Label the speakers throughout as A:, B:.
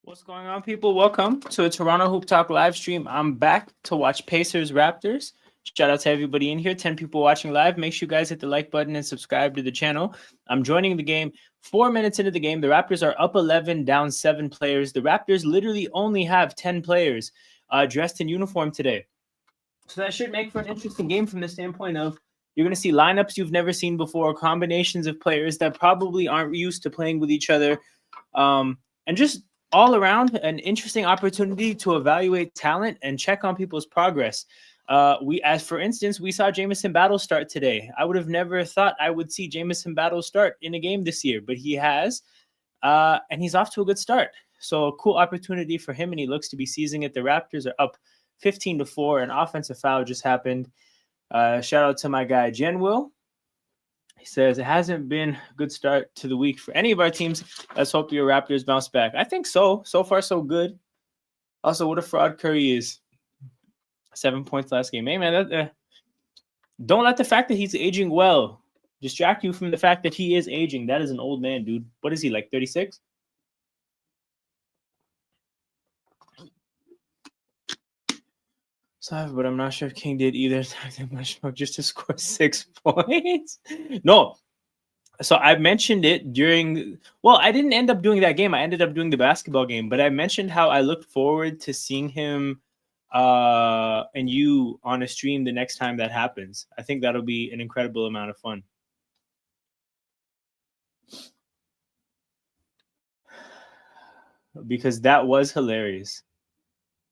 A: What's going on, people? Welcome to a Toronto Hoop Talk live stream. I'm back to watch Pacers Raptors. Shout out to everybody in here. 10 people watching live. Make sure you guys hit the like button and subscribe to the channel. I'm joining the game 4 minutes into the game. The Raptors are up 11, down 7 players. The Raptors literally only have 10 players dressed in uniform today. So that should make for an interesting game from the standpoint of you're going to see lineups you've never seen before, combinations of players that probably aren't used to playing with each other, and just all around an interesting opportunity to evaluate talent and check on people's progress. For instance, we saw Jamison Battle start today. I would have never thought I would see Jamison Battle start in a game this year, but he has, and he's off to a good start. So a cool opportunity for him, and he looks to be seizing it. The Raptors are up 15-4. An offensive foul just happened. Shout out to my guy Jen Will. He says it hasn't been a good start to the week for any of our teams. Let's hope your Raptors bounce back. I think so. So far, so good. Also, what a fraud Curry is. 7 points last game. Hey, man, don't let the fact that he's aging well distract you from the fact that he is aging. That is an old man, dude. What is he, like 36? Sorry, but I'm not sure if King did either. Just to score 6 points. No, so I mentioned it during. Well, I didn't end up doing that game. I ended up doing the basketball game, but I mentioned how I looked forward to seeing him and you on a stream the next time that happens. I think that'll be an incredible amount of fun. Because that was hilarious.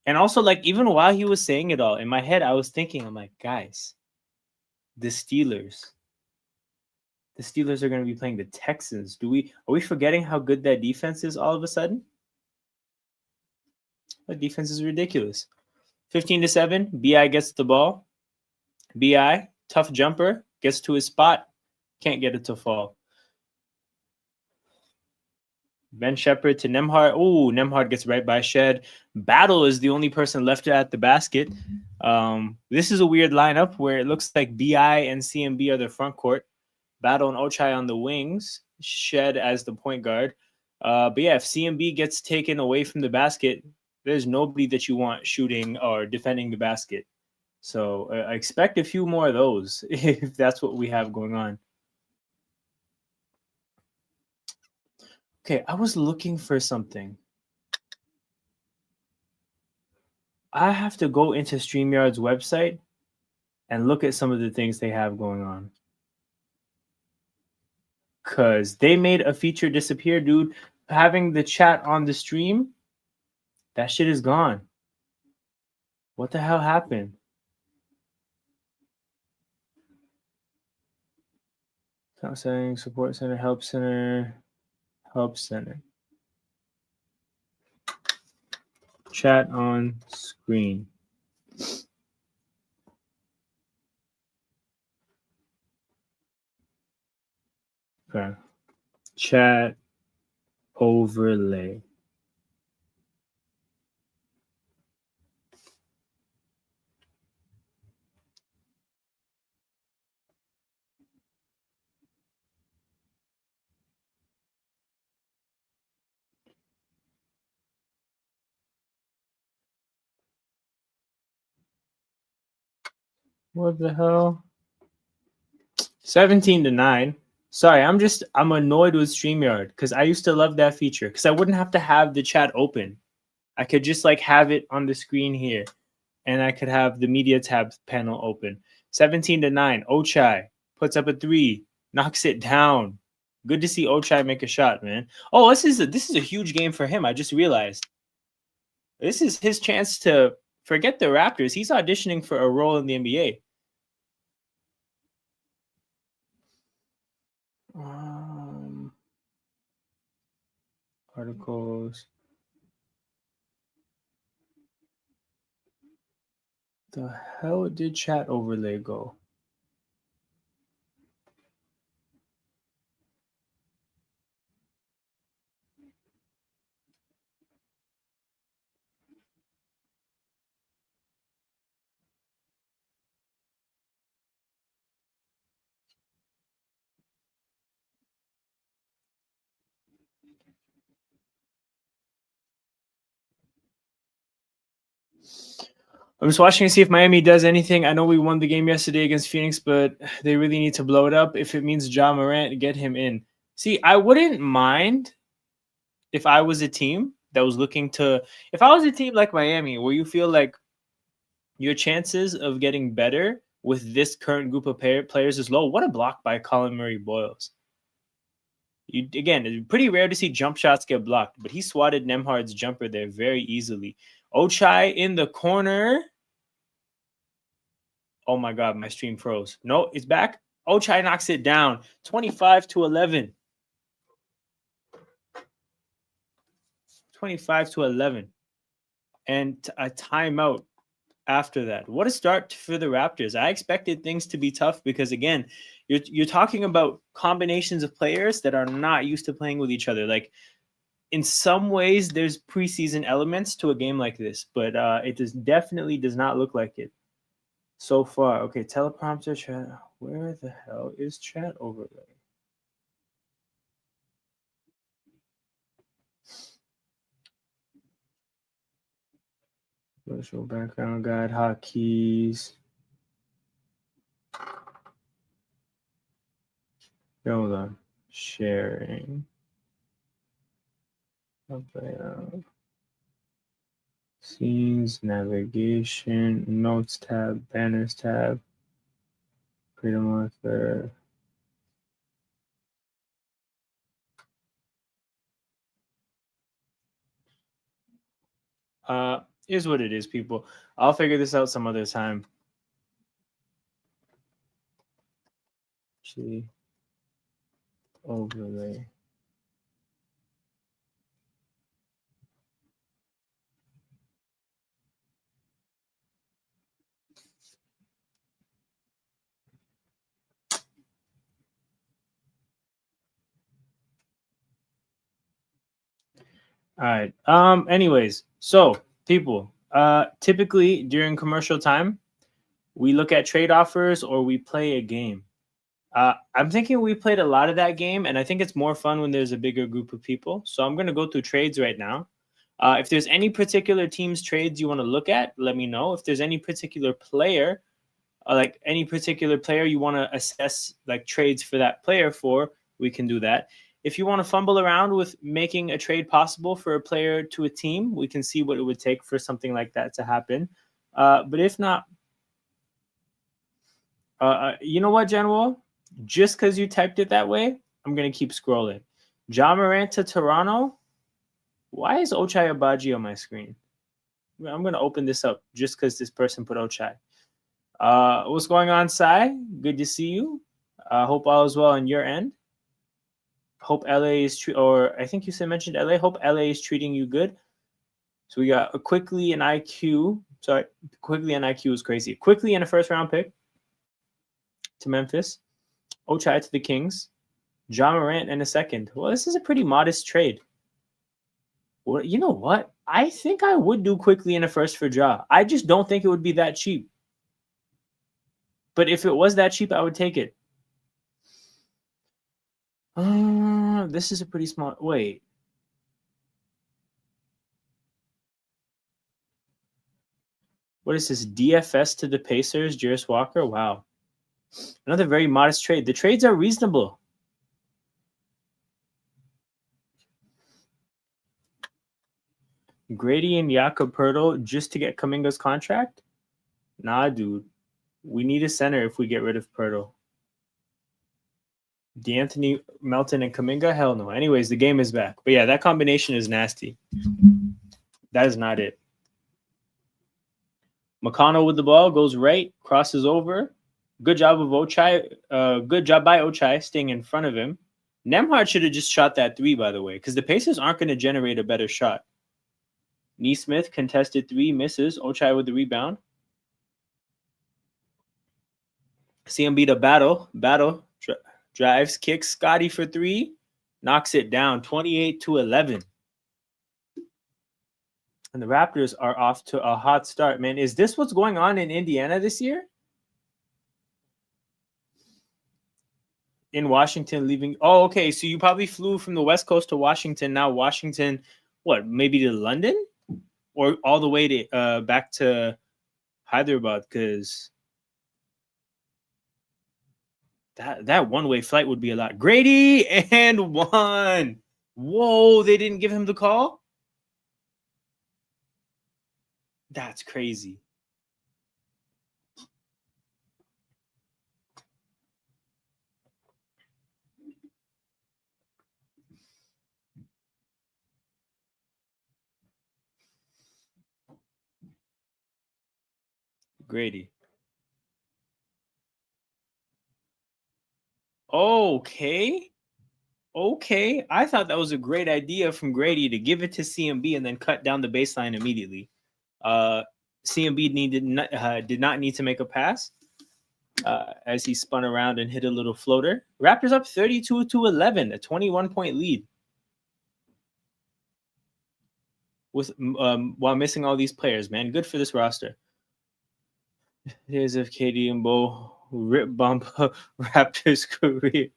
A: And also, like, even while he was saying it all, in my head, I was thinking, I'm like, guys, the Steelers are going to be playing the Texans. Are we forgetting how good that defense is all of a sudden? That defense is ridiculous. 15-7, BI gets the ball. BI, tough jumper, gets to his spot, can't get it to fall. Ben Shepherd to Nemhard. Oh, Nemhard gets right by Shed. Battle is the only person left at the basket. This is a weird lineup where it looks like BI and CMB are the front court. Battle and Ochai on the wings. Shed as the point guard. But yeah, if CMB gets taken away from the basket, there's nobody that you want shooting or defending the basket. So I expect a few more of those if that's what we have going on. Okay, I was looking for something. I have to go into StreamYard's website and look at some of the things they have going on. Because they made a feature disappear, dude. Having the chat on the stream, that shit is gone. What the hell happened? Account settings, support center, help center, help center. Chat on screen. Okay. Chat overlay. What the hell? 17-9. Sorry, I'm annoyed with StreamYard because I used to love that feature because I wouldn't have to have the chat open. I could just like have it on the screen here, and I could have the media tab panel open. 17-9. Ochai puts up a 3, knocks it down. Good to see Ochai make a shot, man. Oh, this is a huge game for him. I just realized this is his chance to forget the Raptors. He's auditioning for a role in the NBA. Articles. The hell did chat overlay go? I'm just watching to see if Miami does anything. I know we won the game yesterday against Phoenix, but they really need to blow it up. If it means Ja Morant, get him in. See, I wouldn't mind if I was a team that was looking to, if I was a team like Miami, where you feel like your chances of getting better with this current group of players is low. What a block by Colin Murray Boyles. Again, it's pretty rare to see jump shots get blocked, but he swatted Nemhard's jumper there very easily. Ochai in the corner. Oh my God, my stream froze. No, it's back. Ochai knocks it down. 25-11. 25-11. And a timeout after that. What a start for the Raptors. I expected things to be tough because, again, you're talking about combinations of players that are not used to playing with each other. Like, in some ways, there's preseason elements to a game like this, but it definitely does not look like it so far. Okay, teleprompter chat. Where the hell is chat overlay? Virtual background guide, hotkeys. Hold on. Sharing. Scenes, navigation, notes tab, banners tab, freedom author. Is what it is, people. I'll figure this out some other time. Actually, overlay. All right. Anyways, so people, typically during commercial time, we look at trade offers or we play a game. I'm thinking we played a lot of that game, and I think it's more fun when there's a bigger group of people. So I'm going to go through trades right now. If there's any particular team's trades you want to look at, let me know. If there's any particular player, like any particular player you want to assess like trades for that player for, we can do that. If you want to fumble around with making a trade possible for a player to a team, we can see what it would take for something like that to happen. But if not, you know what, General? Just because you typed it that way, I'm going to keep scrolling. Ja Morant to Toronto. Why is Ochai Agbaji on my screen? I'm going to open this up just because this person put Ochai. What's going on, Sai? Good to see you. Hope all is well on your end. Hope LA is or I think you mentioned LA. Hope LA is treating you good. So we got a Quickly and IQ. Sorry, Quickly and IQ is crazy. Quickly and a first round pick to Memphis. Ochai to the Kings. Ja Morant in a second. Well, this is a pretty modest trade. Well, you know what? I think I would do Quickly in a first for Ja. I just don't think it would be that cheap. But if it was that cheap, I would take it. This is a pretty small. Wait. What is this? DFS to the Pacers, Jarris Walker? Wow. Another very modest trade. The trades are reasonable. Grady and Jakob Poeltl just to get Kuminga's contract? Nah, dude. We need a center if we get rid of Poeltl. D'Anthony Melton and Kuminga? Hell no. Anyways, the game is back. But yeah, that combination is nasty. That is not it. McConnell with the ball goes right, crosses over. Good job of Ochai. Good job by Ochai staying in front of him. Nemhard should have just shot that three, by the way, because the Pacers aren't going to generate a better shot. Neesmith contested three, misses. Ochai with the rebound. See him beat a battle. Drives, kicks. Scotty for three. Knocks it down. 28-11. And the Raptors are off to a hot start, man. Is this what's going on in Indiana this year? In Washington, leaving. Oh, okay. So you probably flew from the West Coast to Washington. Now Washington, what? Maybe to London? or all the way to back to Hyderabad, because that one-way flight would be a lot. Grady and one. Whoa, they didn't give him the call? That's crazy. Grady. Okay. Okay. I thought that was a great idea from Grady to give it to CMB and then cut down the baseline immediately. CMB did not need to make a pass as he spun around and hit a little floater. Raptors up 32-11, a 21-point lead. With while missing all these players, man. Good for this roster. Here's if KD and Bo rip bump Raptors career.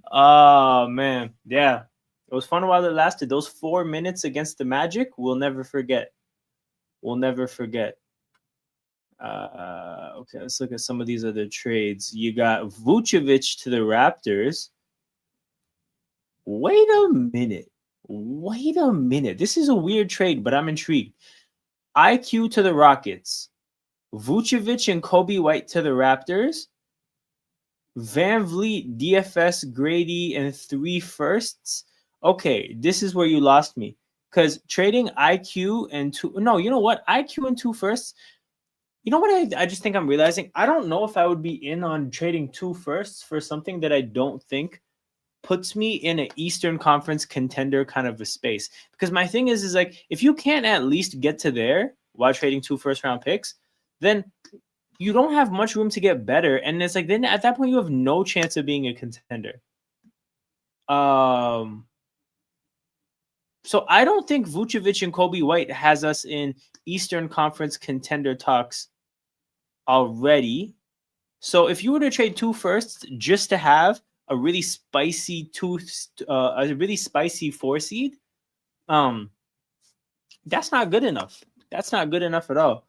A: Oh man, yeah. It was fun while it lasted. Those 4 minutes against the Magic, we'll never forget. We'll never forget. Okay, let's look at some of these other trades. You got Vucevic to the Raptors. Wait a minute. Wait a minute. This is a weird trade, but I'm intrigued. IQ to the Rockets. Vucevic and Kobe White to the Raptors. Van Vliet, DFS, Grady, and 3 firsts. Okay, this is where you lost me. Because trading IQ and 2... No, you know what? IQ and 2 firsts... You know what I just think I'm realizing? I don't know if I would be in on trading 2 firsts for something that I don't think puts me in an Eastern Conference contender kind of a space. Because my thing is like, if you can't at least get to there while trading 2 first-round picks, then you don't have much room to get better. And it's like, then at that point, you have no chance of being a contender. So I don't think Vucevic and Kobe White has us in Eastern Conference contender talks already. So if you were to trade 2 firsts just to have a really spicy a really spicy 4 seed, that's not good enough. That's not good enough at all.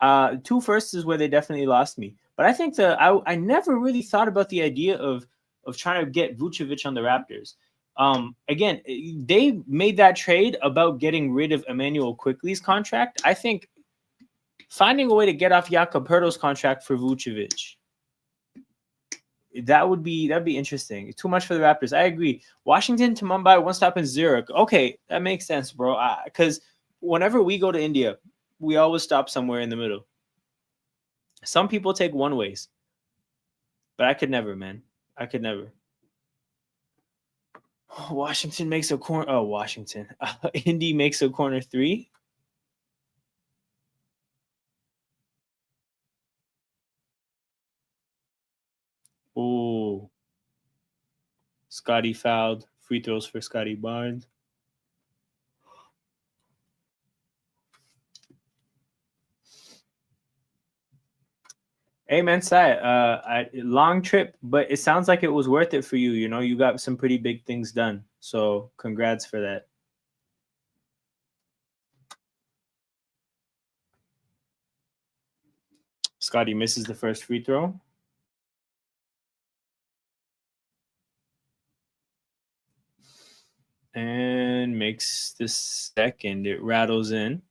A: 2 firsts is where they definitely lost me. But I think I never really thought about the idea of trying to get Vucevic on the Raptors. Again, they made that trade about getting rid of Emmanuel Quickley's contract. I think finding a way to get off Jakob Poeltl's contract for Vucevic, that'd be interesting. Too much for the Raptors. I agree. Washington to Mumbai, 1 stop in Zurich. Okay, that makes sense, bro. Because whenever we go to India, we always stop somewhere in the middle. Some people take one ways, but I could never, man. I could never. Washington makes a corner. Oh, Washington. Indy makes a corner 3. Oh, Scotty fouled. Free throws for Scotty Barnes. Hey, man, Sai, long trip, but it sounds like it was worth it for you. You know, you got some pretty big things done. So congrats for that. Scotty misses the first free throw. And makes the second. It rattles in.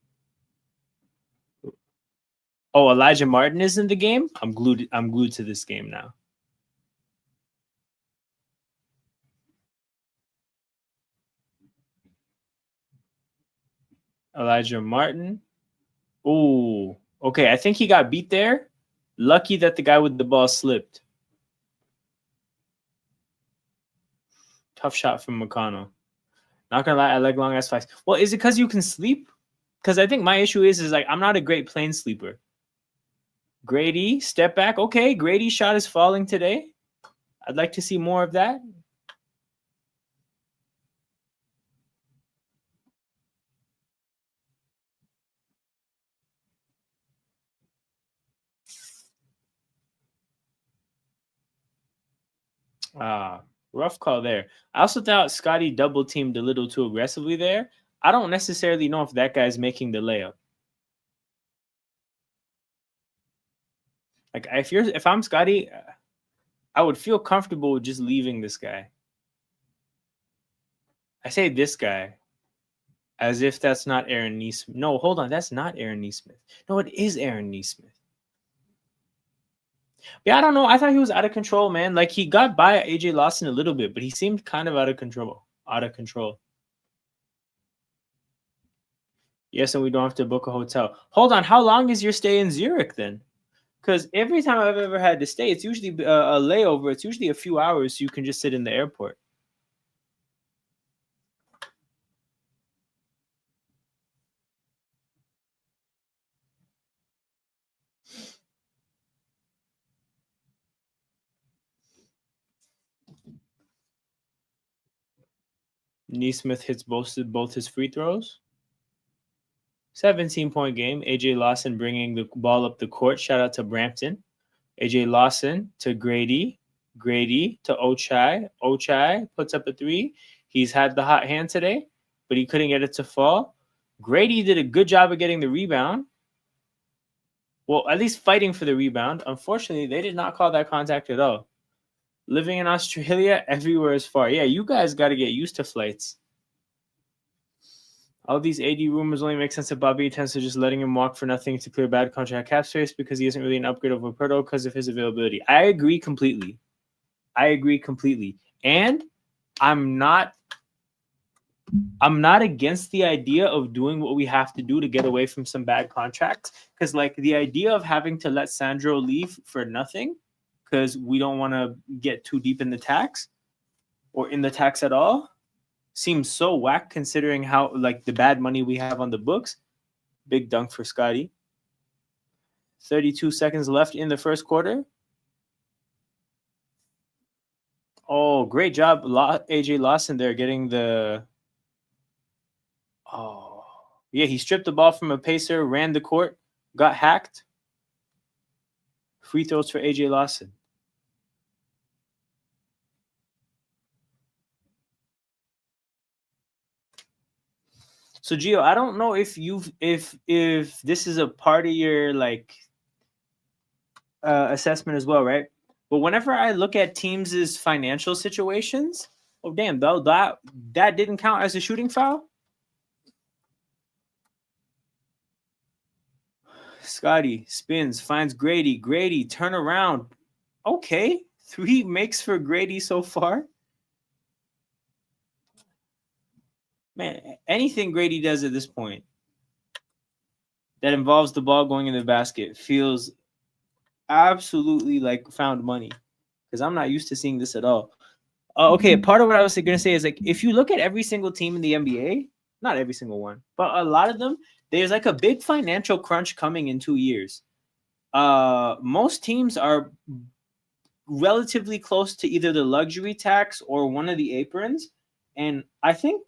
A: Oh, Elijah Martin is in the game? I'm glued to this game now. Elijah Martin. Oh, okay. I think he got beat there. Lucky that the guy with the ball slipped. Tough shot from McConnell. Not gonna lie, I like long ass fights. Well, is it because you can sleep? Because I think my issue is like I'm not a great plane sleeper. Grady, step back. Okay, Grady's shot is falling today. I'd like to see more of that. Rough call there. I also thought Scotty double teamed a little too aggressively there. I don't necessarily know if that guy's making the layup. Like if I'm Scotty, I would feel comfortable with just leaving this guy. I say this guy as if that's not Aaron Neesmith. No, hold on, that's not Aaron Neesmith. No, it is Aaron Neesmith. Yeah, I don't know. I thought he was out of control, man. Like he got by AJ Lawson a little bit, but he seemed kind of out of control. Out of control. Yes, and we don't have to book a hotel. Hold on, how long is your stay in Zurich then? Because every time I've ever had to stay, it's usually a layover. It's usually a few hours, so you can just sit in the airport. Neesmith hits both his free throws. 17-point game. AJ Lawson bringing the ball up the court. Shout out to Brampton. AJ Lawson to Grady. Grady to Ochai. Ochai puts up a three. He's had the hot hand today, but he couldn't get it to fall. Grady did a good job of getting the rebound. Well, at least fighting for the rebound. Unfortunately, they did not call that contact at all. Living in Australia, everywhere is far. Yeah, you guys got to get used to flights. All these AD rumors only make sense if Bobby intends to just letting him walk for nothing to clear bad contract cap space because he isn't really an upgrade over Perdo because of his availability. I agree completely. And I'm not against the idea of doing what we have to do to get away from some bad contracts. Because like the idea of having to let Sandro leave for nothing because we don't want to get too deep in the tax or in the tax at all seems so whack considering how like the bad money we have on the books. Big dunk for Scotty. 32 seconds left in the first quarter. Oh, great job, AJ Lawson there getting the... Oh, yeah, he stripped the ball from a pacer, ran the court, got hacked. Free throws for AJ Lawson. So Gio, I don't know if this is a part of your like assessment as well, right? But whenever I look at teams' financial situations, oh damn, though that didn't count as a shooting foul. Scotty spins, finds Grady. Grady, turn around. Okay, 3 makes for Grady so far. Man, anything Grady does at this point that involves the ball going in the basket feels absolutely like found money because I'm not used to seeing this at all. Okay, part of what I was going to say is like if you look at every single team in the NBA, not every single one, but a lot of them, there's like a big financial crunch coming in 2 years. Most teams are relatively close to either the luxury tax or one of the aprons, and I think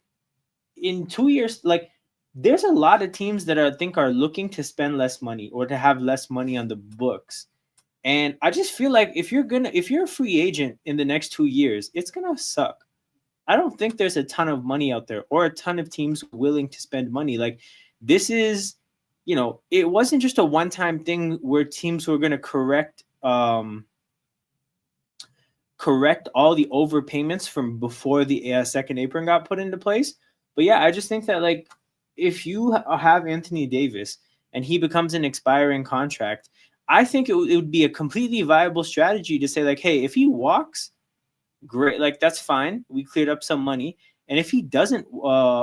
A: in 2 years, like there's a lot of teams that I think are looking to spend less money or to have less money on the books. And I just feel like if you're a free agent in the next 2 years, it's gonna suck. I don't think there's a ton of money out there or a ton of teams willing to spend money. Like this is, it wasn't just a one-time thing where teams were gonna correct all the overpayments from before the second apron got put into place. But yeah, I just think that like if you have Anthony Davis and he becomes an expiring contract, I think it would be a completely viable strategy to say like, hey, if he walks, great, like that's fine. We cleared up some money. And if he doesn't,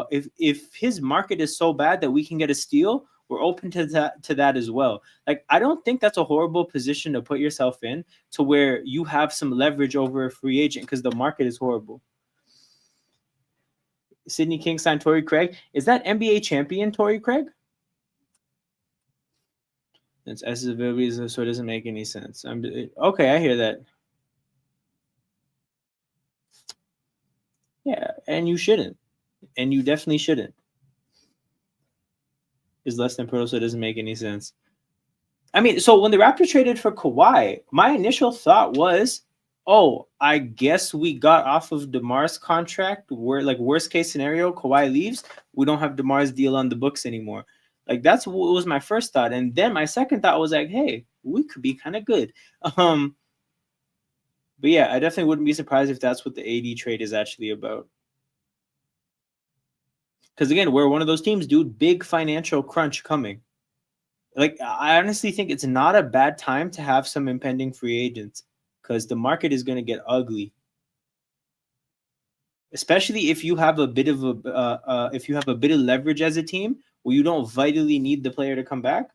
A: if his market is so bad that we can get a steal, we're open to that as well. Like I don't think that's a horrible position to put yourself in to where you have some leverage over a free agent because the market is horrible. Sidney King signed Torrey Craig. Is that NBA champion Torrey Craig? It's SSV, so it doesn't make any sense. Okay, I hear that. Yeah, and you shouldn't. And you definitely shouldn't. Is less than Pro, so it doesn't make any sense. I mean, so when the Raptors traded for Kawhi, my initial thought was, Oh, I guess we got off of DeMar's contract. Where like worst case scenario, Kawhi leaves, we don't have DeMar's deal on the books anymore. Like that's what was my first thought, and then my second thought was like, hey, we could be kind of good. Um, but yeah, I definitely wouldn't be surprised if that's what the AD trade is actually about. Because again, we're one of those teams, dude. Big financial crunch coming. Like I honestly think it's not a bad time to have some impending free agents because the market is going to get ugly, especially if you have a bit of leverage as a team where you don't vitally need the player to come back.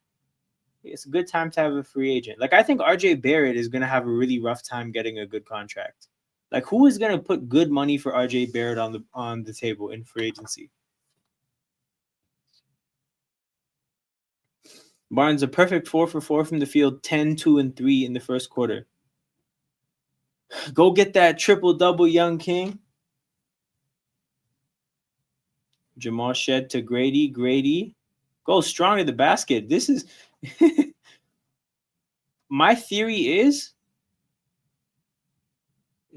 A: It's a good time to have a free agent. Like I think RJ Barrett is going to have a really rough time getting a good contract. Like who is going to put good money for RJ Barrett on the table in free agency? Barnes a perfect 4 for 4 from the field, 10, 2, and 3 in the first quarter. Go get that triple double, young king. Jamal Shed to Grady. Grady goes strong at the basket. This is my theory is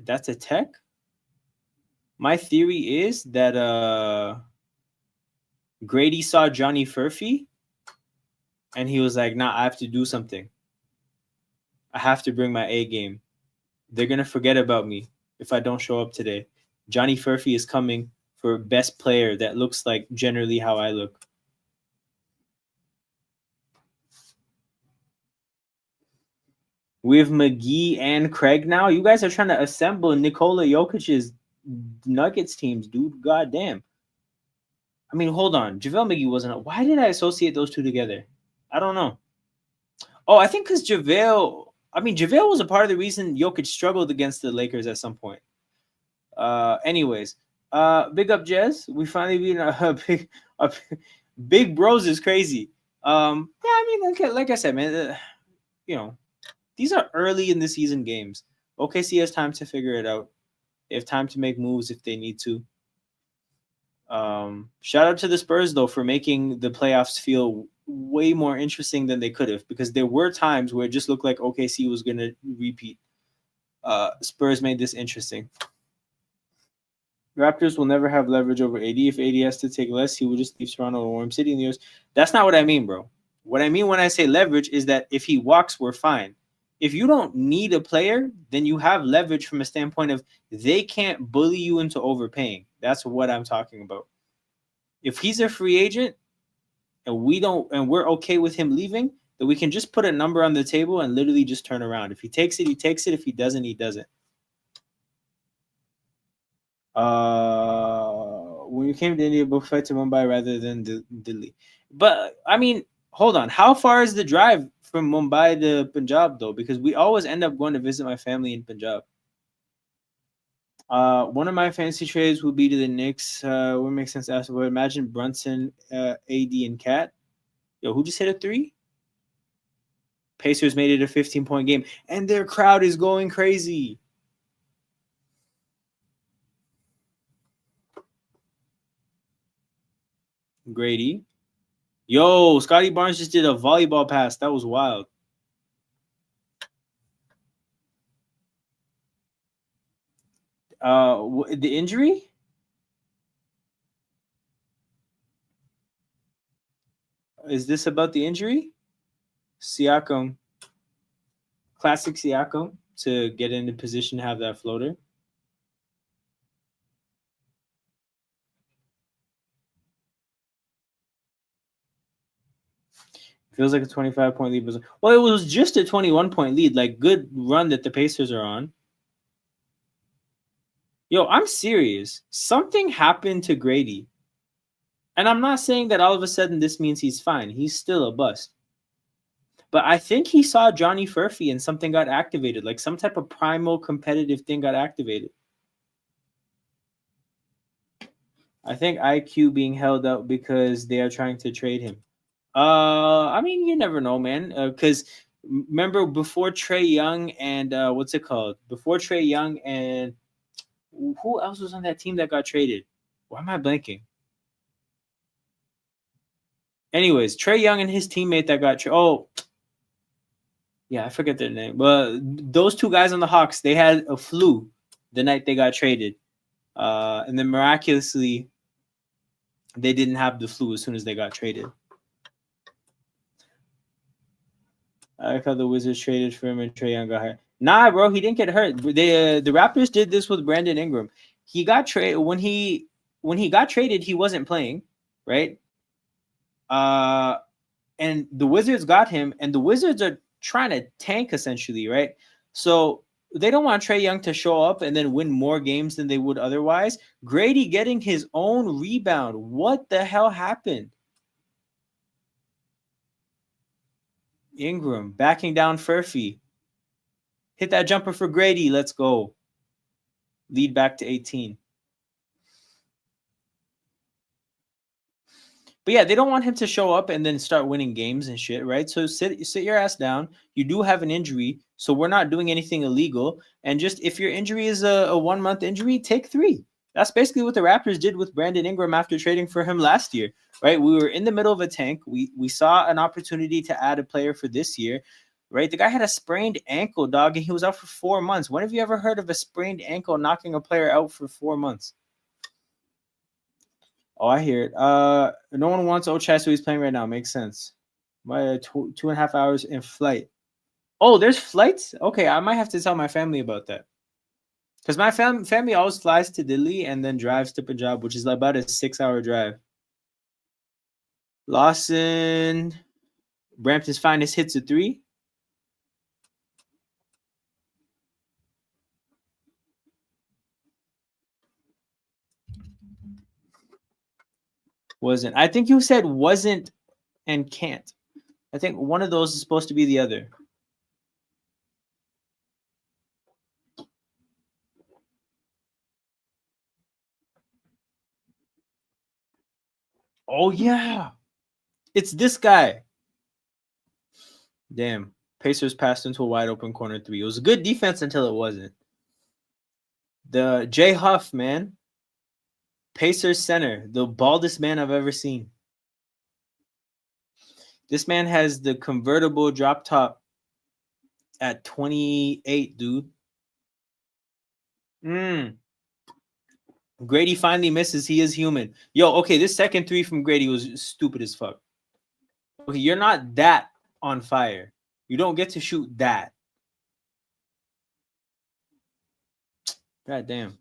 A: that's a tech. My theory is that Grady saw Johnny Furphy and he was like, nah, I have to do something. I have to bring my A game. They're gonna forget about me if I don't show up today. Johnny Furphy is coming for best player that looks like generally how I look. We have McGee and Craig now. You guys are trying to assemble Nikola Jokic's Nuggets teams, dude. God damn. I mean, hold on. JaVale McGee wasn't. Why did I associate those two together? I don't know. Oh, I think because JaVale. I mean, JaVale was a part of the reason Jokic struggled against the Lakers at some point. Anyways, big up Jez. We finally beat big bros is crazy. Yeah, I mean, like I said, man, you know, these are early in the season games. OKC has time to figure it out. They have time to make moves if they need to. Shout out to the Spurs though for making the playoffs feel way more interesting than they could have, because there were times where it just looked like OKC was gonna repeat. Spurs made this interesting. Raptors will never have leverage over AD. If AD has to take less, he will just leave Toronto or warm city in the years. That's not what I mean, bro. What I mean when I say leverage is that if he walks, we're fine. If you don't need a player, then you have leverage from a standpoint of they can't bully you into overpaying. That's what I'm talking about. If he's a free agent and we're okay with him leaving, then we can just put a number on the table and literally just turn around. If he takes it, he takes it. If he doesn't, he doesn't. When you came to India, book flight to Mumbai rather than Delhi. But I mean, hold on. How far is the drive from Mumbai to Punjab though? Because we always end up going to visit my family in Punjab. One of my fantasy trades would be to the Knicks. Would make sense to ask about. Imagine Brunson, AD, and Cat. Yo, who just hit a 3? Pacers made it a 15-point game, and their crowd is going crazy. Grady. Yo, Scotty Barnes just did a volleyball pass. That was wild. The injury? Is this about the injury? Siakam. Classic Siakam to get into position to have that floater. Feels like a 25-point lead. Well, it was just a 21-point lead. Like, good run that the Pacers are on. Yo, I'm serious. Something happened to Grady. And I'm not saying that all of a sudden this means he's fine. He's still a bust. But I think he saw Johnny Furphy and something got activated. Like some type of primal competitive thing got activated. I think IQ being held out because they are trying to trade him. I mean, you never know, man. Because remember before Trae Young and what's it called? Before Trae Young and who else was on that team that got traded? Why am I blanking? Anyways, Trae Young and his teammate that got Yeah, I forget their name. But those two guys on the Hawks, they had a flu the night they got traded. And then miraculously, they didn't have the flu as soon as they got traded. I like how the Wizards traded for him and Trae Young got hurt. Nah, bro, he didn't get hurt. The Raptors did this with Brandon Ingram. He got traded when he got traded. He wasn't playing, right? And the Wizards got him, and the Wizards are trying to tank essentially, right? So they don't want Trae Young to show up and then win more games than they would otherwise. Grady getting his own rebound. What the hell happened? Ingram backing down Furphy. Hit that jumper for Grady. Let's go. Lead back to 18. But yeah, they don't want him to show up and then start winning games and shit, right? So sit your ass down. You do have an injury, so we're not doing anything illegal. And just if your injury is a 1 month injury, take 3. That's basically what the Raptors did with Brandon Ingram after trading for him last year, right? We were in the middle of a tank. We saw an opportunity to add a player for this year, right? The guy had a sprained ankle, dog, and he was out for 4 months. When have you ever heard of a sprained ankle knocking a player out for 4 months? Oh, I hear it. No one wants Ochai, so he's playing right now. Makes sense. My 2.5 hours in flight. Oh, there's flights? Okay, I might have to tell my family about that. Because my family always flies to Delhi and then drives to Punjab, which is about a 6-hour drive. Lawson, Brampton's finest hits a 3. Wasn't. I think you said wasn't and can't. I think one of those is supposed to be the other. Oh, yeah. It's this guy. Damn. Pacers passed into a wide open corner 3. It was a good defense until it wasn't. The Jay Huff, man. Pacers center. The baldest man I've ever seen. This man has the convertible drop top at 28, dude. Grady finally misses. He is human. Yo, okay, this second 3 from Grady was stupid as fuck. Okay, you're not that on fire. You don't get to shoot that. God damn.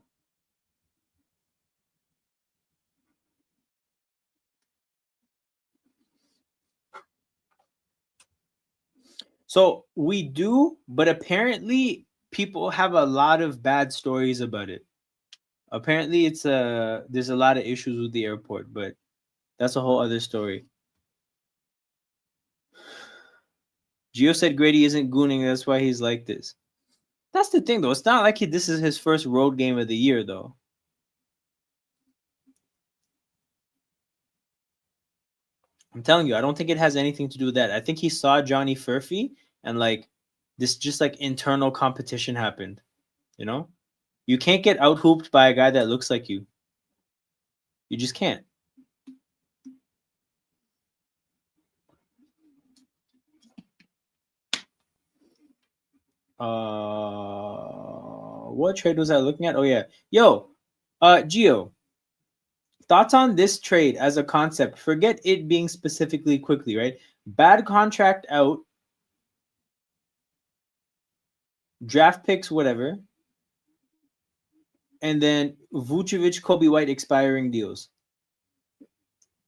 A: So we do, but apparently people have a lot of bad stories about it. Apparently there's a lot of issues with the airport, but that's a whole other story. Gio said Grady isn't gooning, that's why he's like this. That's the thing, though. It's not like this is his first road game of the year, though. I'm telling you, I don't think it has anything to do with that. I think he saw Johnny Furphy and like this just like internal competition happened. You know? You can't get out hooped by a guy that looks like you. You just can't. What trade was I looking at? Oh yeah. Yo, Gio. Thoughts on this trade as a concept? Forget it being specifically quickly, right? Bad contract out, draft picks, whatever, and then Vucevic, Kobe White expiring deals.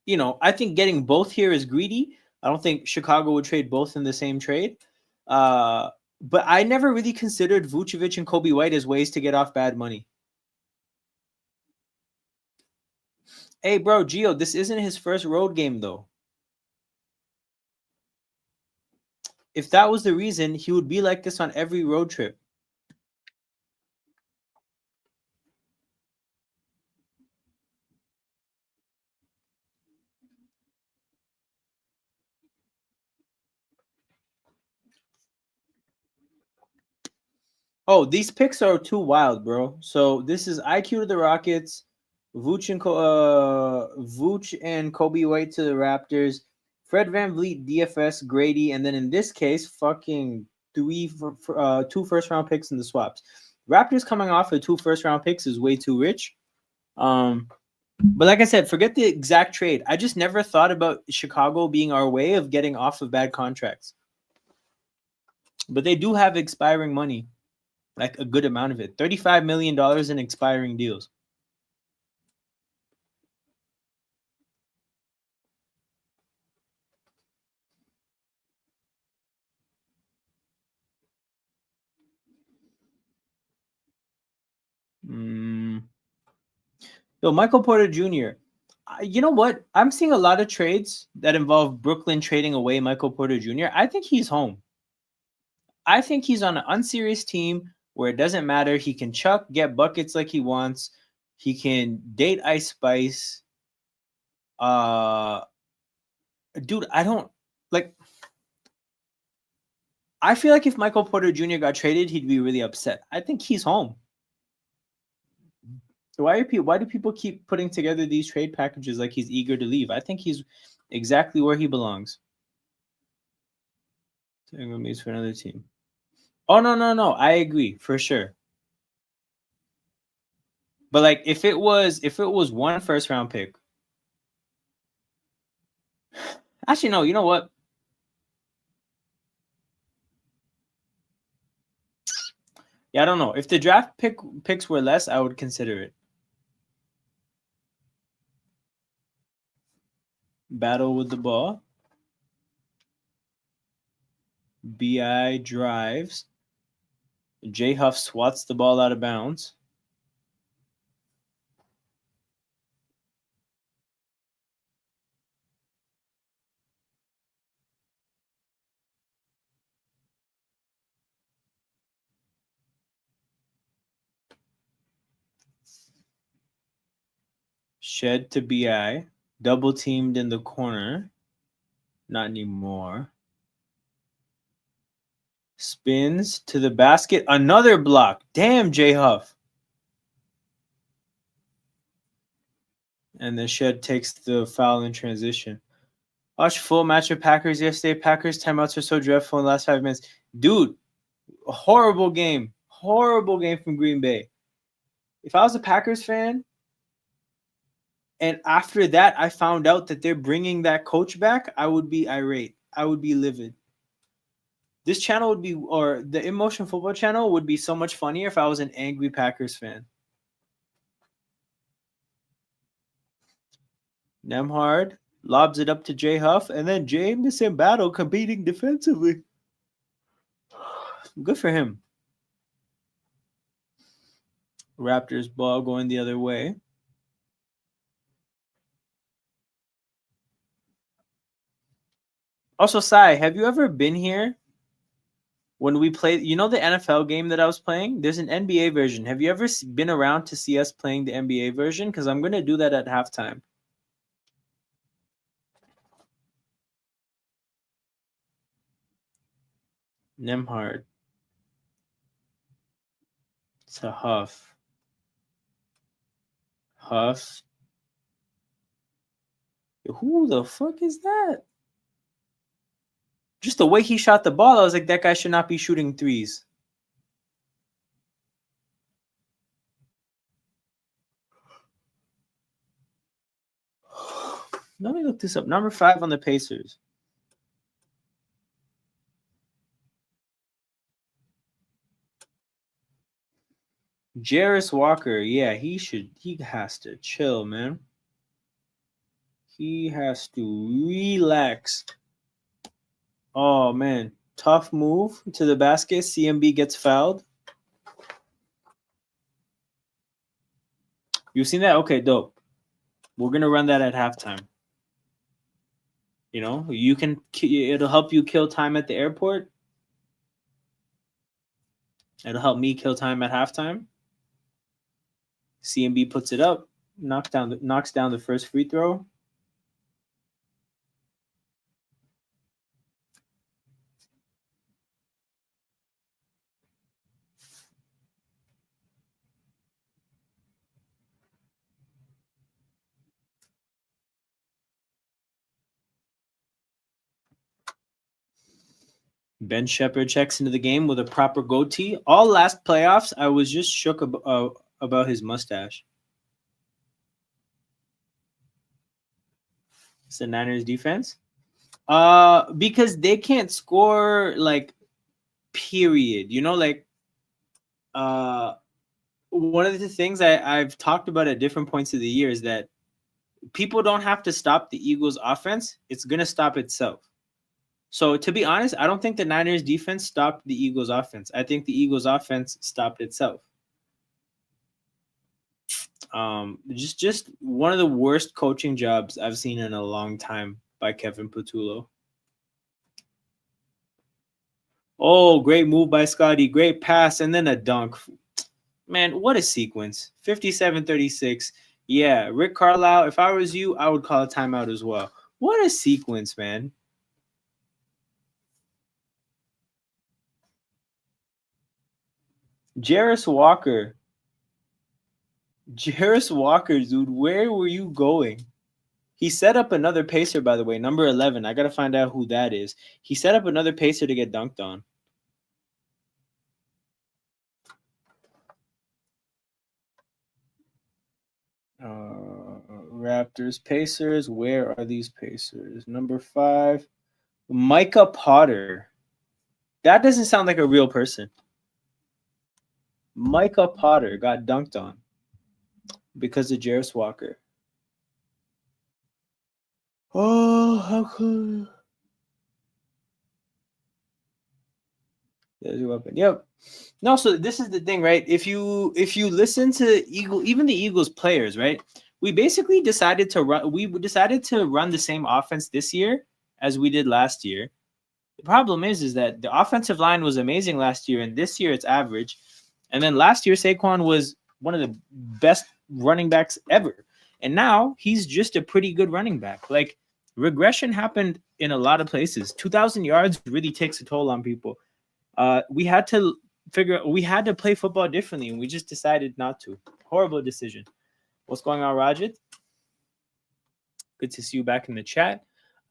A: You know, I think getting both here is greedy. I don't think Chicago would trade both in the same trade. But I never really considered Vucevic and Kobe White as ways to get off bad money. Hey, bro, Gio, this isn't his first road game, though. If that was the reason, he would be like this on every road trip. Oh, these picks are too wild, bro. So this is IQ to the Rockets, Vooch and Kobe White to the Raptors, Fred VanVleet, DFS, Grady, and then in this case, fucking 2 first-round picks in the swaps. Raptors coming off of 2 first-round picks is way too rich. But like I said, forget the exact trade. I just never thought about Chicago being our way of getting off of bad contracts. But they do have expiring money, like a good amount of it. $35 million in expiring deals. Yo, Michael Porter Jr. You know what? I'm seeing a lot of trades that involve Brooklyn trading away Michael Porter Jr. I think he's home. I think he's on an unserious team where it doesn't matter. He can chuck, get buckets like he wants. He can date Ice Spice. Dude, I don't like. I feel like if Michael Porter Jr. got traded, he'd be really upset. I think he's home. So why do people keep putting together these trade packages like he's eager to leave? I think he's exactly where he belongs. Means for another team. Oh no! I agree for sure. But like, if it was 1 first-round pick, actually no. You know what? Yeah, I don't know. If the draft picks were less, I would consider it. Battle with the ball. BI drives. J Huff swats the ball out of bounds. Shed to BI. Double teamed in the corner. Not anymore. Spins to the basket. Another block. Damn, J Huff. And then Shed takes the foul in transition. Watch full match of Packers yesterday. Packers timeouts are so dreadful in the last 5 minutes. Dude, a horrible game. Horrible game from Green Bay. If I was a Packers fan, and after that I found out that they're bringing that coach back, I would be irate. I would be livid. This channel would be, or the Emotion Football channel would be so much funnier if I was an angry Packers fan. Nemhard lobs it up to Jay Huff, and then James in battle competing defensively. Good for him. Raptors ball going the other way. Also, Sai, have you ever been here when we played? You know the NFL game that I was playing? There's an NBA version. Have you ever been around to see us playing the NBA version? Because I'm going to do that at halftime. Nemhard. To Huff. Huff. Who the fuck is that? Just the way he shot the ball, I was like, that guy should not be shooting threes. Let me look this up. Number 5 on the Pacers. Jarris Walker. Yeah, he has to chill, man. He has to relax. Oh, man. Tough move to the basket. CMB gets fouled. You've seen that? Okay, dope. We're going to run that at halftime. You know, it'll help you kill time at the airport. It'll help me kill time at halftime. CMB puts it up, knocks down the first free throw. Ben Shepherd checks into the game with a proper goatee. All last playoffs, I was just shook about his mustache. It's the Niners defense. Because they can't score, like, period. You know, like, one of the things I've talked about at different points of the year is that people don't have to stop the Eagles' offense. It's going to stop itself. So, to be honest, I don't think the Niners defense stopped the Eagles' offense. I think the Eagles' offense stopped itself. Just one of the worst coaching jobs I've seen in a long time by Kevin Patullo. Oh, great move by Scotty. Great pass and then a dunk. Man, what a sequence. 57-36. Yeah, Rick Carlisle, if I was you, I would call a timeout as well. What a sequence, man. Jarris Walker. Jarris Walker, dude, where were you going? He set up another pacer, by the way, number 11. I got to find out who that is. He set up another pacer to get dunked on. Raptors, Pacers. Where are these Pacers? Number 5, Micah Potter. That doesn't sound like a real person. Micah Potter got dunked on because of Jarris Walker. Oh, how cool. There's your weapon. Yep. No, so this is the thing, right? If you listen to even the Eagles players, right? We basically decided to run the same offense this year as we did last year. The problem is that the offensive line was amazing last year, and this year it's average. And then last year Saquon was one of the best running backs ever. And now he's just a pretty good running back. Like, regression happened in a lot of places. 2,000 yards really takes a toll on people. We had to play football differently, and we just decided not to. Horrible decision. What's going on, Rajit? Good to see you back in the chat.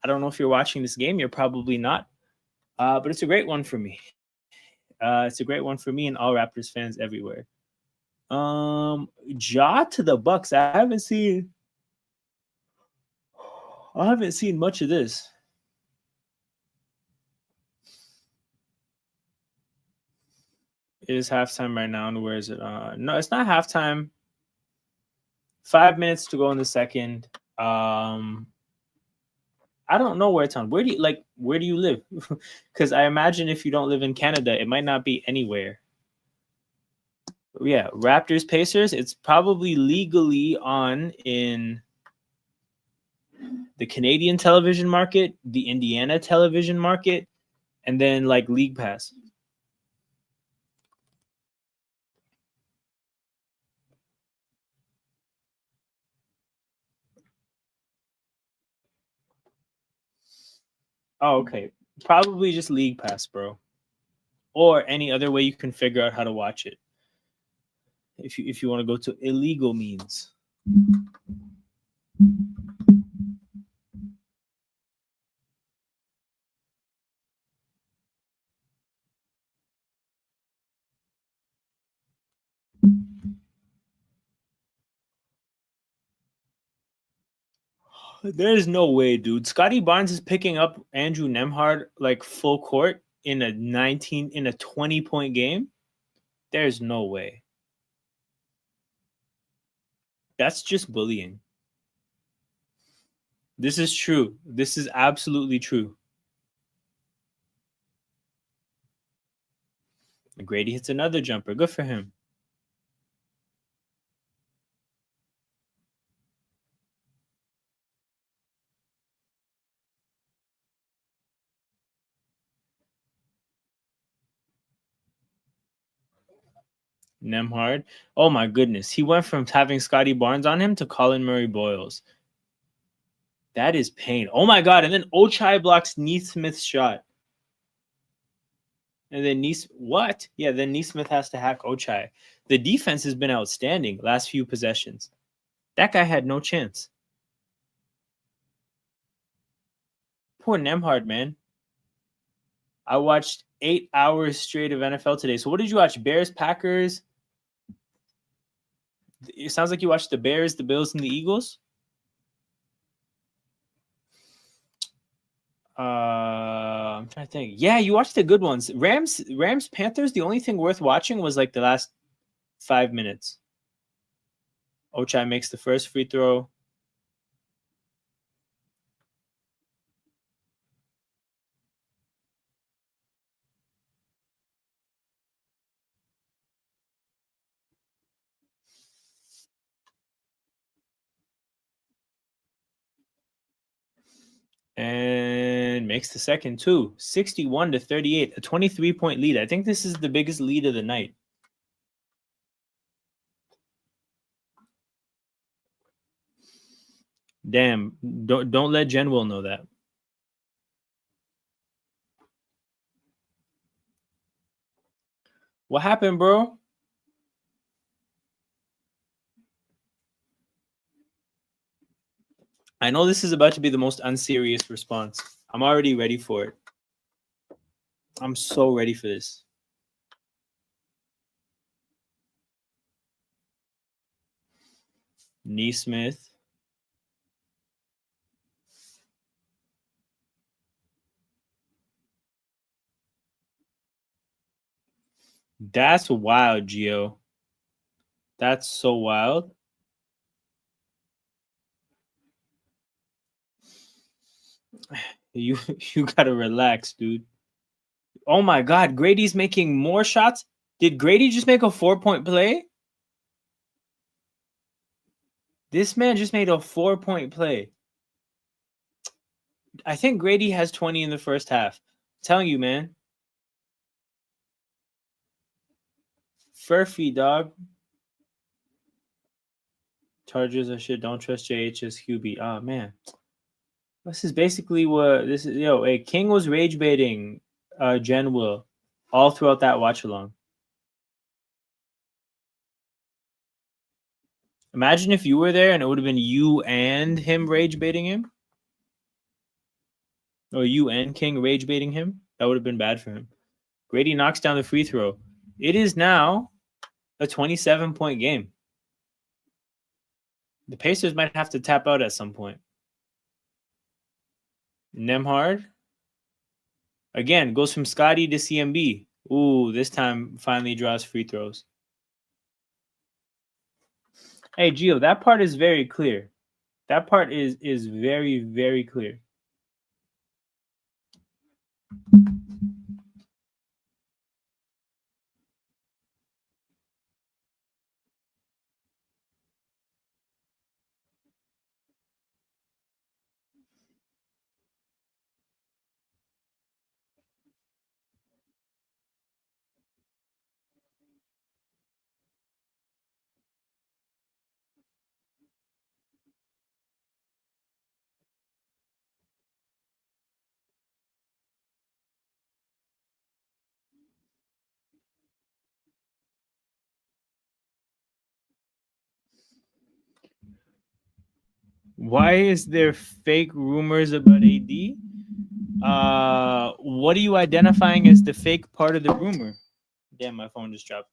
A: I don't know if you're watching this game. You're probably not. But it's a great one for me. It's a great one for me and all Raptors fans everywhere. Ja to the Bucks. I haven't seen much of this. It is halftime right now. And where is it? No, it's not halftime. 5 minutes to go in the second. I don't know where it's on. Where do you live? Because I imagine if you don't live in Canada, it might not be anywhere. Yeah, Raptors Pacers. It's probably legally on in the Canadian television market, the Indiana television market, and then like League Pass. Oh, okay. Probably just League Pass, bro. Or any other way you can figure out how to watch it. If you want to go to illegal means. There's no way, dude. Scotty Barnes is picking up Andrew Nembhard like full court in a 20-point game. There's no way. That's just bullying. This is true. This is absolutely true. Grady hits another jumper. Good for him. Nembhard. Oh my goodness. He went from having Scotty Barnes on him to Colin Murray Boyles. That is pain. Oh my God. And then Ochai blocks Neesmith's shot. And then then Neesmith has to hack Ochai. The defense has been outstanding last few possessions. That guy had no chance. Poor Nembhard, man. I watched 8 hours straight of NFL today. So what did you watch? Bears, Packers? It sounds like you watched the Bears, the Bills, and the Eagles. I'm trying to think. Yeah, you watched the good ones. Rams, Panthers. The only thing worth watching was like the last 5 minutes. Ochai makes the first free throw. And makes the second too. 61-38, a 23-point lead. I think this is the biggest lead of the night. Damn, don't let Genwell know that. What happened, bro? I know this is about to be the most unserious response. I'm already ready for it. I'm so ready for this. Neesmith. That's wild, Gio. That's so wild. You gotta relax, dude. Oh my God, Grady's making more shots. Did Grady just make a 4-point play? This man just made a 4-point play. I think Grady has 20 in the first half. I'm telling you, man. Furphy, dog. Chargers are shit. Don't trust JHS QB. Oh man. This is basically what this is. Yo, hey, King was rage baiting Jen Will all throughout that watch along. Imagine if you were there and it would have been you and him rage baiting him. Or you and King rage baiting him. That would have been bad for him. Grady knocks down the free throw. It is now a 27-point game. The Pacers might have to tap out at some point. Nemhard. Again, goes from Scotty to CMB. Ooh, this time finally draws free throws. Hey, Gio, that part is very clear. That part is very, very clear. Why is there fake rumors about AD? What are you identifying as the fake part of the rumor? Damn, my phone just dropped.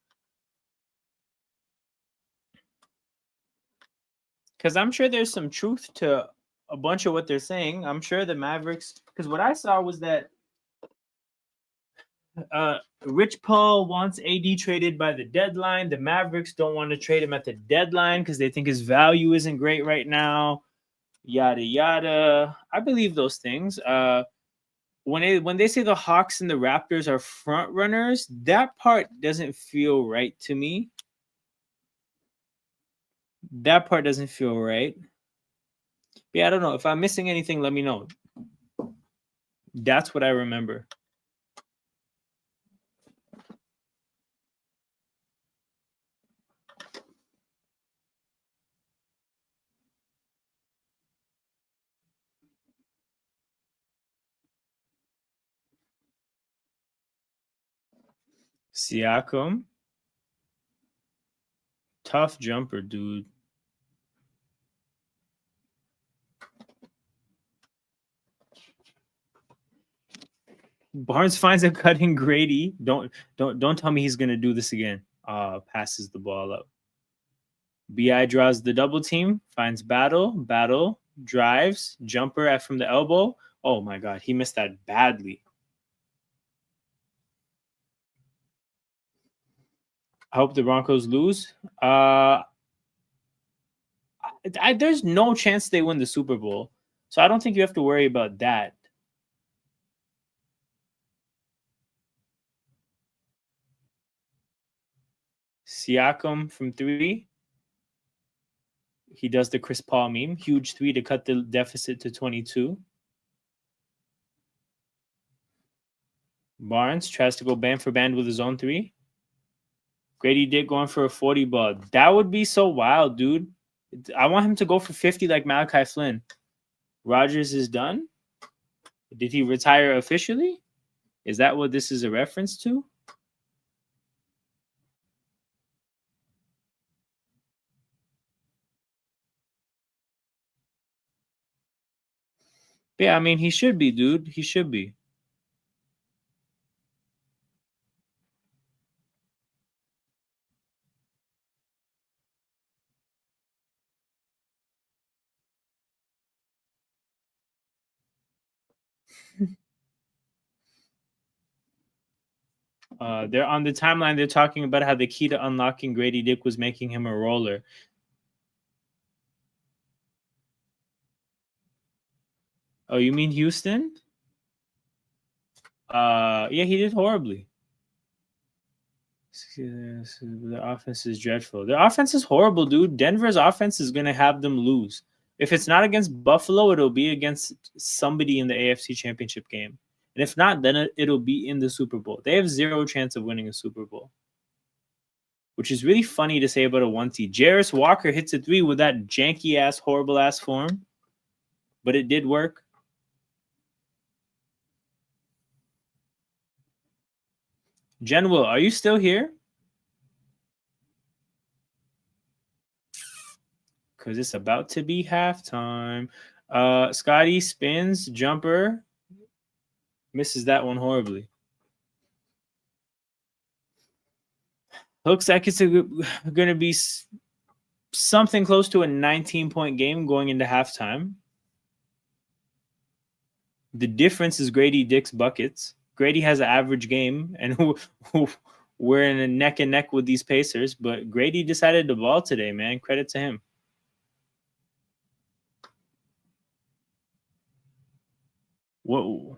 A: Because I'm sure there's some truth to a bunch of what they're saying. I'm sure the Mavericks, because what I saw was that Rich Paul wants AD traded by the deadline. The Mavericks don't want to trade him at the deadline because they think his value isn't great right now. Yada yada. I believe those things. When they say the Hawks and the Raptors are front runners, that part doesn't feel right to me. That part doesn't feel right. Yeah, I don't know. If I'm missing anything, let me know. That's what I remember. Siakam. Tough jumper, dude. Barnes finds a cutting Grady. Don't tell me he's gonna do this again. Passes the ball up. BI draws the double team, finds Battle, drives, jumper from the elbow. Oh my god, he missed that badly. I hope the Broncos lose. There's no chance they win the Super Bowl. So I don't think you have to worry about that. Siakam from 3. He does the Chris Paul meme. Huge 3 to cut the deficit to 22. Barnes tries to go band for band with his own 3. Grady Dick going for a 40 ball. That would be so wild, dude. I want him to go for 50 like Malachi Flynn. Rodgers is done. Did he retire officially? Is that what this is a reference to? Yeah, I mean, he should be, dude. He should be. They're on the timeline. They're talking about how the key to unlocking Grady Dick was making him a roller. Oh, you mean Houston? Yeah, he did horribly. The offense is dreadful. The offense is horrible, dude. Denver's offense is gonna have them lose. If it's not against Buffalo, it'll be against somebody in the AFC Championship game. And if not, then it'll be in the Super Bowl. They have 0 chance of winning a Super Bowl, which is really funny to say about a 1 seed. Jarris Walker hits a 3 with that janky ass, horrible ass form, but it did work. Genwell, are you still here? Because it's about to be halftime. Scotty spins, jumper, misses that one horribly. Looks like it's going to be something close to a 19-point game going into halftime. The difference is Grady Dick's buckets. Grady has an average game, and we're in a neck and neck with these Pacers, but Grady decided to ball today, man. Credit to him. Whoa.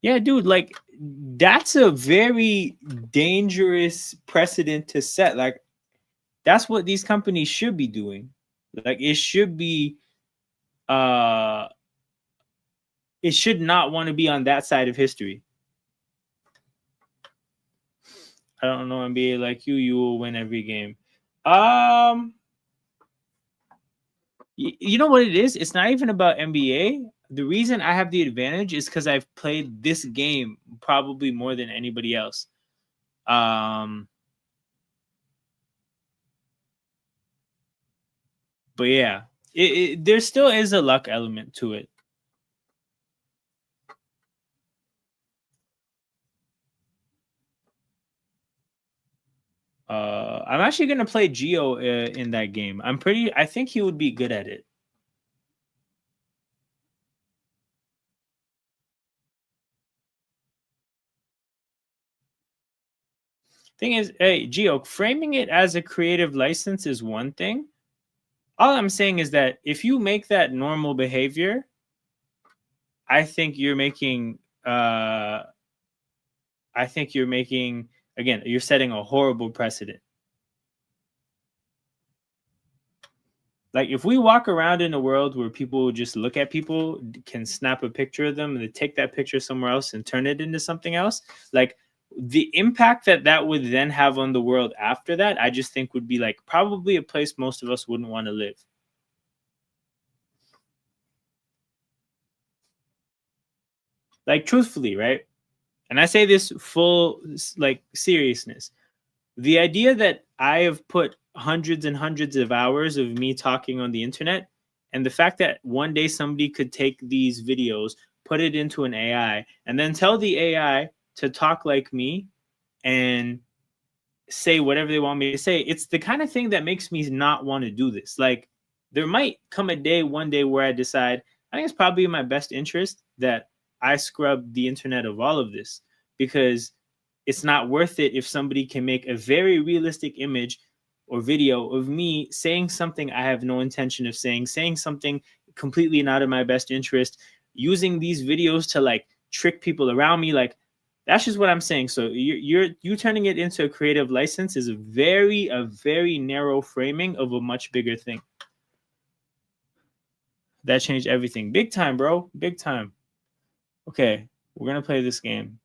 A: Yeah, dude, like that's a very dangerous precedent to set. Like that's what these companies should be doing. Like it should be it should not want to be on that side of history. I don't know, NBA like you will win every game. You know what it is? It's not even about NBA. The reason I have the advantage is because I've played this game probably more than anybody else. But yeah, there still is a luck element to it. I'm actually gonna play Geo in that game. I think he would be good at it. Thing is, hey, Geo, framing it as a creative license is one thing. All I'm saying is that if you make that normal behavior, I think you're making again, you're setting a horrible precedent. Like if we walk around in a world where people just look at people, can snap a picture of them and they take that picture somewhere else and turn it into something else, like the impact that would then have on the world after that, I just think would be like probably a place most of us wouldn't want to live. Like truthfully, right? And I say this full like seriousness. The idea that I have put hundreds and hundreds of hours of me talking on the internet, and the fact that one day somebody could take these videos, put it into an AI, and then tell the AI to talk like me and say whatever they want me to say. It's the kind of thing that makes me not want to do this. Like, there might come one day where I decide, I think it's probably in my best interest that I scrub the internet of all of this, because it's not worth it if somebody can make a very realistic image or video of me saying something I have no intention of saying something completely not in my best interest, using these videos to like trick people around me. Like, that's just what I'm saying. So you turning it into a creative license is a very narrow framing of a much bigger thing. That changed everything. Big time, bro. Big time. Okay, we're gonna play this game.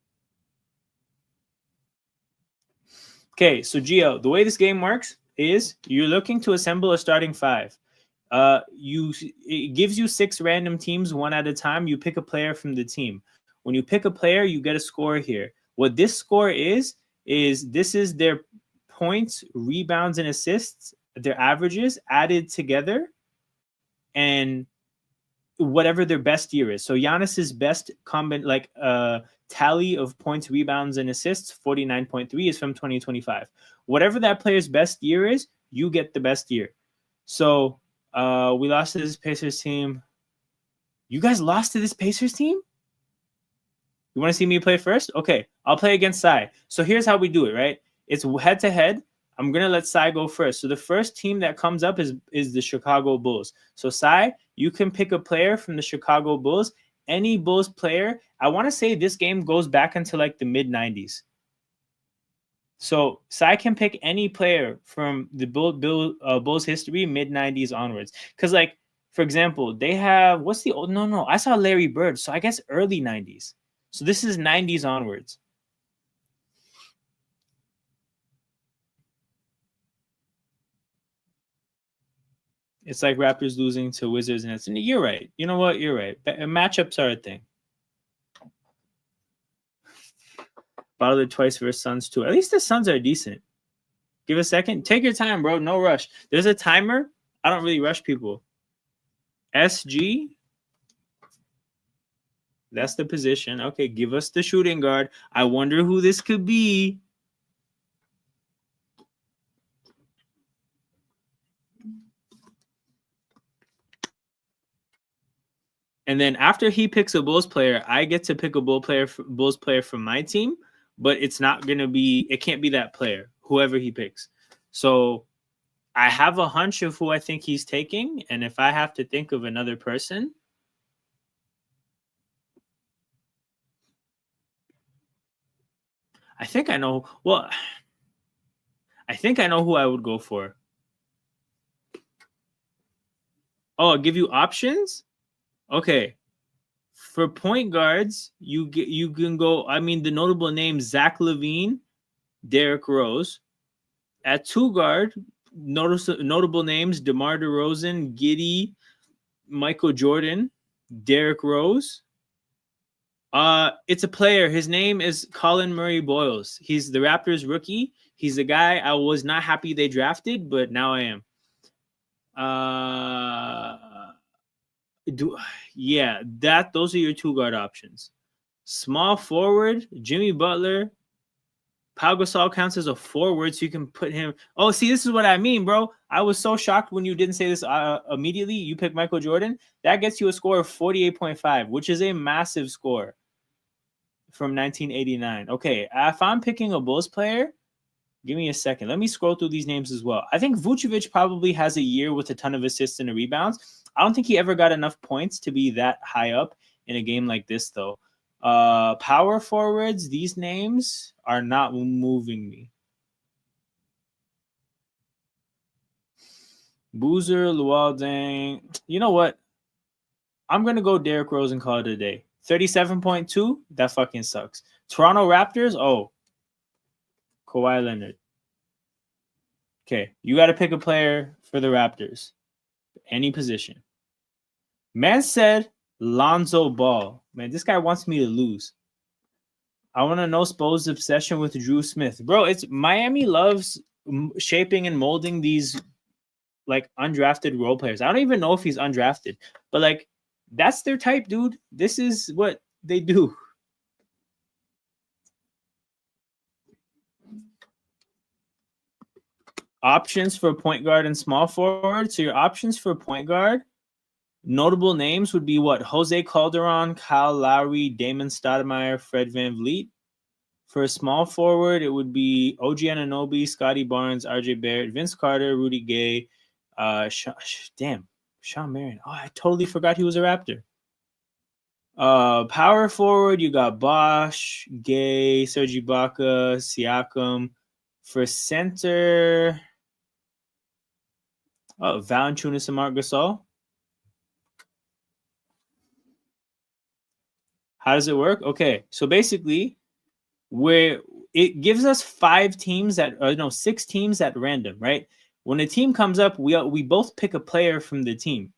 A: Okay, so Gio, the way this game works is you're looking to assemble a starting five. It gives you 6 random teams, one at a time. You pick a player from the team. When you pick a player, you get a score here. What this score is this is their points, rebounds, and assists, their averages added together, and whatever their best year is. So Giannis's best tally of points, rebounds, and assists, 49.3, is from 2025. Whatever that player's best year is, you get the best year. So we lost to this Pacers team. You guys lost to this Pacers team? You want to see me play first? Okay, I'll play against Sai. So here's how we do it, right? It's head-to-head. I'm going to let Sai go first. So the first team that comes up is the Chicago Bulls. So Sai, you can pick a player from the Chicago Bulls. Any Bulls player. I want to say this game goes back into like the mid-90s. So Sai can pick any player from the Bulls history, mid-90s onwards. Because, like, for example, they have, what's the old, no, I saw Larry Bird. So I guess early 90s. So this is 90s onwards. It's like Raptors losing to Wizards, and you're right. You know what? You're right. Matchups are a thing. Butler twice versus Suns too. At least the Suns are decent. Give a second. Take your time, bro. No rush. There's a timer. I don't really rush people. SG. That's the position. Okay, give us the shooting guard. I wonder who this could be. And then after he picks a Bulls player, I get to pick a Bulls player from my team, but it's not going to be, it can't be that player, whoever he picks. So I have a hunch of who I think he's taking. And if I have to think of another person, I think I know. Well, I think I know who I would go for. Oh, I'll give you options? Okay. For point guards, you can go, I mean, the notable names, Zach LaVine, Derrick Rose. At 2 guard, notable names, DeMar DeRozan, Giddey, Michael Jordan, Derrick Rose. It's a player. His name is Colin Murray Boyles. He's the Raptors rookie. He's the guy I was not happy they drafted, but now I am. Those are your 2 guard options. Small forward, Jimmy Butler. Pau Gasol counts as a forward, so you can put him. Oh, see, this is what I mean, bro. I was so shocked when you didn't say this immediately. You picked Michael Jordan. That gets you a score of 48.5, which is a massive score from 1989. Okay, if I'm picking a Bulls player, give me a second. Let me scroll through these names as well. I think Vucevic probably has a year with a ton of assists and rebounds. I don't think he ever got enough points to be that high up in a game like this, though. Power forwards, these names are not moving me. Boozer, Luol Deng. You know what? I'm going to go Derrick Rose and call it a day. 37.2? That fucking sucks. Toronto Raptors? Oh. Kawhi Leonard. Okay, you got to pick a player for the Raptors. Any position. Man said Lonzo Ball. Man, this guy wants me to lose. I want to know Spo's obsession with Drew Smith. Bro, it's Miami loves shaping and molding these like undrafted role players. I don't even know if he's undrafted, but like That's their type, dude. This is what they do. Options for point guard and small forward. So your options for point guard, notable names would be what? Jose Calderon, Kyle Lowry, Damon Stoudemire, Fred VanVleet. For a small forward, it would be OG Anunoby, Scotty Barnes, RJ Barrett, Vince Carter, Rudy Gay, Shawn Marion. Oh, I totally forgot he was a Raptor. Power forward, you got Bosch, Gay, Serge Ibaka, Siakam. For center, Valanciunas and Marc Gasol. How does it work? Okay, so basically, where it gives us 6 teams at random, right? When a team comes up, we both pick a player from the team.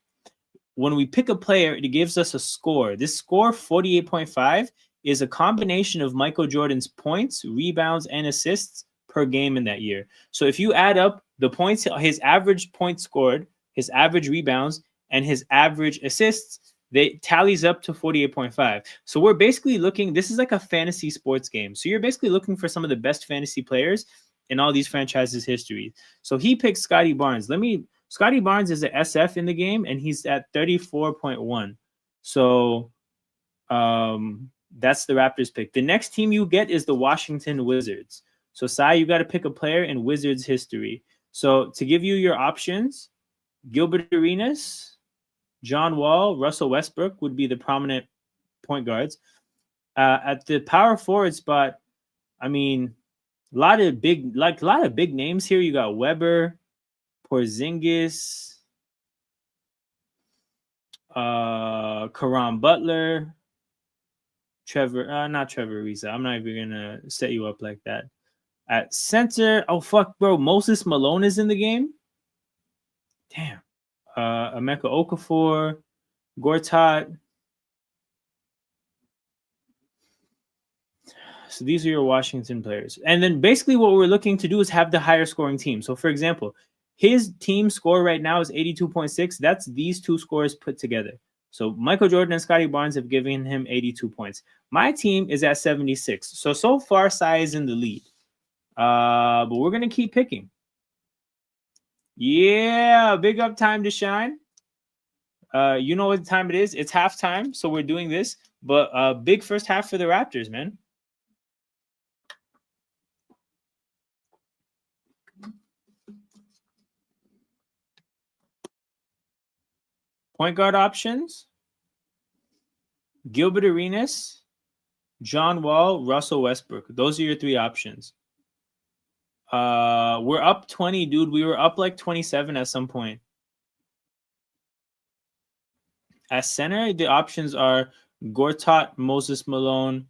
A: When we pick a player, it gives us a score. This score, 48.5, is a combination of Michael Jordan's points, rebounds, and assists per game in that year. So if you add up the points, his average points scored, his average rebounds, and his average assists, they tallies up to 48.5. So we're basically looking, this is like a fantasy sports game. So you're basically looking for some of the best fantasy players in all these franchises' history. So he picked Scotty Barnes. Scotty Barnes is an SF in the game, and he's at 34.1. So that's the Raptors pick. The next team you get is the Washington Wizards. So, Sai, you got to pick a player in Wizards history. So, to give you your options, Gilbert Arenas, John Wall, Russell Westbrook would be the prominent point guards. At the power forward spot, I mean, a lot of big names here. You got Weber, Porzingis, Caron Butler, not Trevor Ariza. I'm not even gonna set you up like that. At center, oh fuck, bro, Moses Malone is in the game. Damn. Emeka Okafor, Gortat. So these are your Washington players. And then basically what we're looking to do is have the higher scoring team. So for example, his team score right now is 82.6. That's these two scores put together. So Michael Jordan and Scotty Barnes have given him 82 points. My team is at 76. So far, Sai is in the lead. But we're going to keep picking. Yeah, big up time to shine. You know what time it is? It's halftime, so we're doing this. But big first half for the Raptors, man. Point guard options: Gilbert Arenas, John Wall, Russell Westbrook. Those are your 3 options. We're up 20, dude. We were up like 27 at some point. At center, the options are Gortat, Moses Malone,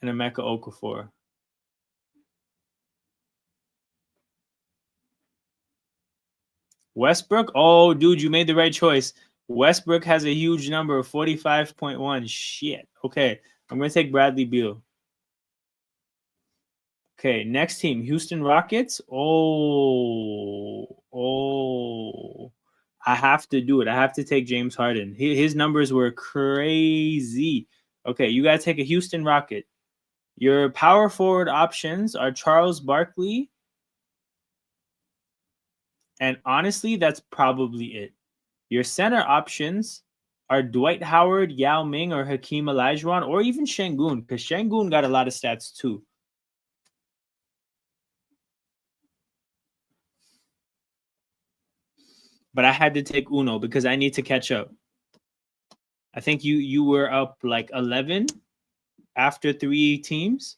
A: and Emeka Okafor. Westbrook? Oh, dude, you made the right choice. Westbrook has a huge number of 45.1. Shit. Okay, I'm going to take Bradley Beal. Okay, next team, Houston Rockets. Oh. I have to do it. I have to take James Harden. His numbers were crazy. Okay, you got to take a Houston Rocket. Your power forward options are Charles Barkley. And honestly, that's probably it. Your center options are Dwight Howard, Yao Ming, or Hakeem Olajuwon, or even Şengün, because Şengün got a lot of stats too. But I had to take Uno because I need to catch up. I think you were up like 11 after 3 teams.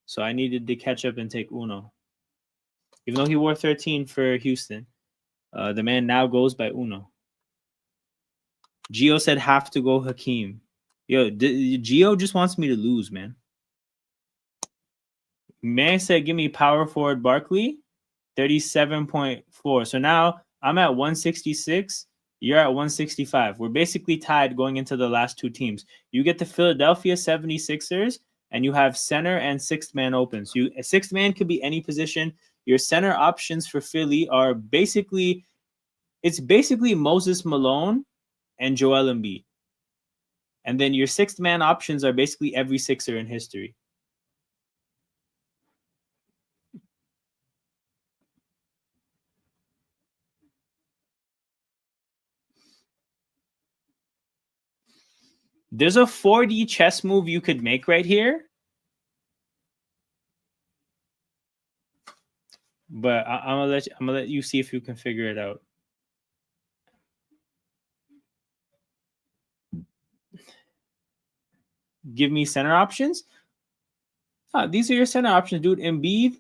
A: So I needed to catch up and take Uno. Even though he wore 13 for Houston, the man now goes by Uno. Gio said have to go Hakeem. Yo, Gio just wants me to lose, man. Man said give me power forward Barkley, 37.4. So now I'm at 166. You're at 165. We're basically tied going into the last 2 teams. You get the Philadelphia 76ers, and you have center and 6th man open. So a 6th man could be any position. Your center options for Philly are basically Moses Malone and Joel Embiid. And then your sixth man options are basically every Sixer in history. There's a 4D chess move you could make right here. But I'm gonna let you see if you can figure it out. Give me center options. These are your center options, dude. Embiid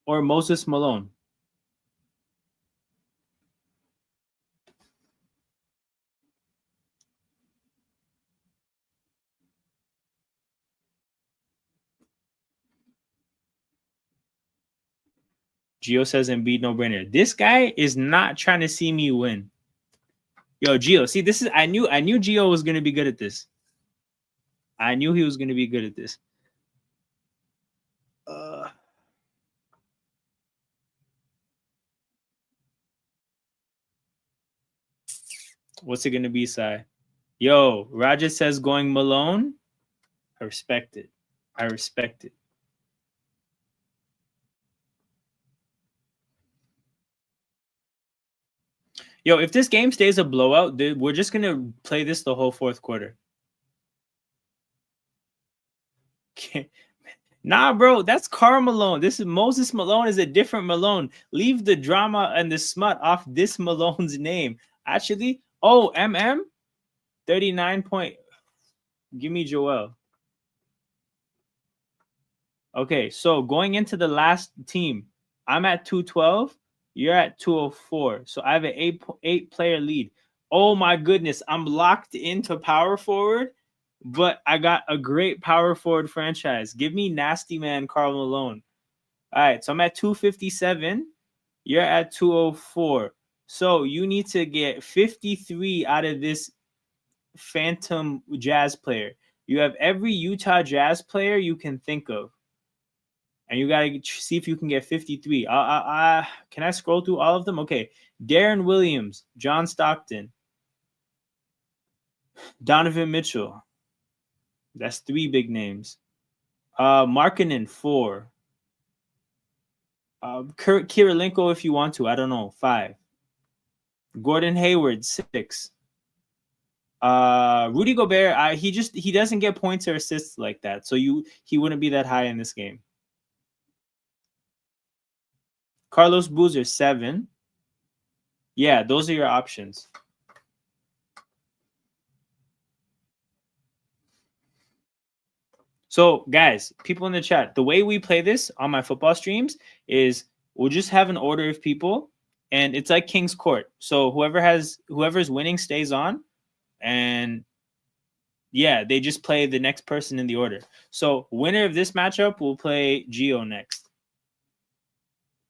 A: or Moses Malone. Gio says Embiid no brainer. This guy is not trying to see me win. Yo, Gio, see, this is I knew Gio was gonna be good at this. I knew he was gonna be good at this. What's it gonna be, Sai? Yo, Raja says going Malone. I respect it. I respect it. Yo, if this game stays a blowout, dude, we're just gonna play this the whole fourth quarter. Nah, bro, that's Karl Malone. This is Moses Malone is a different Malone. Leave the drama and the smut off this Malone's name. Actually, oh, 39 point. Give me Joel. Okay, so going into the last team, I'm at 212. You're at 204. So I have an eight player lead. Oh my goodness, I'm locked into power forward, but I got a great power forward franchise. Give me nasty man Karl Malone. All right, so I'm at 257. You're at 204. So you need to get 53 out of this phantom Jazz player. You have every Utah Jazz player you can think of. And you got to see if you can get 53. Can I scroll through all of them? Okay. Darren Williams, John Stockton, Donovan Mitchell. That's 3 big names. Markkanen, 4. Kirilenko, if you want to. I don't know, 5. Gordon Hayward, 6. Rudy Gobert, he doesn't get points or assists like that. So he wouldn't be that high in this game. Carlos Boozer, 7. Yeah, those are your options. So, guys, people in the chat, the way we play this on my football streams is we'll just have an order of people, and it's like King's Court. So whoever's winning stays on, and yeah, they just play the next person in the order. So winner of this matchup will play Gio next.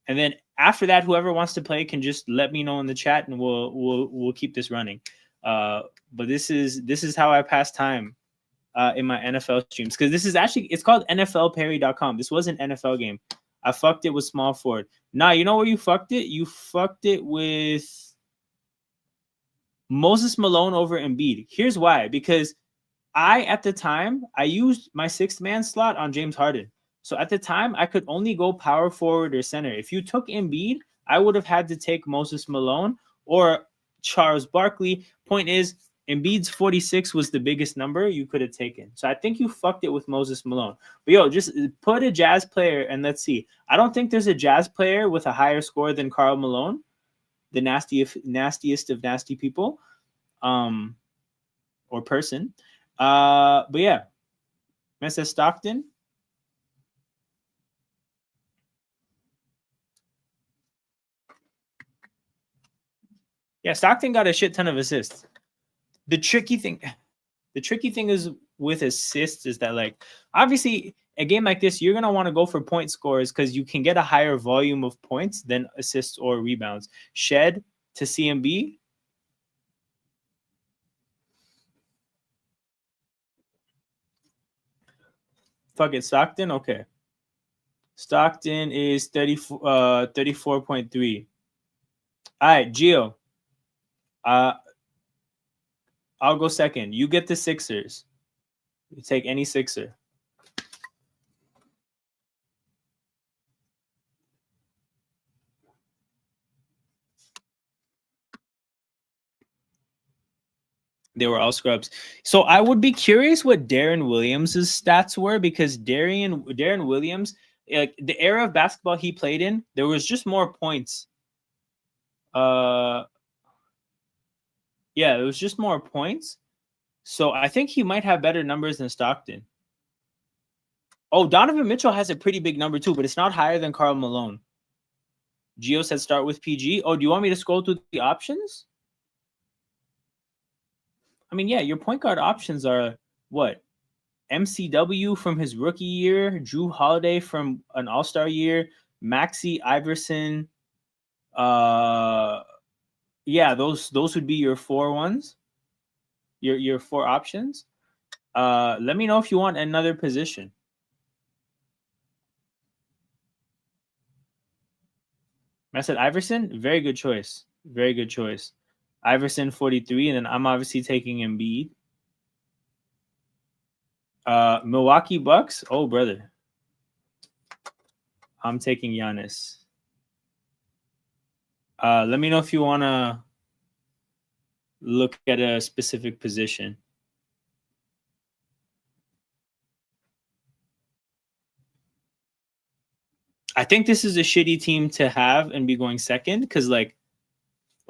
A: And then after that, whoever wants to play can just let me know in the chat, and we'll keep this running. But this is how I pass time in my NFL streams, because this is actually, it's called NFLPerry.com. This was an NFL game. I fucked it with small forward. Nah, you know where you fucked it? You fucked it with Moses Malone over Embiid. Here's why. Because at the time, I used my 6th man slot on James Harden. So at the time, I could only go power forward or center. If you took Embiid, I would have had to take Moses Malone or Charles Barkley. Point is, Embiid's 46 was the biggest number you could have taken. So I think you fucked it with Moses Malone. But yo, just put a Jazz player and let's see. I don't think there's a Jazz player with a higher score than Karl Malone, the nastiest of nasty people, or person. But yeah, Mr. Stockton. Yeah, Stockton got a shit ton of assists. The tricky thing is with assists is that, like, obviously a game like this, you're gonna want to go for point scores because you can get a higher volume of points than assists or rebounds. Shed to CMB. Fuck it, Stockton. Okay, Stockton is 34.3. All right, Gio. I'll go second. You get the Sixers. You take any Sixer. They were all scrubs. So I would be curious what Darren Williams' stats were, because Darren Williams, like the era of basketball he played in, there was just more points. Yeah, it was just more points. So I think he might have better numbers than Stockton. Oh, Donovan Mitchell has a pretty big number too, but it's not higher than Karl Malone. Gio said start with PG. Oh, do you want me to scroll through the options? I mean, yeah, your point guard options are what? MCW from his rookie year, Drew Holiday from an All-Star year, Maxey Iverson. Yeah, those would be your four ones. Your four options. Let me know if you want another position. I said Iverson, very good choice. Very good choice. Iverson 43, and then I'm obviously taking Embiid. Milwaukee Bucks. Oh, brother. I'm taking Giannis. Let me know if you want to look at a specific position. I think this is a shitty team to have and be going second, because like,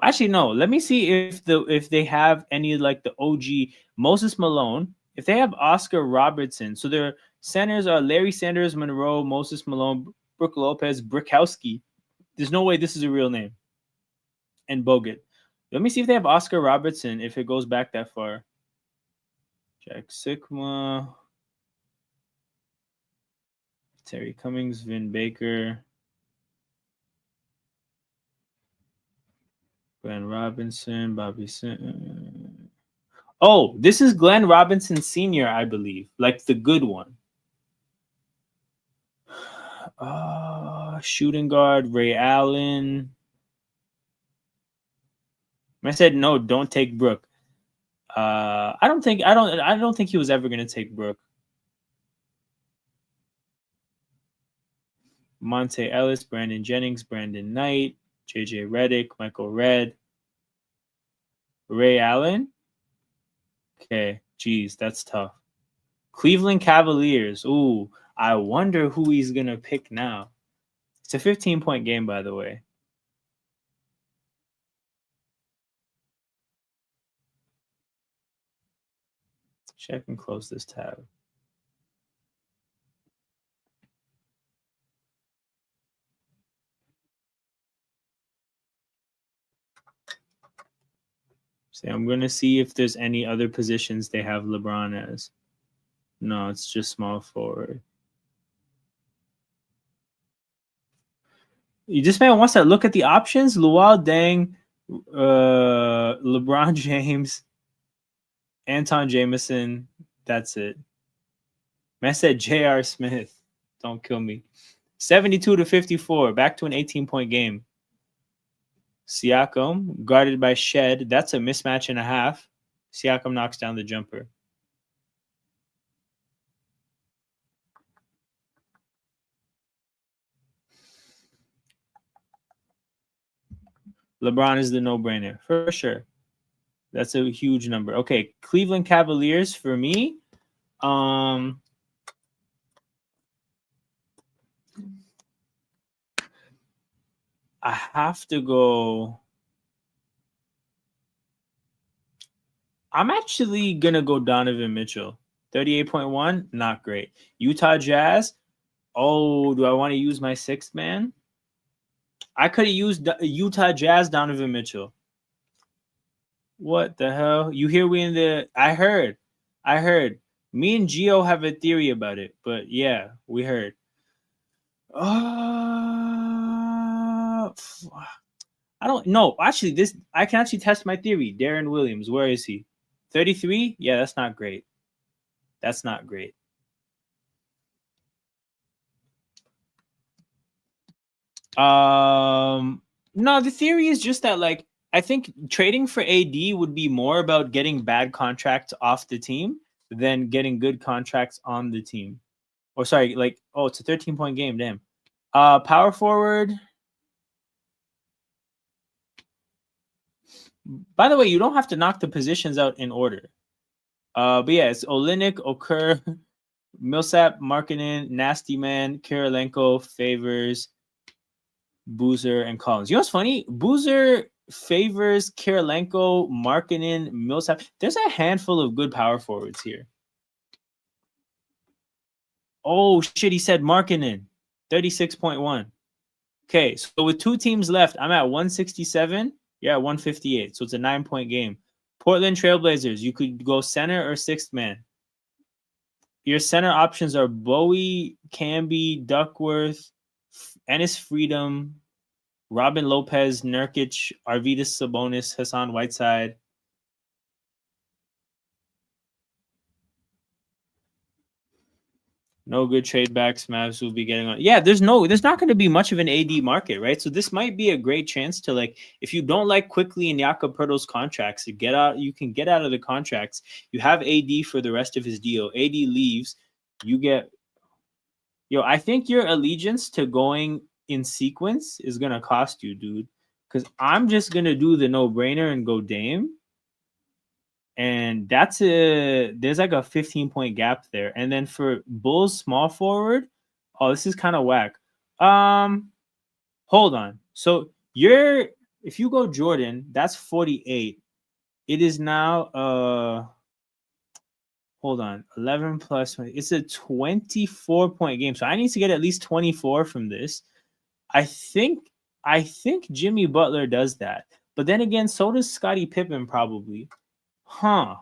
A: actually no. Let me see if they have any like the OG Moses Malone. If they have Oscar Robertson, so their centers are Larry Sanders, Monroe, Moses Malone, Brooke Lopez, Brickowski. There's no way this is a real name. And Bogut. Let me see if they have Oscar Robertson, if it goes back that far. Jack Sigma, Terry Cummings, Vin Baker, Glenn Robinson, Bobby Sin. Oh, this is Glenn Robinson Sr., I believe. Like the good one. Shooting guard, Ray Allen. I said no, don't take Brooke. I don't think he was ever gonna take Brooke. Monte Ellis, Brandon Jennings, Brandon Knight, JJ Redick, Michael Redd, Ray Allen. Okay, geez, that's tough. Cleveland Cavaliers. Ooh, I wonder who he's gonna pick now. It's a 15-point game, by the way. Check and close this tab. So I'm going to see if there's any other positions they have LeBron as. No, it's just small forward. This man wants to look at the options. Luol Deng, LeBron James, Anton Jameson. That's it. Man said J.R. Smith. Don't kill me. 72-54. Back to an 18-point game. Siakam, guarded by Shed. That's a mismatch and a half. Siakam knocks down the jumper. LeBron is the no-brainer, for sure. That's a huge number. Okay, Cleveland Cavaliers for me. I have to go. I'm actually going to go Donovan Mitchell. 38.1, not great. Utah Jazz. Oh, do I want to use my sixth man? I could have used Utah Jazz Donovan Mitchell. What the hell? You hear we in the... I heard. Me and Gio have a theory about it, but yeah, we heard. I don't know. Actually, I can actually test my theory. Darren Williams, where is he? 33? Yeah, that's not great. That's not great. No, the theory is just that, like, I think trading for AD would be more about getting bad contracts off the team than getting good contracts on the team. Or sorry, like, oh, it's a 13-point game. Damn. Power forward. By the way, you don't have to knock the positions out in order. But yeah, it's Olynyk, Okur, Millsap, Markkanen, Nasty Man, Kirilenko, Favors, Boozer, and Collins. You know what's funny? Boozer, Favors, Kirilenko, Markkanen, Millsap. There's a handful of good power forwards here. Oh shit, he said Markkanen, 36.1. Okay, so with 2 teams left, I'm at 167. Yeah, 158. So it's a 9-point game. Portland Trailblazers, you could go center or sixth man. Your center options are Bowie, Camby, Duckworth, Ennis Freedom, Robin Lopez, Nurkic, Arvydas Sabonis, Hassan Whiteside. No good trade backs. Mavs will be getting on. Yeah, there's not going to be much of an AD market, right? So this might be a great chance to, like, if you don't like Quickly and Jakob Pertl's contracts, you can get out of the contracts. You have AD for the rest of his deal. AD leaves, you get. Yo, I think your allegiance to going in sequence is gonna cost you, dude. Because I'm just gonna do the no-brainer and go Dame. And there's like a 15-point gap there. And then for Bulls small forward, oh, this is kind of whack. Hold on. So if you go Jordan, that's 48. It is now hold on, 11 plus 20. It's a 24-point game. So I need to get at least 24 from this. I think Jimmy Butler does that. But then again, so does Scottie Pippen probably.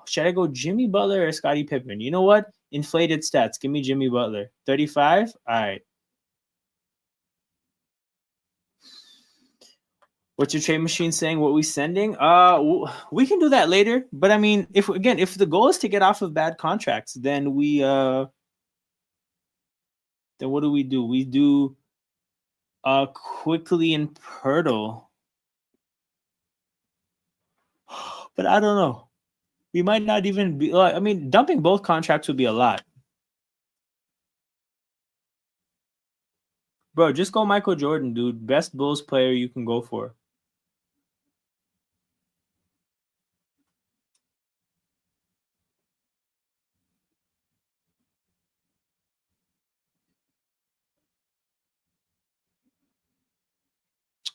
A: Should I go Jimmy Butler or Scottie Pippen? You know what? Inflated stats. Give me Jimmy Butler. 35? All right. What's your trade machine saying? What we sending? We can do that later. But I mean, if the goal is to get off of bad contracts, then then what do? We do Quickly and Pirtle. But I don't know. We might not even be. I mean, dumping both contracts would be a lot. Bro, just go Michael Jordan, dude. Best Bulls player you can go for.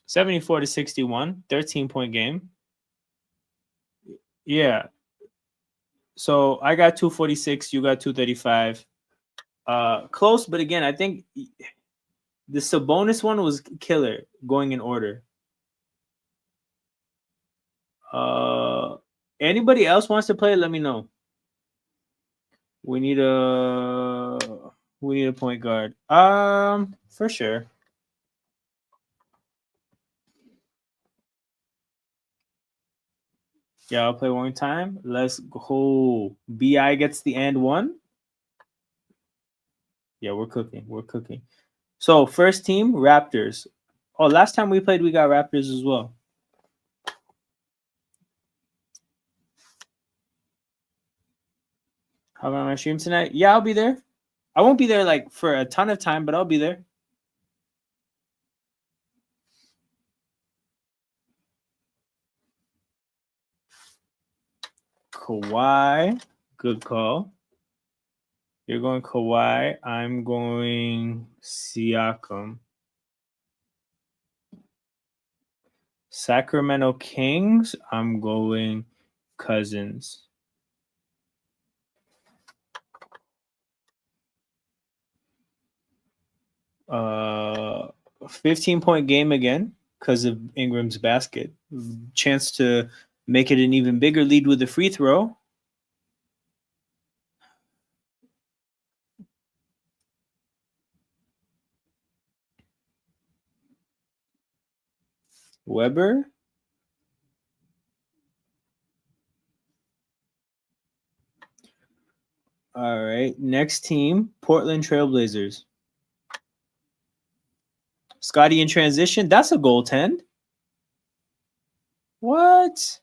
A: $74-61, 13-point game. Yeah. So I got 246, you got 235. Close, but again, I think the Sabonis one was killer going in order. Anybody else wants to play? Let me know. We need a point guard. For sure. Yeah, I'll play one time. Let's go. BI gets the and one. Yeah, we're cooking. We're cooking. So first team, Raptors. Oh, last time we played, we got Raptors as well. How about my stream tonight? Yeah, I'll be there. I won't be there like for a ton of time, but I'll be there. Kawhi, good call. You're going Kawhi. I'm going Siakam. Sacramento Kings. I'm going Cousins. 15-point game again because of Ingram's basket. Chance to make it an even bigger lead with the free throw. Weber. All right. Next team, Portland Trailblazers. Scotty in transition. That's a goaltend. What?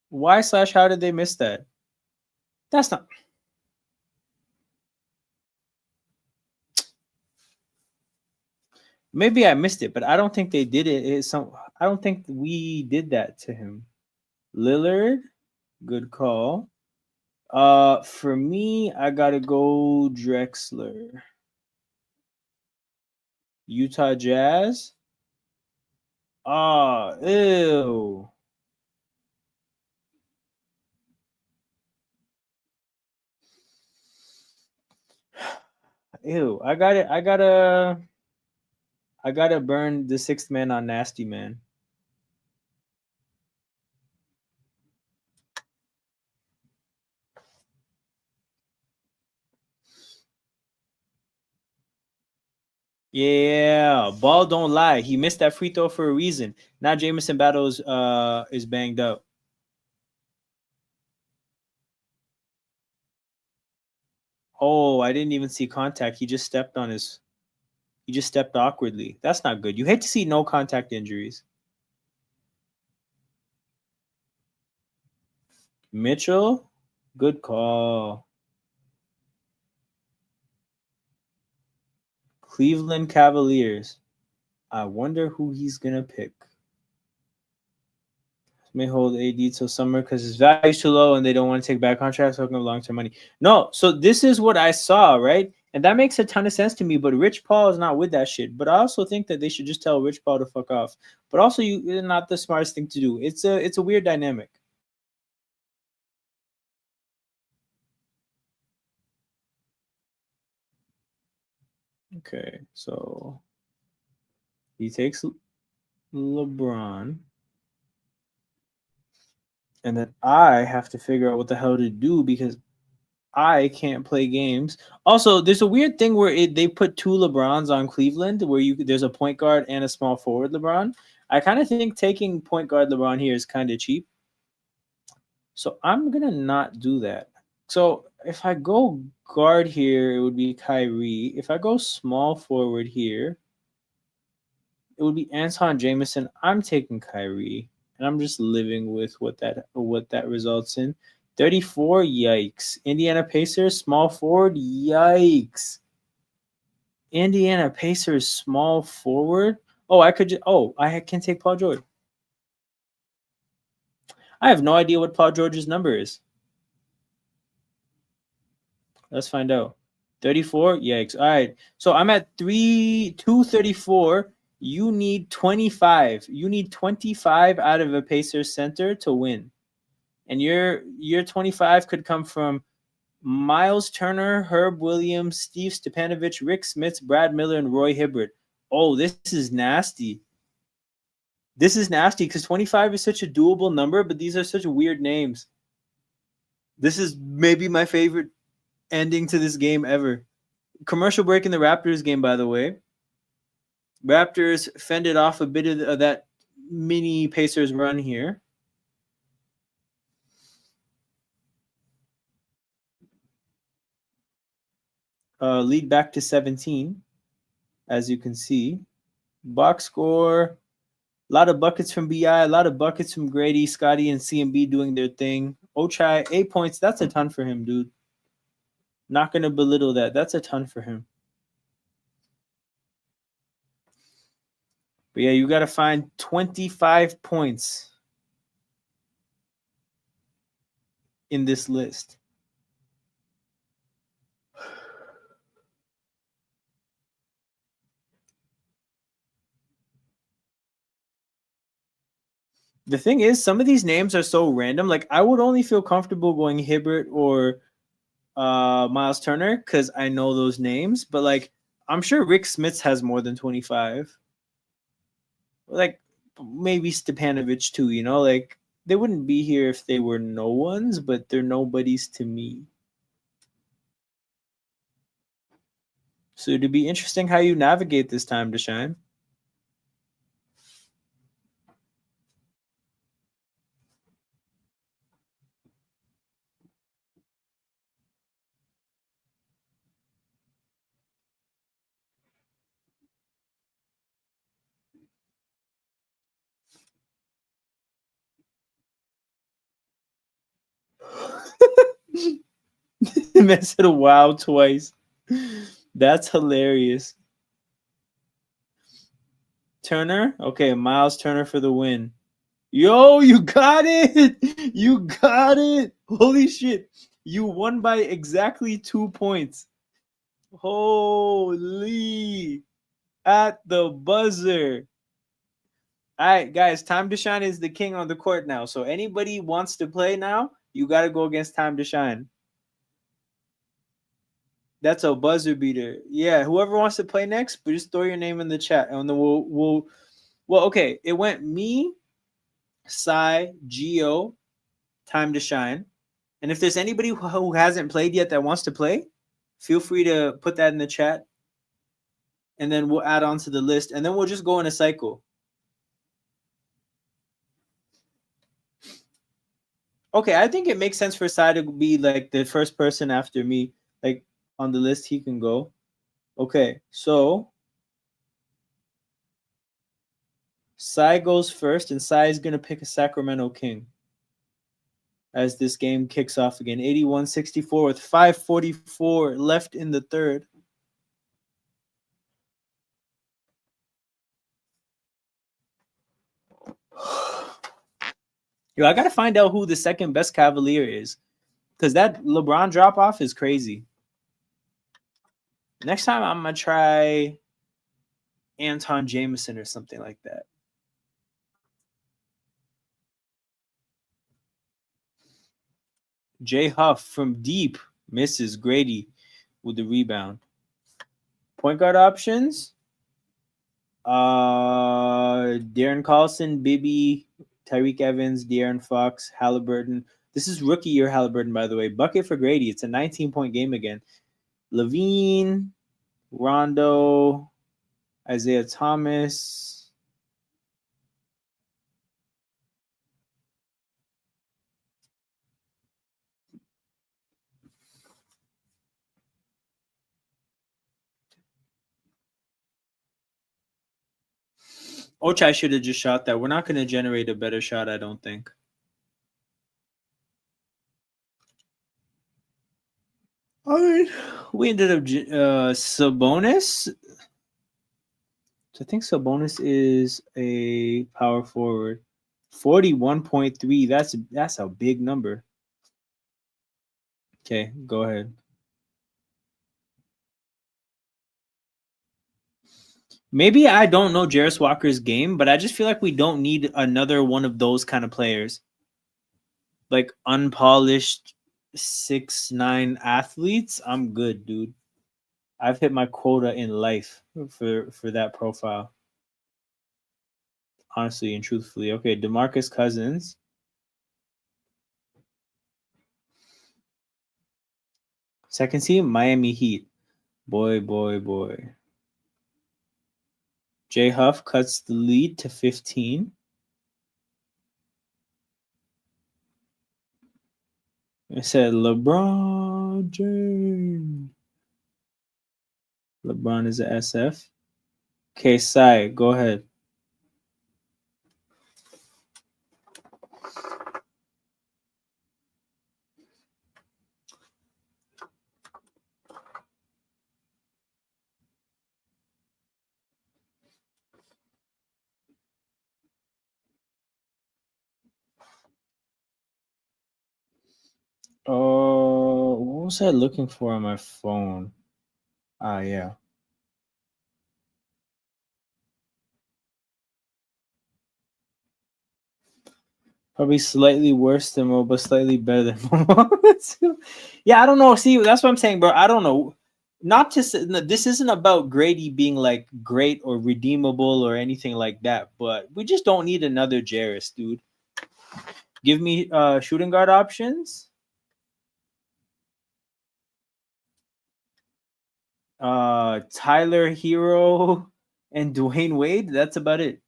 A: Why slash how did they miss that? That's not. Maybe I missed it, but I don't think they did it. I don't think we did that to him. Lillard, good call. For me, I gotta go Drexler. Utah Jazz. Ah, ew. Ew. I gotta burn the sixth man on Nasty Man. Yeah, ball don't lie. He missed that free throw for a reason. Now Jamison Battles is banged up. Oh, I didn't even see contact. He just stepped awkwardly. That's not good. You hate to see no contact injuries. Mitchell, good call. Cleveland Cavaliers. I wonder who he's gonna pick. May hold AD till summer because his value is too low and they don't want to take back contracts, hooking up long term money. No, so this is what I saw, right? And that makes a ton of sense to me. But Rich Paul is not with that shit. But I also think that they should just tell Rich Paul to fuck off. But also, it's not the smartest thing to do. It's a weird dynamic. Okay, so he takes LeBron, and then I have to figure out what the hell to do because I can't play games. Also, there's a weird thing where they put two LeBrons on Cleveland, where there's a point guard and a small forward LeBron. I kind of think taking point guard LeBron here is kind of cheap, so I'm gonna not do that. So if I go guard here, it would be Kyrie. If I go small forward here, it would be Anton Jameson. I'm taking Kyrie, and I'm just living with what that results in. 34, yikes. Indiana Pacers, small forward, yikes. Indiana Pacers, small forward. Oh, I can take Paul George. I have no idea what Paul George's number is. Let's find out. 34, yikes. All right. So I'm at 234. You need 25. You need 25 out of a Pacers center to win. And your 25 could come from Miles Turner, Herb Williams, Steve Stepanovich, Rick Smits, Brad Miller, and Roy Hibbert. Oh, this is nasty. This is nasty because 25 is such a doable number, but these are such weird names. This is maybe my favorite ending to this game ever. Commercial break in the Raptors game, by the way. Raptors fended off a bit of that mini Pacers run here. Lead back to 17, as you can see. Box score. A lot of buckets from BI, a lot of buckets from Grady, Scotty, and CMB doing their thing. Ochai, 8 points. That's a ton for him, dude. Not going to belittle that. That's a ton for him. But yeah, you got to find 25 points in this list. The thing is, some of these names are so random. Like, I would only feel comfortable going Hibbert or Miles Turner because I know those names. But, like, I'm sure Rick Smits has more than 25. Like, maybe Stepanovich, too, you know? Like, they wouldn't be here if they were no ones, but they're nobodies to me. So it'd be interesting how you navigate this time to shine. Man said wow twice. That's hilarious. Turner? Okay, Miles Turner for the win. Yo, you got it! You got it! Holy shit. You won by exactly 2 points. Holy. At the buzzer. All right, guys, Time to Shine is the king on the court now. So anybody wants to play now, you got to go against Time to Shine. That's a buzzer beater. Yeah, whoever wants to play next, but just throw your name in the chat, and then well, okay. It went me, Sai, Geo, Time to Shine, and if there's anybody who hasn't played yet that wants to play, feel free to put that in the chat, and then we'll add on to the list, and then we'll just go in a cycle. Okay, I think it makes sense for Sai to be like the first person after me, like on the list. He can go. Okay, so Sai goes first, and Sai is gonna pick a Sacramento King as this game kicks off again. 81-64 with 5:44 left in the third. Yo, I gotta find out who the second best Cavalier is, because that LeBron drop off is crazy. Next time I'm gonna try Anton Jameson or something like that. Jay Huff from deep misses Grady with the rebound. Point guard options. Darren Carlson, Bibby, Tyreek Evans, De'Aaron Fox, Halliburton. This is rookie year Halliburton, by the way. Bucket for Grady. It's a 19-point game again. Levine, Rondo, Isaiah Thomas. Ochai should have just shot that. We're not going to generate a better shot, I don't think. All right. We ended up Sabonis. So I think Sabonis is a power forward. 41.3. That's a big number. Okay, go ahead. Maybe I don't know Jarris Walker's game, but I just feel like we don't need another one of those kind of players. Like unpolished 6'9" athletes. I'm good, dude. I've hit my quota in life for that profile. Honestly and truthfully. Okay, DeMarcus Cousins. Second team, Miami Heat. Boy. Jay Huff cuts the lead to 15. I said LeBron James. LeBron is a SF. Okay, Sai, go ahead. Oh, what was I looking for on my phone? Ah, yeah. Probably slightly worse than Mo, but slightly better than Mo. Yeah, I don't know. See, that's what I'm saying, bro. I don't know. Not to this isn't about Grady being like great or redeemable or anything like that, but we just don't need another Jarris, dude. Give me shooting guard options. Tyler Hero and Dwayne Wade. That's about it.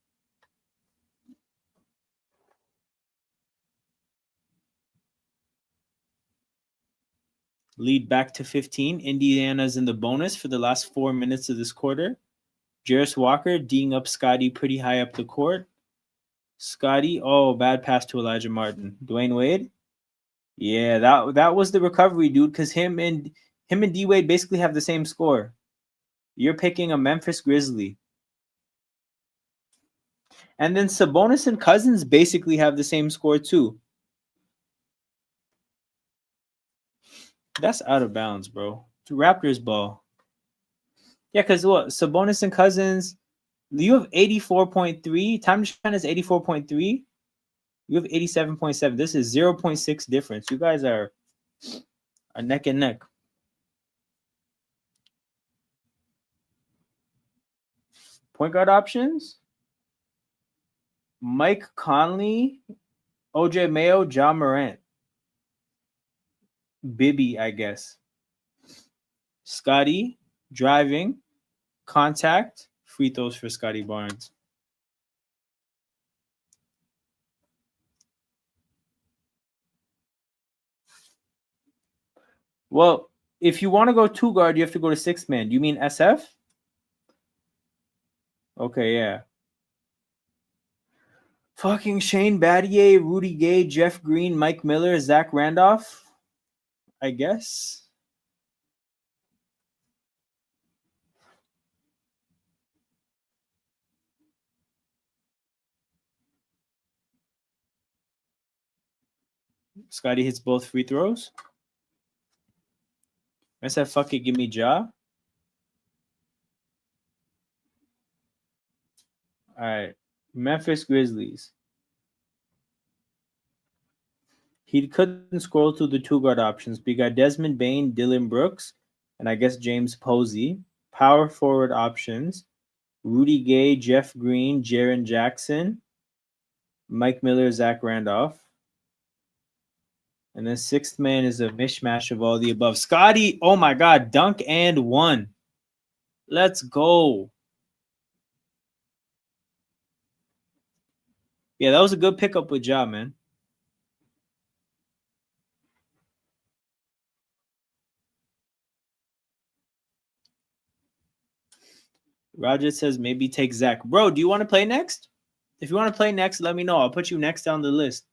A: Lead back to 15. Indiana's in the bonus for the last 4 minutes of this quarter. Jarris Walker D'ing up Scotty pretty high up the court. Scotty, bad pass to Elijah Martin. Dwayne Wade. Yeah, that was the recovery, dude. Because him and D Wade basically have the same score. You're picking a Memphis Grizzly, and then Sabonis and Cousins basically have the same score too. That's out of bounds, bro. It's Raptors ball. Yeah, because what Sabonis and Cousins, you have 84.3. Time to shine is 84.3. You have 87.7. This is 0.6 difference. You guys are neck and neck. Point guard options: Mike Conley, OJ Mayo, John Morant, Bibby, I guess. Scotty, driving, contact, free throws for Scotty Barnes. Well, if you want to go two guard, you have to go to six man. Do you mean SF? Okay, yeah. Fucking Shane Battier, Rudy Gay, Jeff Green, Mike Miller, Zach Randolph, I guess. Scotty hits both free throws. I said, fuck it, give me Ja. All right. Memphis Grizzlies. He couldn't scroll through the two guard options, but you got Desmond Bain, Dylan Brooks, and I guess James Posey. Power forward options: Rudy Gay, Jeff Green, Jaren Jackson, Mike Miller, Zach Randolph. And then sixth man is a mishmash of all the above. Scotty, oh my God, dunk and one. Let's go. Yeah, that was a good pickup with Ja, man. Roger says maybe take Zach. Bro, do you want to play next? If you want to play next, let me know. I'll put you next down the list.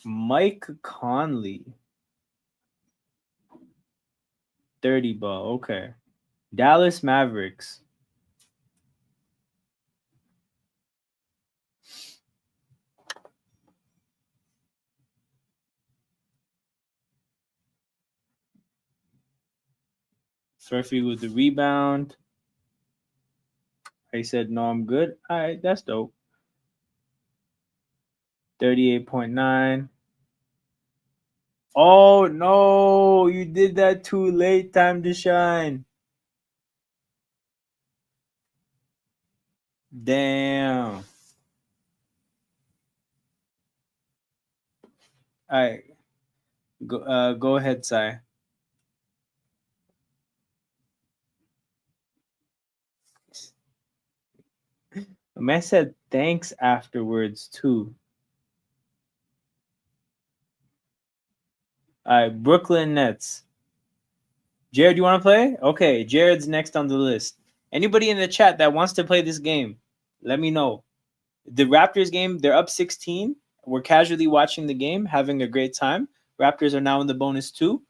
A: Mike Conley. 30 ball. Okay. Dallas Mavericks. Furphy with the rebound. I said, no, I'm good. All right, that's dope. 38.9. Oh, no. You did that too late. Time to shine. Damn. All right. Go ahead, Sai. The man said thanks afterwards, too. All right, Brooklyn Nets. Jared, you want to play? Okay, Jared's next on the list. Anybody in the chat that wants to play this game, let me know. The Raptors game, they're up 16. We're casually watching the game, having a great time. Raptors are now in the bonus too.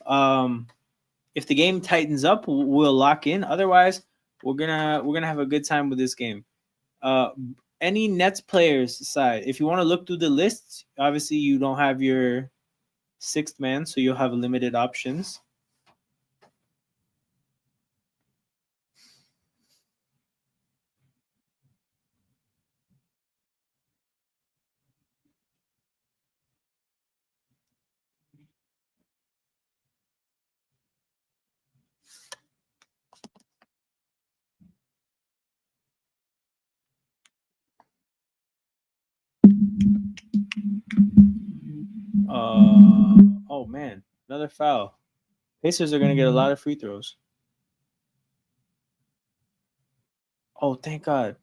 A: If the game tightens up, we'll lock in. Otherwise, we're gonna have a good time with this game. Any Nets players side, if you want to look through the lists, obviously you don't have your sixth man, so you'll have limited options. Oh man, another foul. Pacers are gonna get a lot of free throws. Oh, thank God.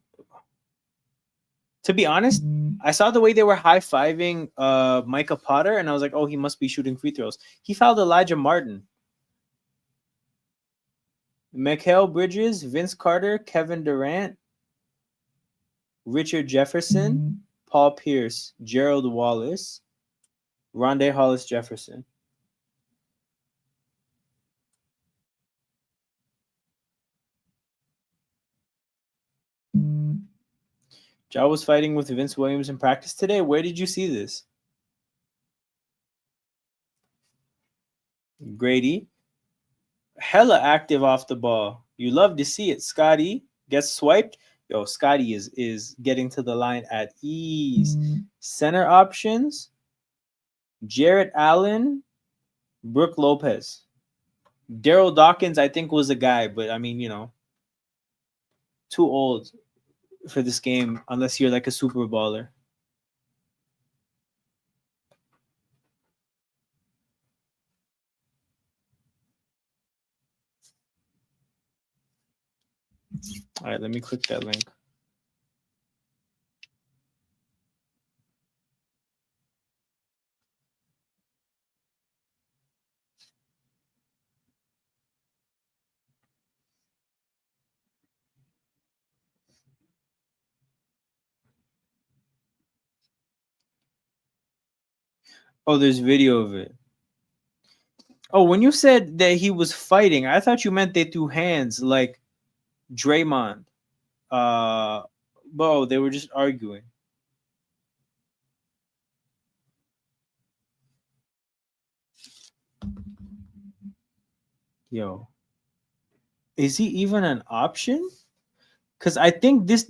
A: To be honest, I saw the way they were high fiving Micah Potter, and I was like, oh, he must be shooting free throws. He fouled Elijah Martin. Mikal Bridges, Vince Carter, Kevin Durant, Richard Jefferson, Paul Pierce, Gerald Wallace, Rondé Hollis Jefferson. Ja was fighting with Vince Williams in practice today. Where did you see this? Grady, hella active off the ball. You love to see it. Scotty gets swiped. Yo, Scotty is getting to the line at ease. Center options: Jarrett Allen, Brooke Lopez. Daryl Dawkins, I think, was a guy, but I mean, too old for this game unless you're like a super baller. All right, let me click that link. Oh, there's video of it. Oh, when you said that he was fighting, I thought you meant they threw hands like Draymond. But they were just arguing. Yo, is he even an option? Because I think this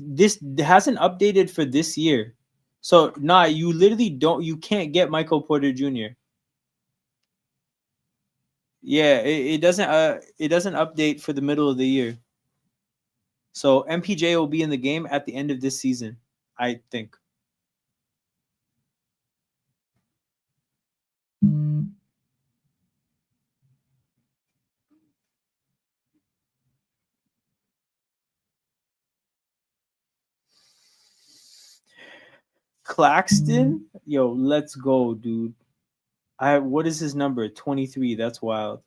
A: hasn't updated for this year. So you literally you can't get Michael Porter Jr. Yeah, it doesn't update for the middle of the year. So MPJ will be in the game at the end of this season, I think. Claxton, yo, let's go, dude. What is his number? 23. That's wild.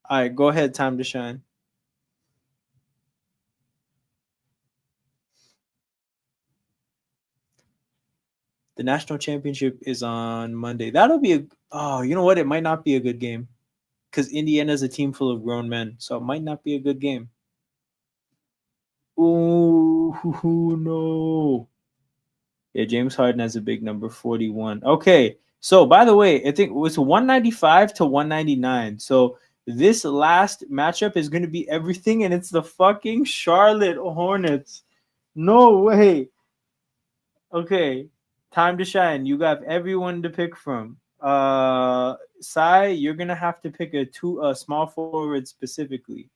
A: All right, go ahead. Time to shine. The national championship is on Monday. That'll be you know what? It might not be a good game because Indiana's a team full of grown men, so it might not be a good game. Ooh, no. Yeah, James Harden has a big number, 41. Okay, so by the way, I think it was 195 to 199. So this last matchup is going to be everything, and it's the fucking Charlotte Hornets. No way. Okay, time to shine. You got everyone to pick from. Sai, you're gonna have to pick a small forward specifically.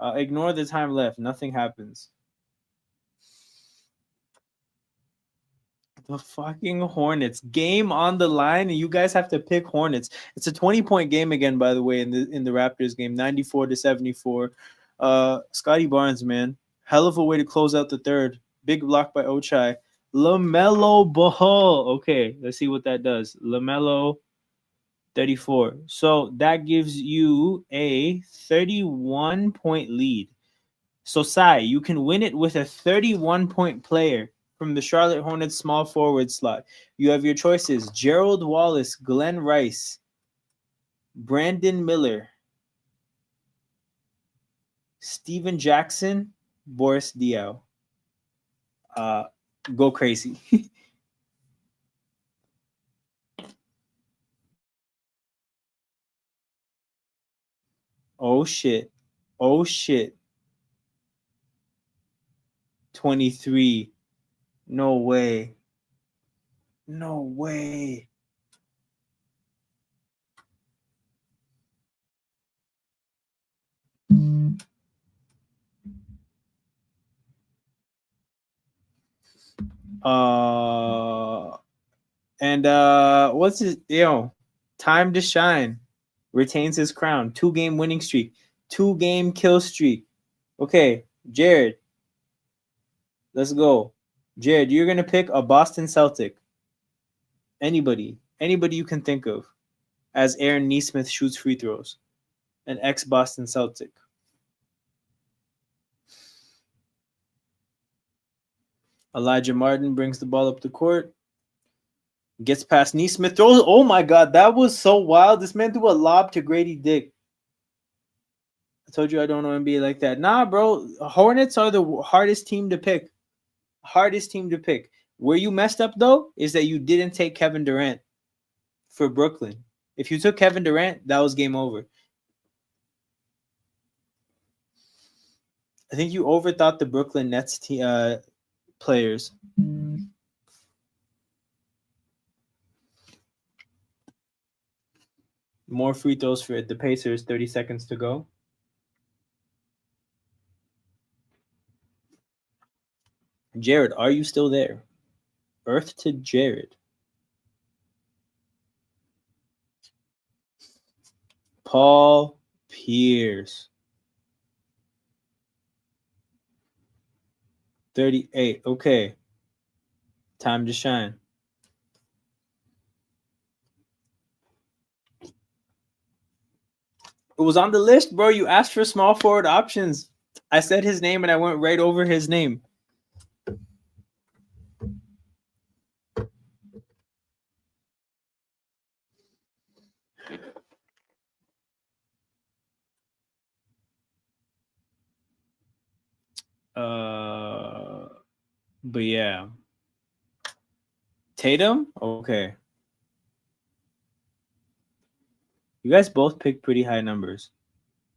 A: Ignore the time left. Nothing happens. The fucking Hornets. Game on the line, and you guys have to pick Hornets. It's a 20-point game again, by the way, in the Raptors game, 94 to 74. Scotty Barnes, man. Hell of a way to close out the third. Big block by Ochai. LaMelo Ball. Okay, let's see what that does. LaMelo 34. So that gives you a 31-point lead. So, Sai, you can win it with a 31-point player from the Charlotte Hornets small forward slot. You have your choices: Gerald Wallace, Glenn Rice, Brandon Miller, Steven Jackson, Boris Diaw. Go crazy. Oh, shit. Oh, shit. 23. No way. No way. And what's his time to shine? Retains his crown. 2-game winning streak. 2-game kill streak. Okay, Jared. Let's go. Jared, you're gonna pick a Boston Celtic. Anybody you can think of, as Aaron Neesmith shoots free throws. An ex-Boston Celtic. Elijah Martin brings the ball up the court. Gets past Neesmith. Throws. Oh my God, that was so wild. This man threw a lob to Grady Dick. I told you I don't know NBA like that. Nah, bro. Hornets are the hardest team to pick. Hardest team to pick. Where you messed up though is that you didn't take Kevin Durant for Brooklyn. If you took Kevin Durant, that was game over. I think you overthought the Brooklyn Nets players. More free throws for the Pacers. 30 seconds to go. Jared, are you still there? Earth to Jared. Paul Pierce. 38. Okay. Time to shine. It was on the list, bro. You asked for small forward options. I said his name and I went right over his name. But yeah. Tatum? Okay. You guys both picked pretty high numbers.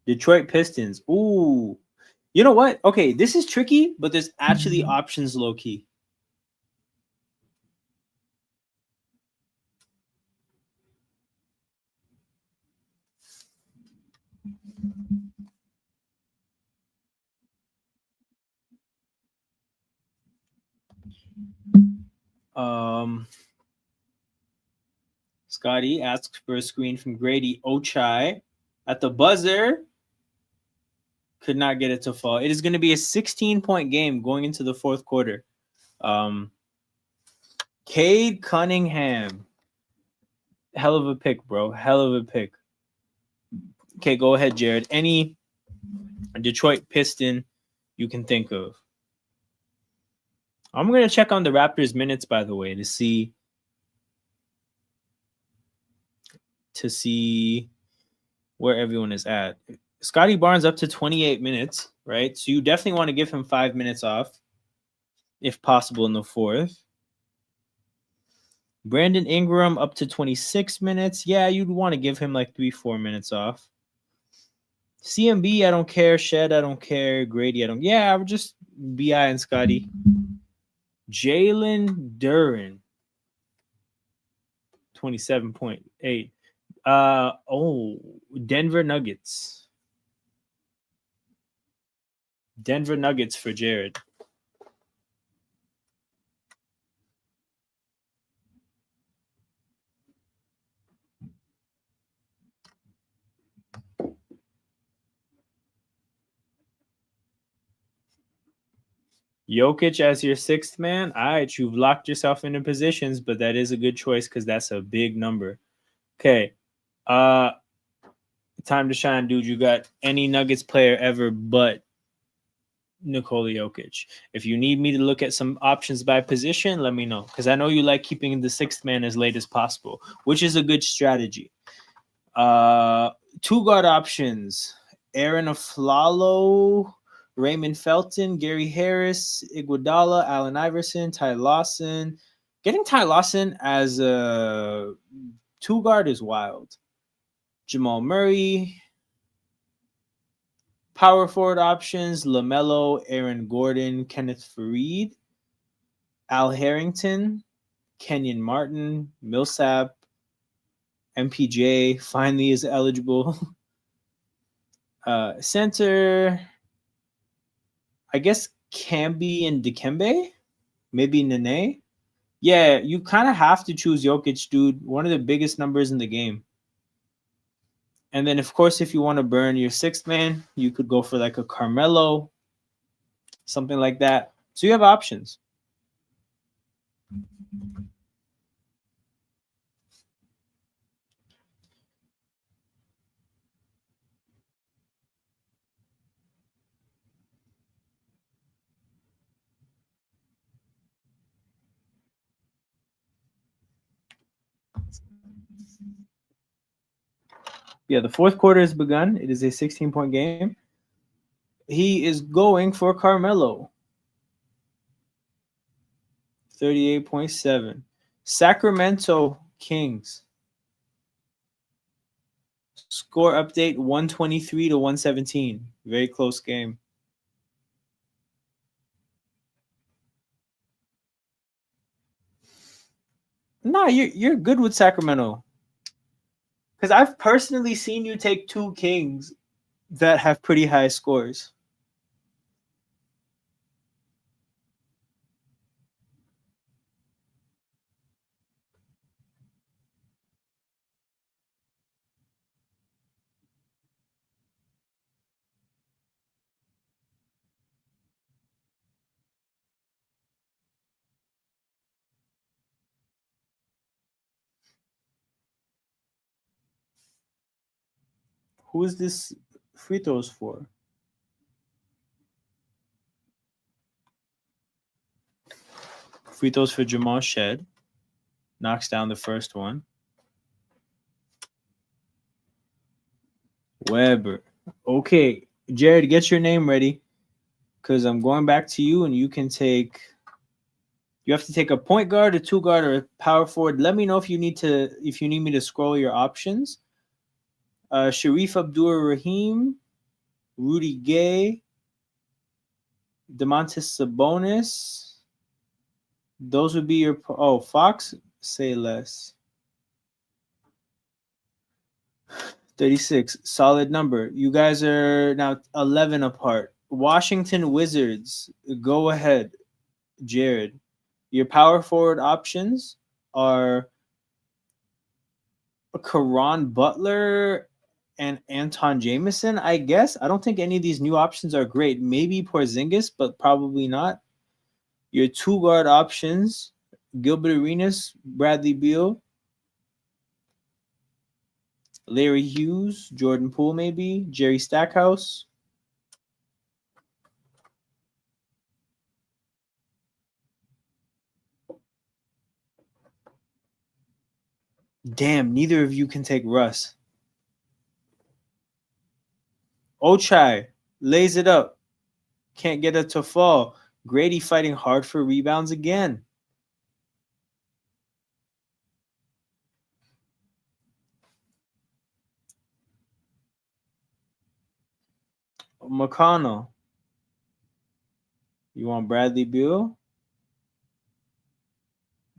A: Detroit Pistons. Ooh. You know what? Okay, this is tricky, but there's actually options low key. Scotty asks for a screen from Grady Ochai at the buzzer. Could not get it to fall. It is going to be a 16-point game going into the fourth quarter. Cade Cunningham. Hell of a pick, bro. Hell of a pick. Okay, go ahead, Jared. Any Detroit Piston you can think of. I'm going to check on the Raptors minutes, by the way, to see where everyone is at. Scotty Barnes up to 28 minutes, right? So you definitely want to give him 5 minutes off, if possible, in the fourth. Brandon Ingram up to 26 minutes. Yeah, you'd want to give him like 3-4 minutes off. CMB, I don't care. Shed, I don't care. Grady, I don't. Yeah, we're just BI and Scotty. Jalen Duren, 27.8. Denver Nuggets. Denver Nuggets for Jared. Jokic as your sixth man. All right, you've locked yourself into positions, but that is a good choice because that's a big number. Okay. Time to shine, dude. You got any Nuggets player ever but Nikola Jokic. If you need me to look at some options by position, let me know. Because I know you like keeping the sixth man as late as possible, which is a good strategy. Two guard options. Aaron Aflalo, Raymond Felton, Gary Harris, Iguodala, Allen Iverson, Ty Lawson. Getting Ty Lawson as a two guard is wild. Jamal Murray. Power forward options: LaMelo, Aaron Gordon, Kenneth Faried, Al Harrington, Kenyon Martin, Millsap, MPJ finally is eligible. Center, I guess Camby and Dikembe, maybe Nene. Yeah, you kind of have to choose Jokic, dude. One of the biggest numbers in the game. And then, of course, if you want to burn your sixth man, you could go for like a Carmelo, something like that. So you have options. Yeah, the fourth quarter has begun. It is a 16-point game. He is going for Carmelo. 38.7. Sacramento Kings. Score update 123 to 117. Very close game. Nah, you're good with Sacramento. Because I've personally seen you take two Kings that have pretty high scores. Who is this free throws for? Free throws for Jamal Shed. Knocks down the first one. Weber. Okay, Jared, get your name ready. Because I'm going back to you, and you can take. You have to take a point guard, a two guard, or a power forward. Let me know if you need me to scroll your options. Sharif Abdur-Rahim, Rudy Gay, Domantas Sabonis. Those would be your. Oh, Fox, say less. 36, solid number. You guys are now 11 apart. Washington Wizards, go ahead, Jared. Your power forward options are Caron Butler and Anton Jameson, I guess. I don't think any of these new options are great. Maybe Porzingis, but probably not. Your two guard options, Gilbert Arenas, Bradley Beal, Larry Hughes, Jordan Poole, maybe, Jerry Stackhouse. Damn, neither of you can take Russ. Ochai lays it up. Can't get it to fall. Grady fighting hard for rebounds again. McConnell. You want Bradley Beal?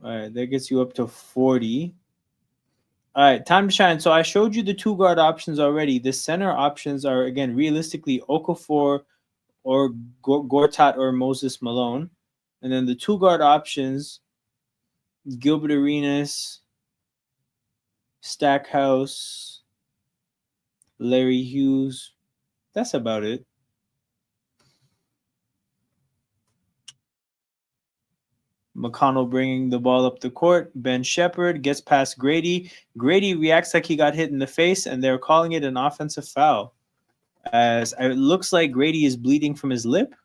A: All right, that gets you up to 40. All right, time to shine. So I showed you the two guard options already. The center options are, again, realistically Okafor or Gortat or Moses Malone. And then the two guard options, Gilbert Arenas, Stackhouse, Larry Hughes. That's about it. McConnell bringing the ball up the court. Ben Shepherd gets past Grady. Grady reacts like he got hit in the face, and they're calling it an offensive foul. As it looks like Grady is bleeding from his lip.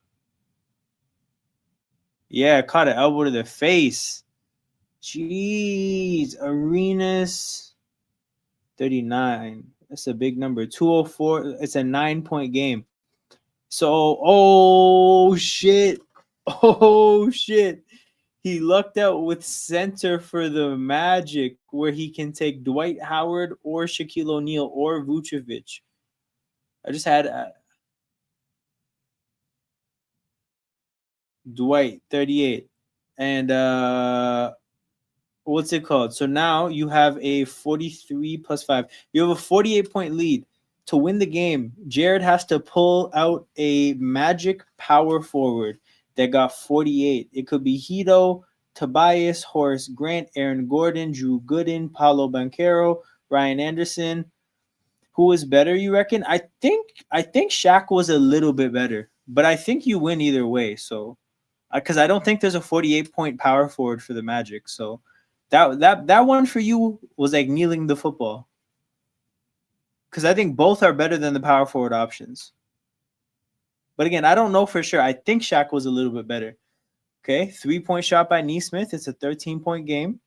A: Yeah, caught an elbow to the face. Jeez, Arenas 39. That's a big number. 204. It's a 9-point game. So, oh shit. Oh shit. He lucked out with center for the Magic, where he can take Dwight Howard or Shaquille O'Neal or Vucevic. I just had Dwight, 38. And what's it called? So now you have a 43 plus 5. You have a 48-point lead. To win the game, Jared has to pull out a Magic power forward that got 48. It could be Hito, Tobias, Horace Grant, Aaron Gordon, Drew Gooden, Paolo Banchero, Ryan Anderson. Who is better, you reckon? I think Shaq was a little bit better, but I think you win either way. So, because I don't think there's a 48-point power forward for the Magic. So, that one for you was like kneeling the football. Because I think both are better than the power forward options. But again, I don't know for sure. I think Shaq was a little bit better. Okay, 3-point shot by Neesmith. It's a 13-point game.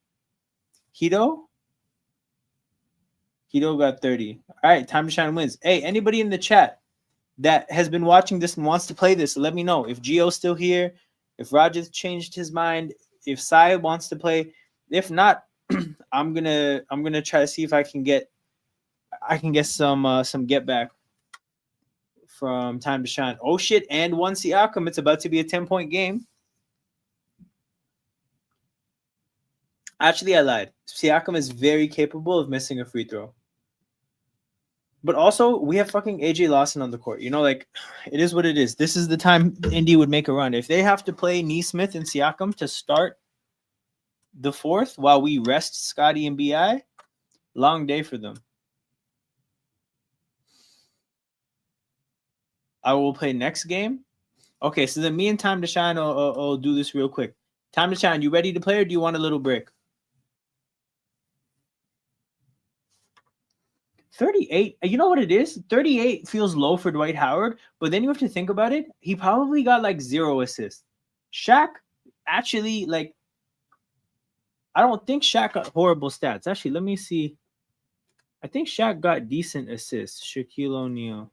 A: Hito, Hito got 30. All right, time to shine wins. Hey, anybody in the chat that has been watching this and wants to play this, let me know. If Gio's still here, if Rogers changed his mind, if Sai wants to play. If not, I'm gonna try to see if I can get some get back from time to shine. Oh shit, and one Siakam. It's about to be a 10-point game. Actually, I lied. Siakam is very capable of missing a free throw. But also, we have fucking AJ Lawson on the court. You know, like, it is what it is. This is the time Indy would make a run. If they have to play Neesmith and Siakam to start the fourth while we rest Scotty and BI, long day for them. I will play next game. Okay, so then me and Time to Shine will do this real quick. Time to Shine, you ready to play or do you want a little break? 38. You know what it is? 38 feels low for Dwight Howard, but then you have to think about it. He probably got like 0 assists. Shaq actually, like, I don't think Shaq got horrible stats. Actually, let me see. I think Shaq got decent assists. Shaquille O'Neal.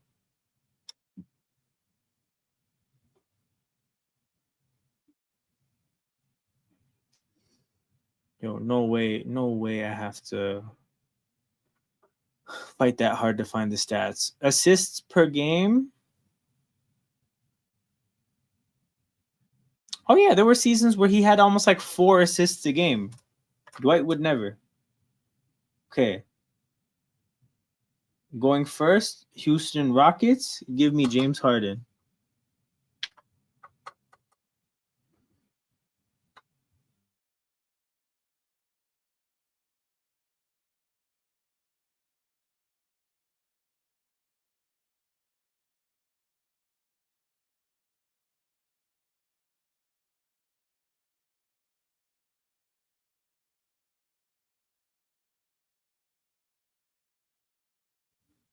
A: Yo, no way I have to fight that hard to find the stats. Assists per game. Oh yeah, there were seasons where he had almost like 4 assists a game. Dwight would never. Okay. Going first, Houston Rockets. Give me James Harden.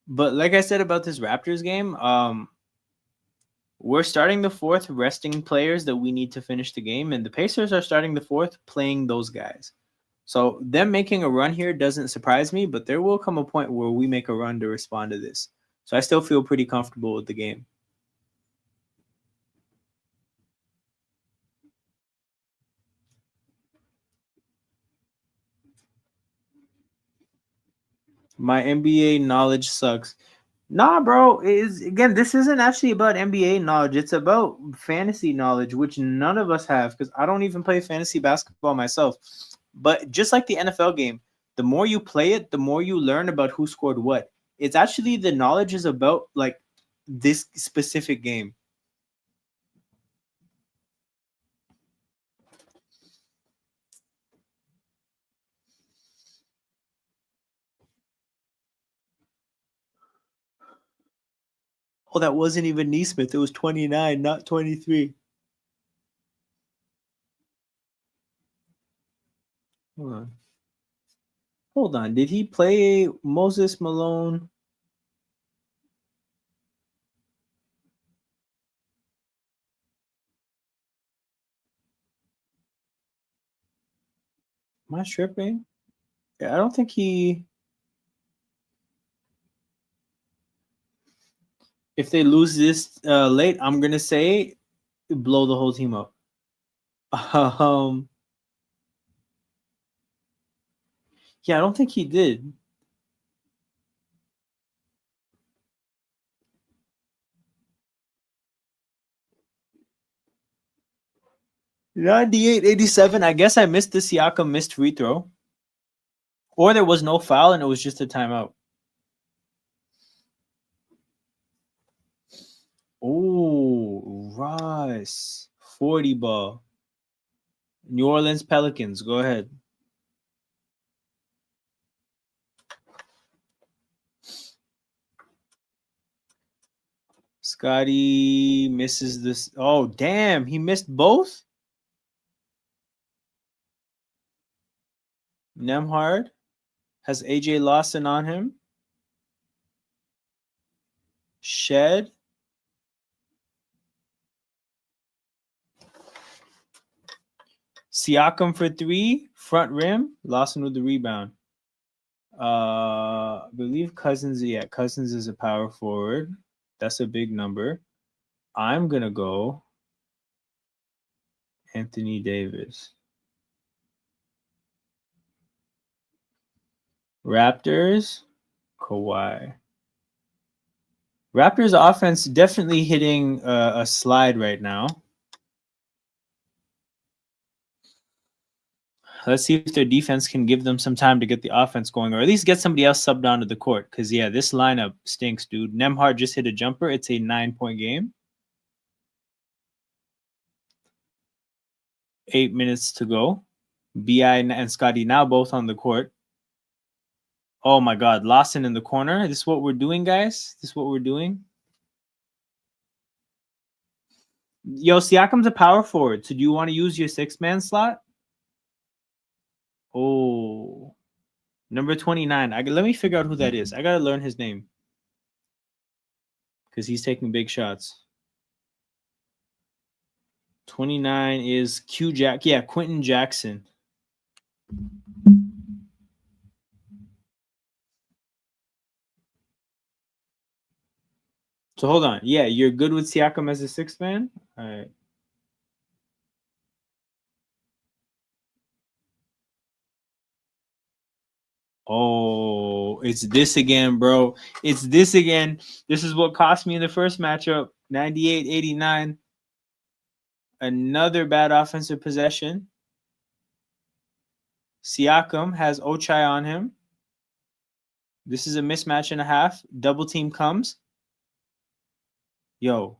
A: But like I said about this Raptors game, we're starting the fourth resting players that we need to finish the game, and the Pacers are starting the fourth playing those guys. So them making a run here doesn't surprise me, but there will come a point where we make a run to respond to this. So I still feel pretty comfortable with the game. My NBA knowledge sucks. Nah, bro. This isn't actually about NBA knowledge. It's about fantasy knowledge, which none of us have because I don't even play fantasy basketball myself. But just like the NFL game, the more you play it, the more you learn about who scored what. It's actually the knowledge is about like this specific game. Oh, that wasn't even Neesmith. It was 29, not 23. Hold on. Hold on. Did he play Moses Malone? Am I tripping? Yeah, I don't think he. If they lose this late, I'm gonna say blow the whole team up. Yeah, I don't think he did. '98, '87. I guess I missed the Siakam missed free throw, or there was no foul and it was just a timeout. Oh, Russ, 40 ball. New Orleans Pelicans. Go ahead. Scotty misses this. Oh, damn. He missed both? Nemhard has AJ Lawson on him. Shed. Siakam for 3. Front rim. Lawson with the rebound. I believe Cousins. Yeah, Cousins is a power forward. That's a big number. I'm gonna go Anthony Davis. Raptors, Kawhi. Raptors offense definitely hitting a slide right now. Let's see if their defense can give them some time to get the offense going, or at least get somebody else subbed onto the court. Because, yeah, this lineup stinks, dude. Nembhard just hit a jumper. It's a 9-point game. 8 minutes to go. BI and Scotty now both on the court. Oh, my God. Lawson in the corner. This is what we're doing, guys. This is what we're doing. Yo, Siakam's a power forward. So do you want to use your 6-man slot? Oh, number 29. Let me figure out who that is. I got to learn his name because he's taking big shots. 29 is Q Jack. Yeah, Quentin Jackson. So hold on. Yeah, you're good with Siakam as a 6-man? All right. Oh, it's this again, bro. It's this again. This is what cost me in the first matchup. 98-89. Another bad offensive possession. Siakam has Ochai on him. This is a mismatch and a half. Double team comes. Yo.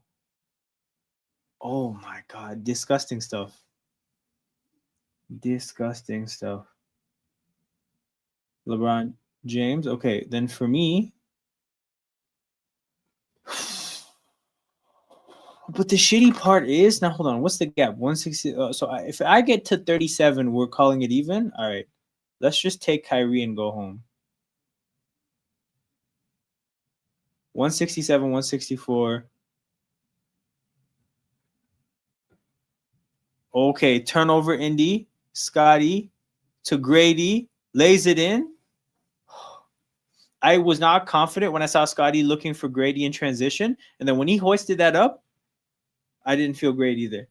A: Oh my God. Disgusting stuff. Disgusting stuff. LeBron James. Okay, then for me. But the shitty part is now. Hold on. What's the gap? 160. So if I get to 37, we're calling it even. All right. Let's just take Kyrie and go home. 167, 164. Okay, turnover Indy. Scotty to Grady. Lays it in. I was not confident when I saw Scotty looking for Grady in transition. And then when he hoisted that up, I didn't feel great either.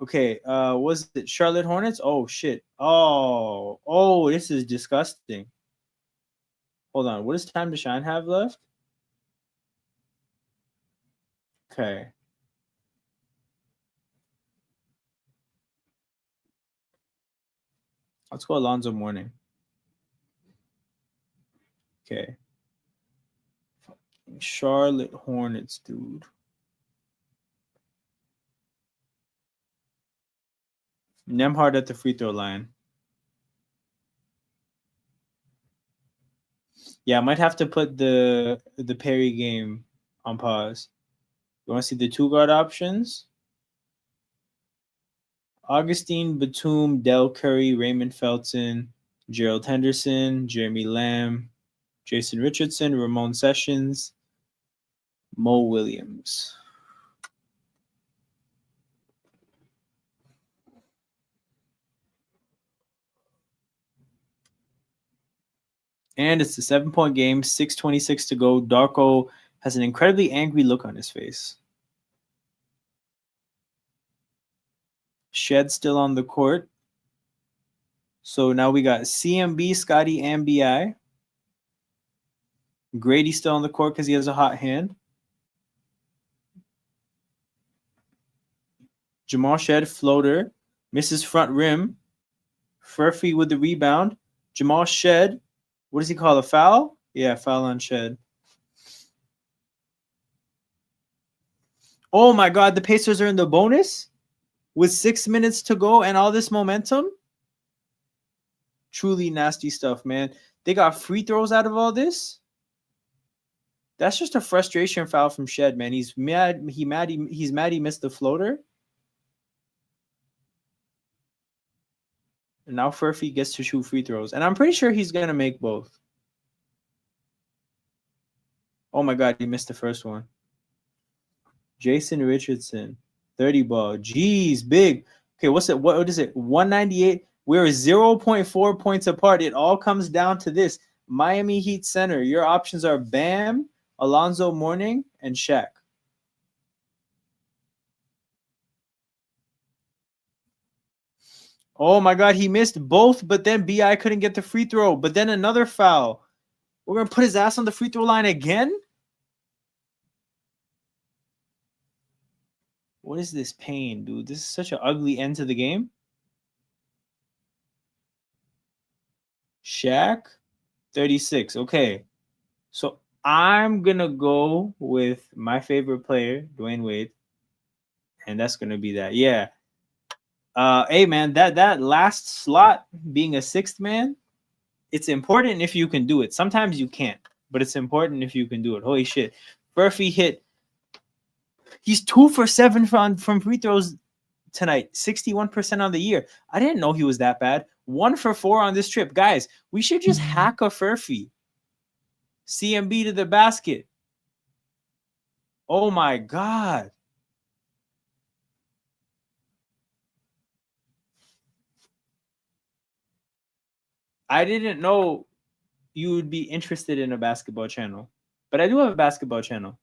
A: Okay, was it Charlotte Hornets? Oh, shit. Oh, this is disgusting. Hold on. What does Time to Shine have left? Okay. Let's go Alonzo Mourning. Okay. Charlotte Hornets, dude. Nembhard at the free throw line. Yeah, I might have to put the Perry game on pause. You want to see the 2-guard options? Augustine, Batum, Del Curry, Raymond Felton, Gerald Henderson, Jeremy Lamb, Jason Richardson, Ramon Sessions, Mo Williams. And it's a 7-point game, 6:26 to go. Darko has an incredibly angry look on his face. Shed still on the court. So now we got CMB, Scotty, and BI. Grady still on the court because he has a hot hand. Jamal Shed, floater. Misses front rim. Furphy with the rebound. Jamal Shed. What does he call a foul? Yeah, foul on Shed. Oh my God, the Pacers are in the bonus with 6 minutes to go and all this momentum. Truly nasty stuff, man. They got free throws out of all this. That's just a frustration foul from Shed, man. He's mad. He's mad he missed the floater. And now Furphy gets to shoot free throws. And I'm pretty sure he's going to make both. Oh my God, he missed the first one. Jason Richardson, 30 ball. Jeez, big. Okay, what's it? What is it? 198. We're 0.4 points apart. It all comes down to this. Miami Heat center. Your options are Bam, Alonzo Mourning, and Shaq. Oh my God, he missed both, but then BI couldn't get the free throw. But then another foul. We're going to put his ass on the free throw line again? What is this pain, dude? This is such an ugly end to the game. Shaq, 36. Okay. So I'm going to go with my favorite player, Dwayne Wade. And that's going to be that. Yeah. Hey, man, that last slot being a sixth man, it's important if you can do it. Sometimes you can't, but it's important if you can do it. Holy shit. Murphy hit. He's 2 for 7 from free throws tonight, 61% on the year. I didn't know he was that bad. 1 for 4 on this trip. Guys, we should just hack a Furphy. CMB to the basket. Oh my God. I didn't know you would be interested in a basketball channel, but I do have a basketball channel.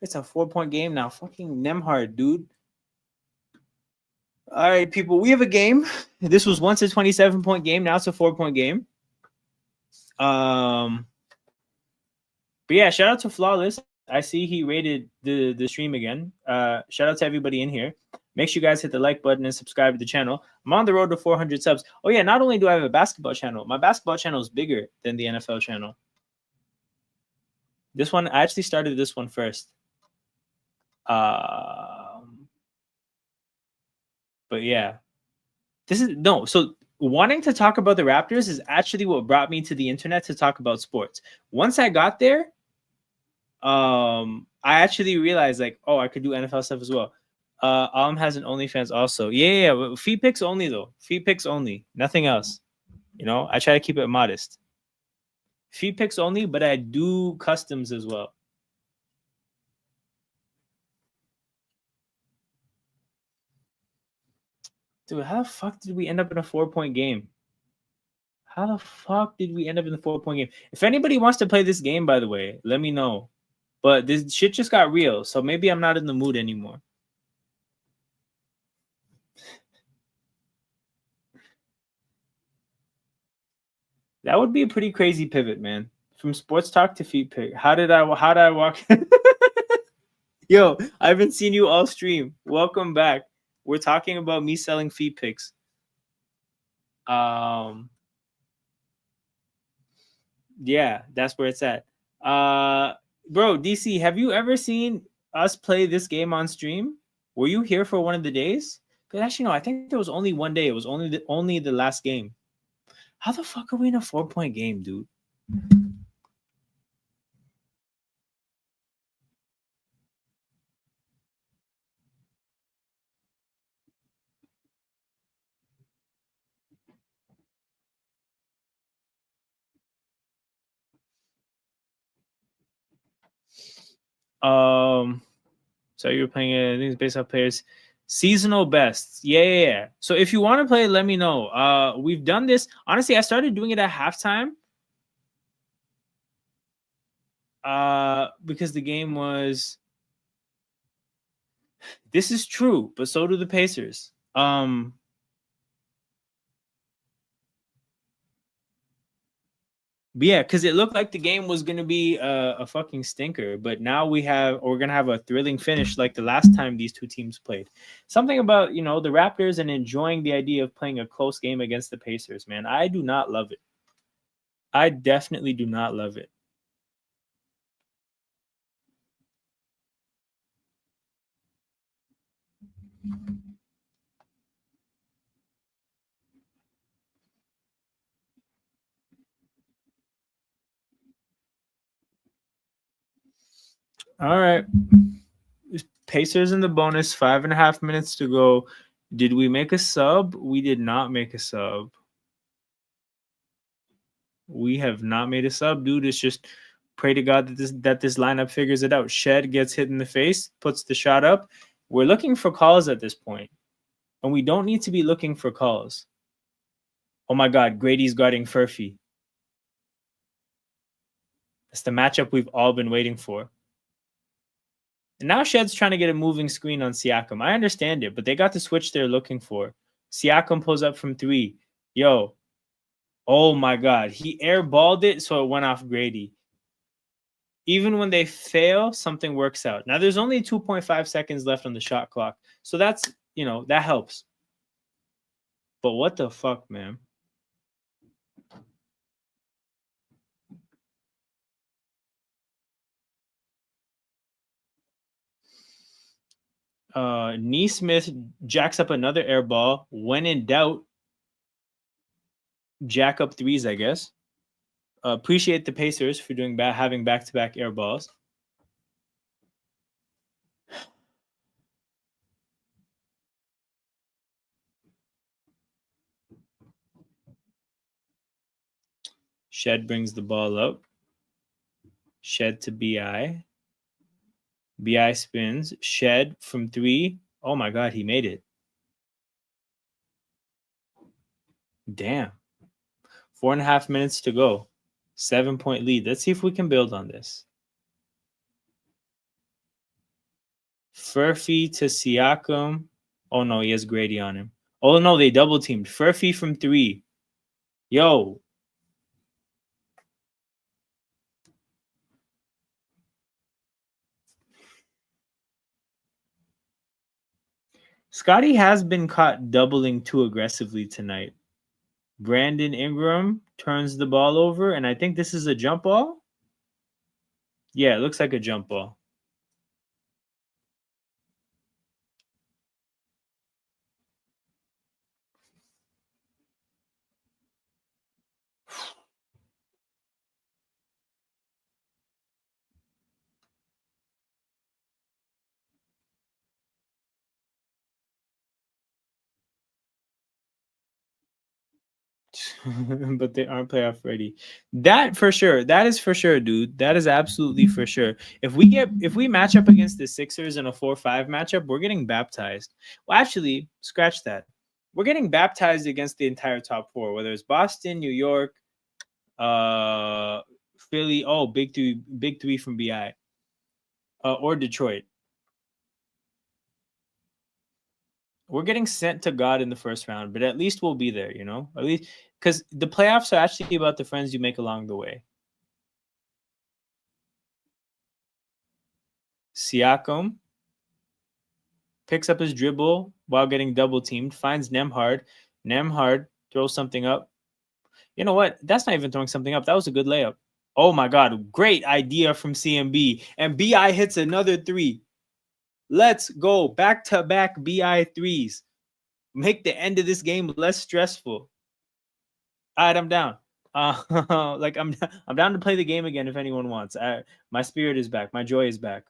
A: It's a 4-point game now. Fucking Nemhard, dude. All right, people, we have a game. This was once a 27-point game. Now it's a 4-point game. But yeah, shout out to Flawless. I see he rated the stream again. Shout out to everybody in here. Make sure you guys hit the like button and subscribe to the channel. I'm on the road to 400 subs. Oh yeah, not only do I have a basketball channel, my basketball channel is bigger than the NFL channel. This one, I actually started this one first. But yeah, so wanting to talk about the Raptors is actually what brought me to the internet to talk about sports. Once I got there, I actually realized like, oh, I could do NFL stuff as well. Has an OnlyFans also. Yeah. Feed pics only though. Feed pics only. Nothing else. You know, I try to keep it modest. Feed pics only, but I do customs as well. Dude, how the fuck did we end up in a 4-point game? How the fuck did we end up in the 4-point game? If anybody wants to play this game, by the way, let me know. But this shit just got real, so maybe I'm not in the mood anymore. That would be a pretty crazy pivot, man. From sports talk to feet pick. How did I walk? Yo, I haven't seen you all stream. Welcome back. We're talking about me selling feet picks. Yeah, that's where it's at. Bro, DC, have you ever seen us play this game on stream? Were you here for one of the days? Because actually, no, I think there was only one day. It was only the last game. How the fuck are we in a 4-point game, dude? So you're playing things based off players. Seasonal bests. Yeah. So if you want to play, let me know. We've done this. Honestly, I started doing it at halftime. Because the game was. This is true, but so do the Pacers. But yeah, because it looked like the game was going to be a fucking stinker. But now we're going to have a thrilling finish like the last time these two teams played. Something about, the Raptors and enjoying the idea of playing a close game against the Pacers, man. I do not love it. I definitely do not love it. All right. Pacers in the bonus, 5.5 minutes to go. Did we make a sub? We did not make a sub. We have not made a sub, dude. It's just pray to God that this lineup figures it out. Shed gets hit in the face, puts the shot up. We're looking for calls at this point, and we don't need to be looking for calls. Oh my God, Grady's guarding Furphy. That's the matchup we've all been waiting for. And now Shed's trying to get a moving screen on Siakam. I understand it, but they got the switch they're looking for. Siakam pulls up from 3. Yo. Oh my God. He airballed it, so it went off Grady. Even when they fail, something works out. Now, there's only 2.5 seconds left on the shot clock. So that's, that helps. But what the fuck, man? Neesmith jacks up another air ball. When in doubt, jack up threes, I guess. Appreciate the Pacers for having back-to-back air balls. Shed brings the ball up. Shed to BI. BI spins. Shed from 3. Oh my God, he made it. Damn. 4.5 minutes to go. 7-point lead. Let's see if we can build on this. Furphy to Siakam. Oh no, he has Grady on him. Oh no, they double teamed. Furphy from 3. Yo. Scotty has been caught doubling too aggressively tonight. Brandon Ingram turns the ball over, and I think this is a jump ball. Yeah, it looks like a jump ball. But they aren't playoff ready. That for sure. That is for sure, dude. That is absolutely for sure. If we match up against the Sixers in a 4-5 matchup, we're getting baptized. Well, actually, scratch that. We're getting baptized against the entire top 4, whether it's Boston, New York, Philly. Oh, big three from BI, or Detroit. We're getting sent to God in the first round, but at least we'll be there, At least because the playoffs are actually about the friends you make along the way. Siakam picks up his dribble while getting double teamed, finds Nemhard. Nemhard throws something up. You know what? That's not even throwing something up. That was a good layup. Oh my God. Great idea from CMB. And BI hits another 3. Let's go. Back-to-back BI 3s. Make the end of this game less stressful. All right, I'm down. I'm down to play the game again if anyone wants. My spirit is back. My joy is back.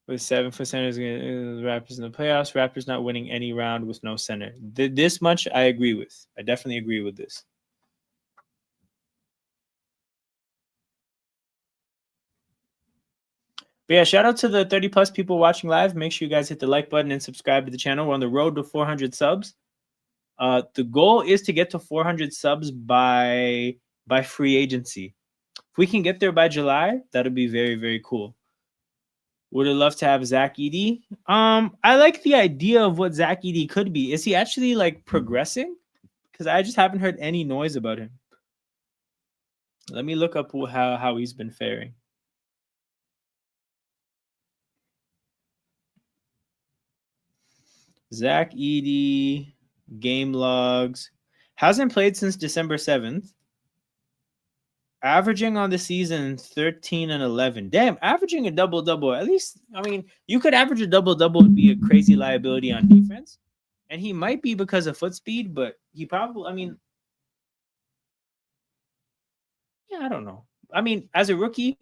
A: With 7 for centers, the Raptors in the playoffs. Raptors not winning any round with no center. This much I agree with. I definitely agree with this. But yeah, shout out to the 30 plus people watching live. Make sure you guys hit the like button and subscribe to the channel. We're on the road to 400 subs. The goal is to get to 400 subs by free agency. If we can get there by July, that'll be very, very cool. Would have loved to have Zach Edey. I like the idea of what Zach Edey could be. Is he actually like progressing? Because I just haven't heard any noise about him. Let me look up how he's been faring. Zach Edey, game logs. Hasn't played since December 7th. Averaging on the season 13 and 11. Damn, averaging a double-double. At least, I mean, you could average a double-double and be a crazy liability on defense. And he might be because of foot speed, but he probably, I mean, yeah, I don't know. I mean, as a rookie,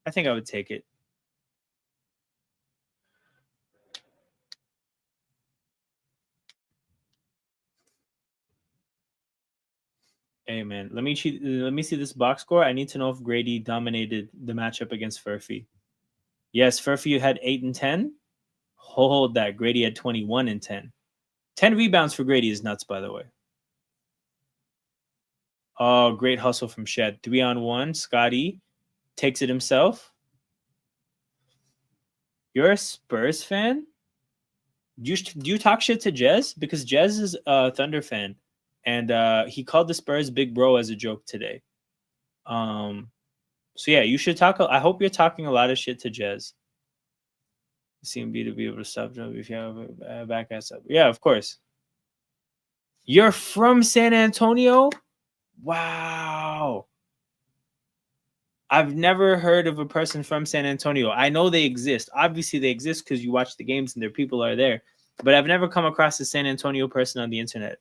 A: I think I would take it. Hey man, let me see this box score. I need to know if Grady dominated the matchup against Furphy. Yes, Furphy had 8 and 10. Hold that. Grady had 21 and 10. 10 rebounds for Grady is nuts, by the way. Oh, great hustle from Shed. 3-on-1. Scotty takes it himself. You're a Spurs fan? Do you talk shit to Jez? Because Jez is a Thunder fan, and he called the Spurs big bro as a joke today. So yeah, you should talk. I hope you're talking a lot of shit to Jez. CMB to be able to stop jump if you have a back ass up. Yeah, of course. You're from San Antonio? Wow. I've never heard of a person from San Antonio. I know they exist. Obviously, they exist because you watch the games and their people are there. But I've never come across a San Antonio person on the internet.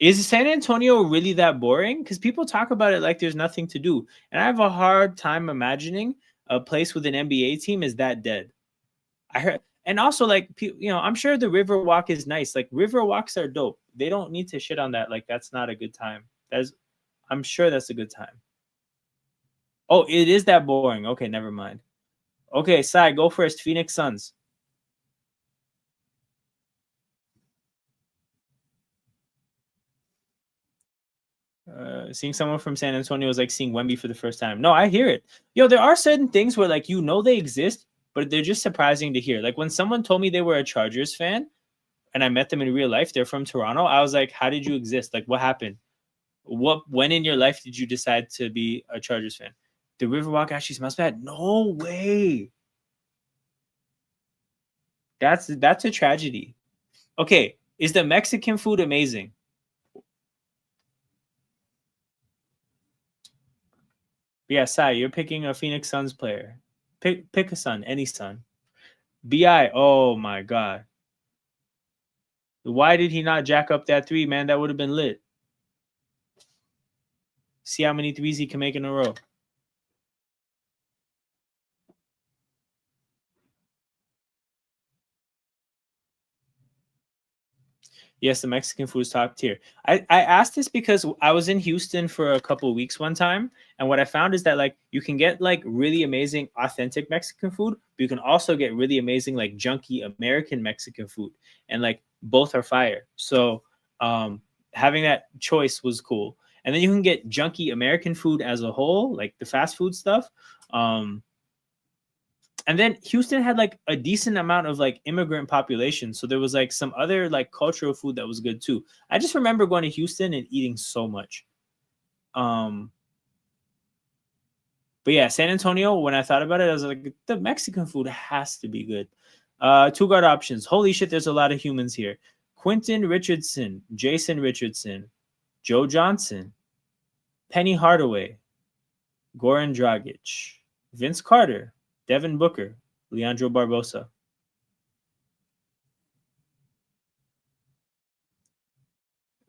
A: Is San Antonio really that boring? Because people talk about it like there's nothing to do. And I have a hard time imagining a place with an NBA team is that dead. I heard, and also like, I'm sure the River Walk is nice. Like River Walks are dope. They don't need to shit on that. Like that's not a good time. I'm sure that's a good time. Oh, it is that boring. Okay, never mind. Okay, Sai, go first. Phoenix Suns. Seeing someone from San Antonio is like seeing Wemby for the first time. No, I hear it. Yo, there are certain things where like they exist, but they're just surprising to hear. Like when someone told me they were a Chargers fan, and I met them in real life, they're from Toronto. I was like, how did you exist? Like, what happened? When in your life did you decide to be a Chargers fan? The Riverwalk actually smells bad. No way. That's a tragedy. Okay, is the Mexican food amazing? Yeah, Sai, you're picking a Phoenix Suns player. Pick a Sun, any Sun. BI, oh my god. Why did he not jack up that three, man? That would have been lit. See how many threes he can make in a row. Yes, the Mexican food is top tier. I asked this because I was in Houston for a couple of weeks one time, and what I found is that like you can get like really amazing authentic Mexican food, but you can also get really amazing like junky American Mexican food, and like both are fire. So having that choice was cool. And then you can get junky American food as a whole, like the fast food stuff. And then Houston had like a decent amount of like immigrant population, so there was like some other like cultural food that was good too. I just remember going to Houston and eating so much. But yeah, San Antonio, when I thought about it, I was like, the Mexican food has to be good. Two guard options. Holy shit, there's a lot of humans here. Quentin Richardson, Jason Richardson, Joe Johnson, Penny Hardaway, Goran Dragic, Vince Carter, Devin Booker, Leandro Barbosa.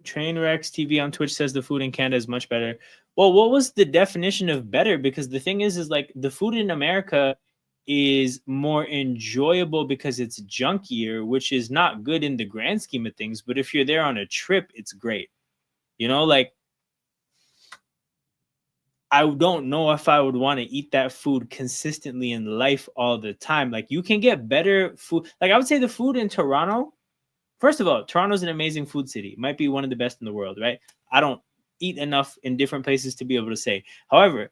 A: Trainwrecks TV on Twitch says the food in Canada is much better. Well, what was the definition of better? Because the thing is like the food in America is more enjoyable because it's junkier, which is not good in the grand scheme of things. But if you're there on a trip, it's great. Like I don't know if I would want to eat that food consistently in life all the time. Like you can get better food. Like I would say the food in Toronto, first of all, Toronto's an amazing food city. It might be one of the best in the world, right? I don't eat enough in different places to be able to say. However,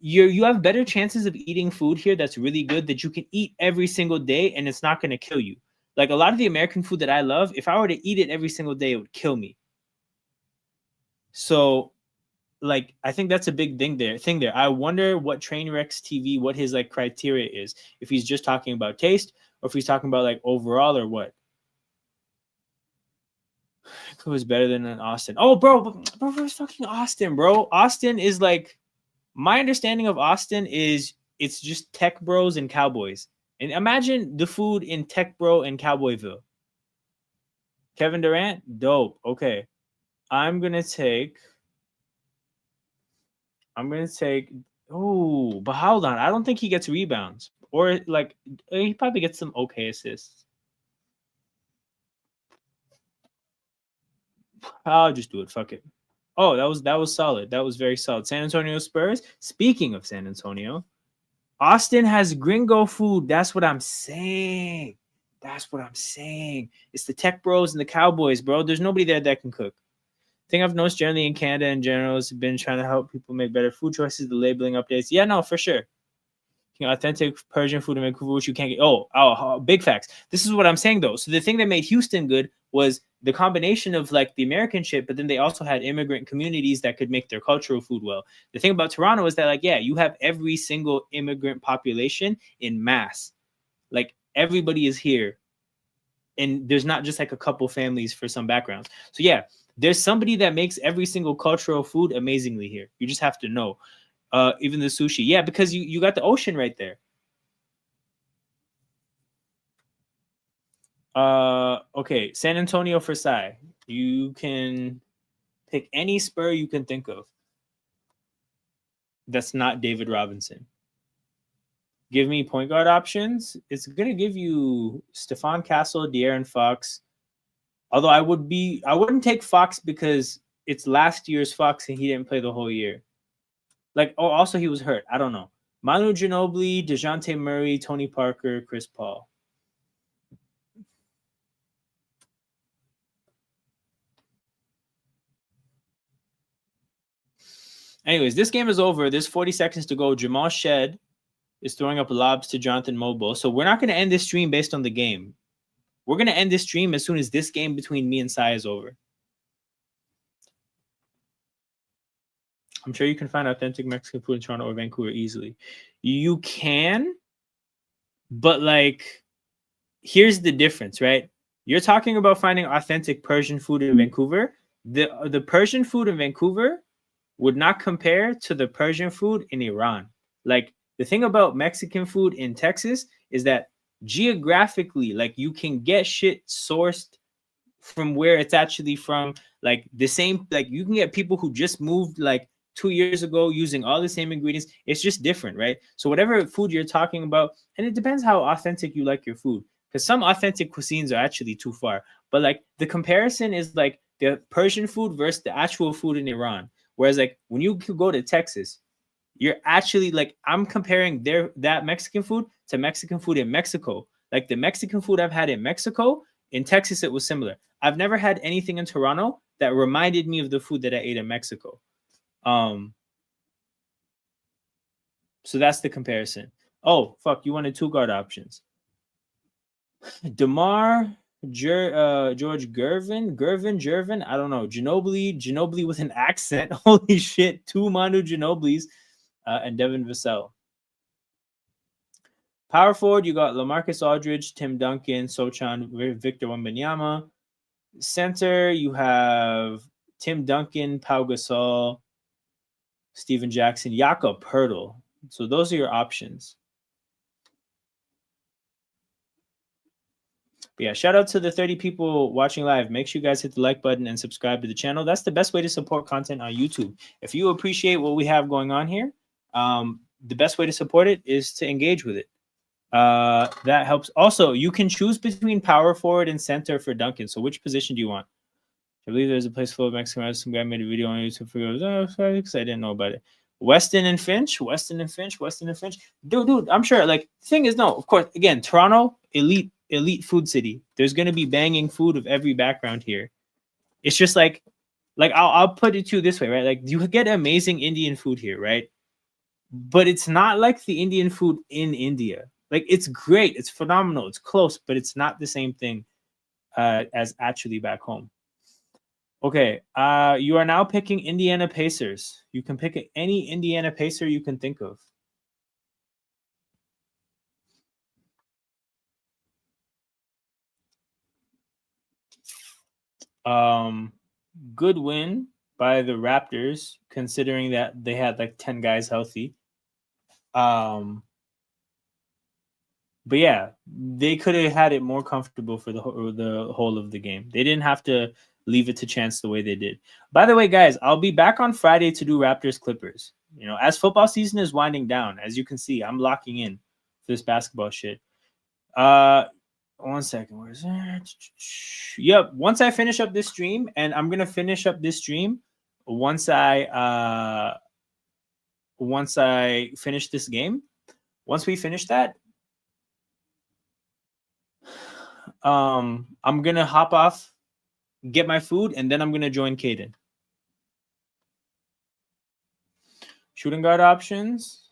A: you have better chances of eating food here that's really good that you can eat every single day and it's not going to kill you. Like a lot of the American food that I love, if I were to eat it every single day, it would kill me. So like I think that's a big thing there. I wonder what Trainwrecks TV, what his like criteria is. If he's just talking about taste or if he's talking about like overall or what. It was better than in Austin. Oh, bro, it's fucking Austin, bro. Austin is like, my understanding of Austin is it's just tech bros and cowboys. And imagine the food in Tech Bro and Cowboyville. Kevin Durant, dope. Okay, I'm gonna take. Oh, but hold on. I don't think he gets rebounds, or like he probably gets some okay assists. I'll just do it. Fuck it. Oh, that was solid. That was very solid. San Antonio Spurs. Speaking of San Antonio, Austin has gringo food. That's what I'm saying. That's what I'm saying. It's the tech bros and the cowboys, bro. There's nobody there that can cook. Thing I've noticed generally in Canada in general has been trying to help people make better food choices, the labeling updates. Yeah, no, for sure. Authentic Persian food in Vancouver, which you can't get. Oh, big facts. This is what I'm saying though. So the thing that made Houston good was the combination of like the American shit, but then they also had immigrant communities that could make their cultural food well. The thing about Toronto is that like, yeah, you have every single immigrant population in mass. Like everybody is here. And there's not just like a couple families for some backgrounds. So yeah, there's somebody that makes every single cultural food amazingly here. You just have to know. Even the sushi. Yeah, because you got the ocean right there. Okay, San Antonio for Sai. You can pick any spur you can think of. That's not David Robinson. Give me point guard options. It's gonna give you Stephon Castle, De'Aaron Fox. Although I wouldn't take Fox because it's last year's Fox and he didn't play the whole year. Like, oh, also he was hurt. I don't know. Manu Ginobili, DeJounte Murray, Tony Parker, Chris Paul. Anyways, this game is over. There's 40 seconds to go. Jamal Shed is throwing up lobs to Jonathan Mobile. So we're not going to end this stream based on the game. We're going to end this stream as soon as this game between me and Sai is over. I'm sure you can find authentic Mexican food in Toronto or Vancouver easily. You can, but like, here's the difference, right? You're talking about finding authentic Persian food in Vancouver. The Persian food in Vancouver would not compare to the Persian food in Iran. Like, the thing about Mexican food in Texas is that geographically, like, you can get shit sourced from where it's actually from. Like, the same, like, you can get people who just moved like 2 years ago using all the same ingredients. It's just different, right? So whatever food you're talking about, and it depends how authentic you like your food, because some authentic cuisines are actually too far. But like, the comparison is like the Persian food versus the actual food in Iran. Whereas like when you go to Texas, you're actually like, I'm comparing that Mexican food to Mexican food in Mexico. Like, the Mexican food I've had in Mexico, in Texas, it was similar. I've never had anything in Toronto that reminded me of the food that I ate in Mexico. So that's the comparison. Oh, fuck, you wanted two guard options. DeMar, George Gervin, I don't know. Ginobili with an accent. Holy shit, two Manu Ginobilis, and Devin Vassell. Power forward, you got LaMarcus Aldridge, Tim Duncan, Sochan, Victor Wembanyama. Center, you have Tim Duncan, Pau Gasol, Steven Jackson, Jakob Poeltl. So those are your options. But yeah, shout out to the 30 people watching live. Make sure you guys hit the like button and subscribe to the channel. That's the best way to support content on YouTube. If you appreciate what we have going on here, the best way to support it is to engage with it. That helps. Also, you can choose between power forward and center for Duncan. So which position do you want? I believe there's a place full of Mexican. Some guy made a video on YouTube for because I didn't know about it. Weston and Finch. Dude, I'm sure. Like, the thing is, no, of course, again, Toronto, elite food city. There's gonna be banging food of every background here. It's just like I'll put it to you this way, right? Like, you get amazing Indian food here, right? But it's not like the Indian food in India. Like, it's great, it's phenomenal, it's close, but it's not the same thing as actually back home. Okay, you are now picking Indiana Pacers. You can pick any Indiana Pacer you can think of. Good win by the Raptors, considering that they had like 10 guys healthy. But yeah, they could have had it more comfortable for the whole of the game. They didn't have to leave it to chance the way they did. By the way, guys, I'll be back on Friday to do Raptors Clippers. You know, as football season is winding down, as you can see, I'm locking in for this basketball shit. 1 second. Where's that? Yep. Once I finish up this stream, and I'm gonna finish up this stream once I finish this game. Once we finish that, I'm gonna hop off, get my food, and then I'm gonna join Caden. Shooting guard options: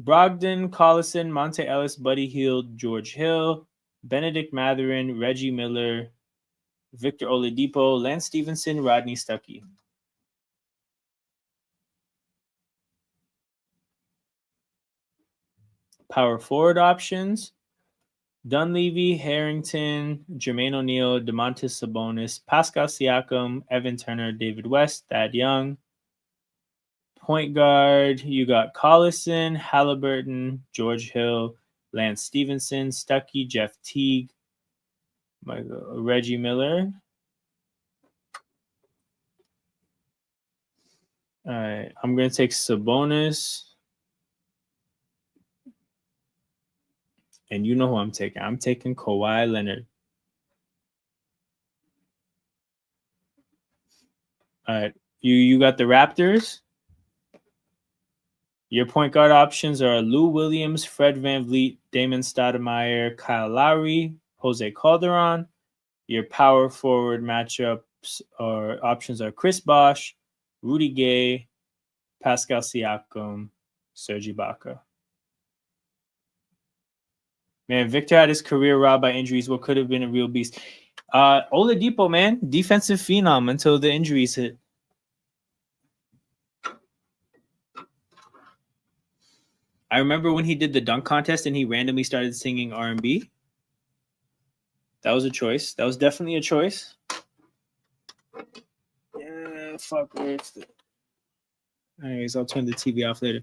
A: Brogdon, Collison, Monte Ellis, Buddy Hield, George Hill, Benedict Mathurin, Reggie Miller, Victor Oladipo, Lance Stevenson, Rodney Stuckey. Power forward options: Dunleavy, Harrington, Jermaine O'Neal, DeMontis Sabonis, Pascal Siakam, Evan Turner, David West, Thad Young. Point guard, you got Collison, Halliburton, George Hill, Lance Stevenson, Stuckey, Jeff Teague, Reggie Miller. All right, I'm going to take Sabonis. And you know who I'm taking. I'm taking Kawhi Leonard. All right, you got the Raptors. Your point guard options are Lou Williams, Fred VanVleet, Damon Stoudemire, Kyle Lowry, Jose Calderon. Your power forward matchups or options are Chris Bosh, Rudy Gay, Pascal Siakam, Serge Ibaka. Man, Victor had his career robbed by injuries. What could have been a real beast. Oladipo, man, defensive phenom until the injuries hit. I remember when he did the dunk contest and he randomly started singing R&B. That was a choice. That was definitely a choice. Yeah, fuck. Where's the... Anyways, I'll turn the TV off later.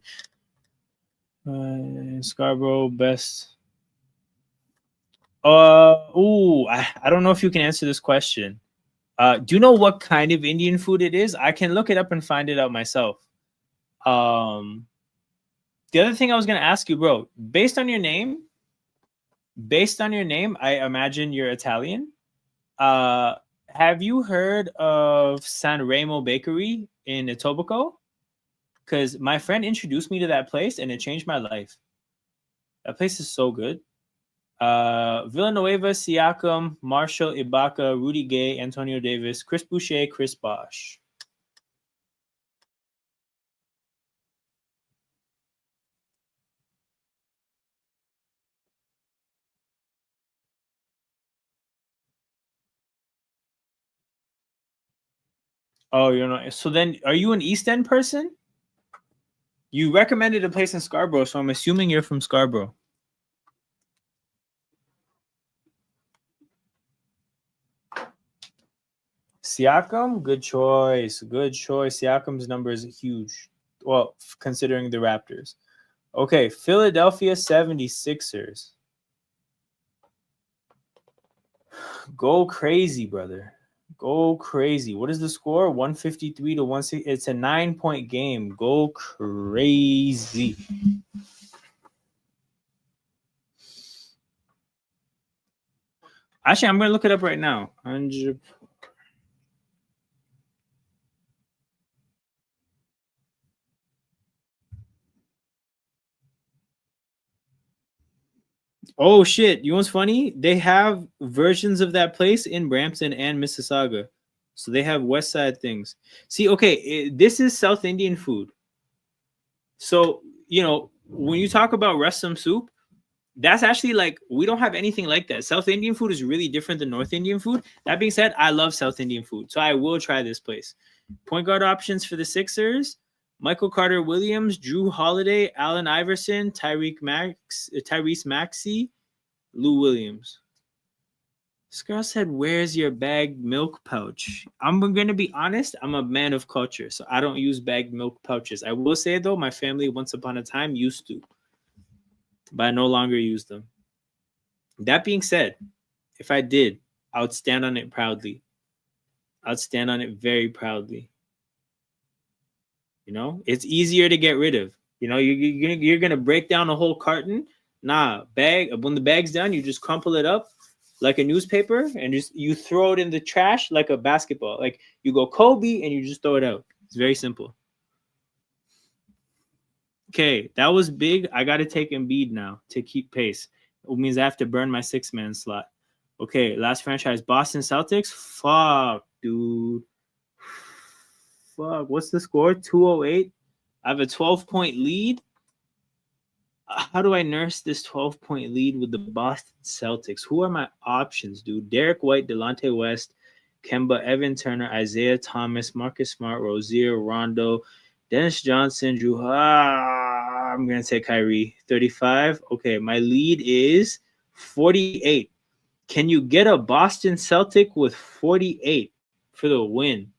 A: Scarborough best. I don't know if you can answer this question. Do you know what kind of Indian food it is? I can look it up and find it out myself. The other thing I was gonna ask you, bro, based on your name, I imagine you're Italian. Have you heard of San Remo Bakery in Etobicoke? Because my friend introduced me to that place and it changed my life. That place is so good. Villanueva, Siakam, Marshall, Ibaka, Rudy Gay, Antonio Davis, Chris Boucher, Chris Bosh. Oh, you're not. So then, are you an East End person? You recommended a place in Scarborough, so I'm assuming you're from Scarborough. Siakam, good choice. Good choice. Siakam's number is huge. Well, considering the Raptors. Okay, Philadelphia 76ers. Go crazy, brother. Go crazy. What is the score? 153 to 160. It's a 9-point game. Go crazy. Actually, I'm going to look it up right now. 100. Oh, shit. You know what's funny? They have versions of that place in Brampton and Mississauga. So they have West Side things. See, okay, this is South Indian food. So, you know, when you talk about rasam soup, that's actually like, we don't have anything like that. South Indian food is really different than North Indian food. That being said, I love South Indian food. So I will try this place. Point guard options for the Sixers: Michael Carter Williams, Drew Holiday, Allen Iverson, Tyrese Maxey, Lou Williams. This girl said, "Where's your bagged milk pouch?" I'm going to be honest. I'm a man of culture, so I don't use bagged milk pouches. I will say, though, my family once upon a time used to, but I no longer use them. That being said, if I did, I would stand on it proudly. I'd stand on it very proudly. You know, it's easier to get rid of. You know, you're gonna break down a whole carton. Nah, bag. When the bag's done, you just crumple it up like a newspaper and just you throw it in the trash like a basketball. Like you go Kobe and you just throw it out. It's very simple. Okay, that was big. I got to take Embiid now to keep pace. It means I have to burn my 6-man slot. Okay, last franchise, Boston Celtics. Fuck, dude. Fuck, what's the score? 208. I have a 12-point lead. How do I nurse this 12-point lead with the Boston Celtics? Who are my options, dude? Derek White, Delonte West, Kemba, Evan Turner, Isaiah Thomas, Marcus Smart, Rozier, Rondo, Dennis Johnson, Drew. I'm going to say Kyrie. 35. Okay, my lead is 48. Can you get a Boston Celtic with 48 for the win?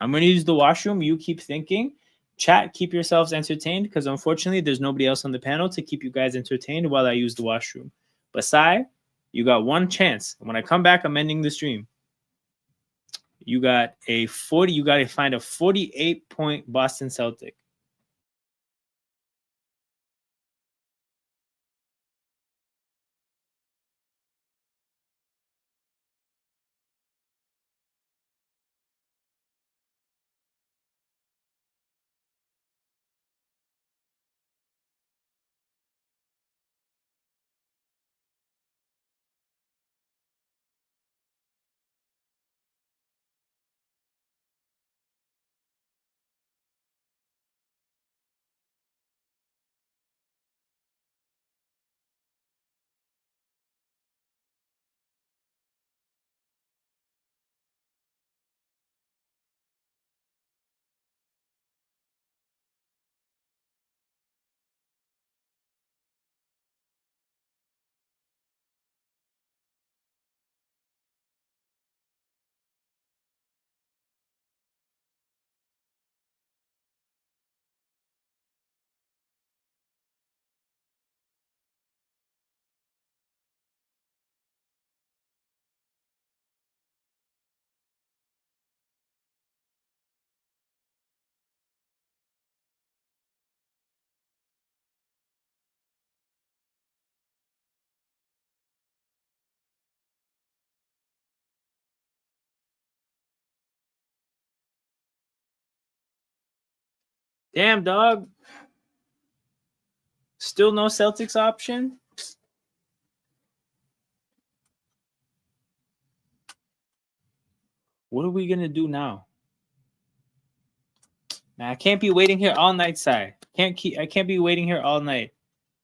A: I'm going to use the washroom. You keep thinking. Chat, keep yourselves entertained because unfortunately there's nobody else on the panel to keep you guys entertained while I use the washroom. But Sai, you got one chance. When I come back, I'm ending the stream. You got to find a 48-point Boston Celtic. Damn, dog. Still no Celtics option? What are we going to do now? I can't be waiting here all night, Sai. I can't be waiting here all night.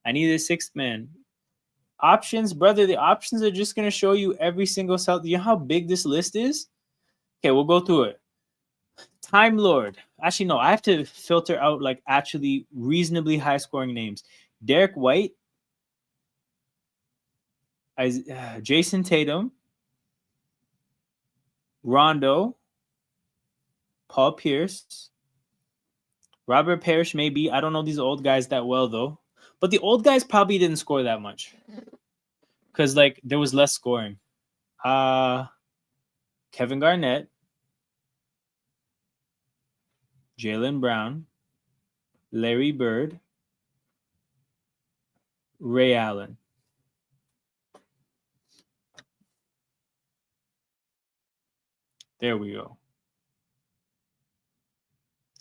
A: I need a sixth man. Options, brother. The options are just gonna show you every single cell. You know how big this list is? Okay, we'll go through it. Time Lord. Actually, no, I have to filter out like actually reasonably high scoring names. Derek White, Jason Tatum, Rondo, Paul Pierce, Robert Parrish, maybe. I don't know these old guys that well though. But the old guys probably didn't score that much. Because like there was less scoring. Kevin Garnett, Jaylen Brown, Larry Bird, Ray Allen. There we go.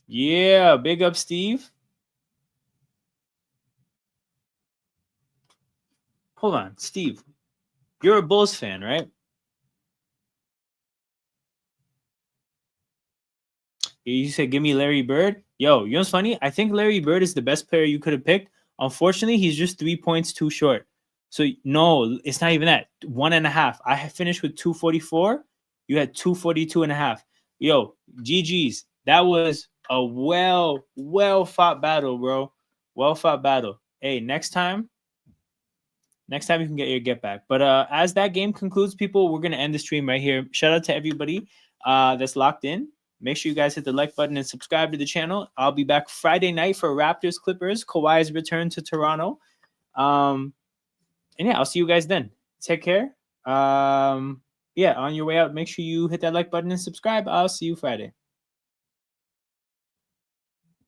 A: Yeah, big up, Steve. Hold on, Steve. You're a Bulls fan, right? You said, give me Larry Bird. Yo, you know what's funny? I think Larry Bird is the best player you could have picked. Unfortunately, he's just 3 points too short. So, no, it's not even that. 1.5. I finished with 244. You had 242.5. Yo, GG's. That was a well fought battle, bro. Well fought battle. Hey, next time you can get your get back. But as that game concludes, people, we're going to end the stream right here. Shout out to everybody that's locked in. Make sure you guys hit the like button and subscribe to the channel. I'll be back Friday night for Raptors Clippers. Kawhi's return to Toronto. And yeah, I'll see you guys then. Take care. Yeah, on your way out, make sure you hit that like button and subscribe. I'll see you Friday.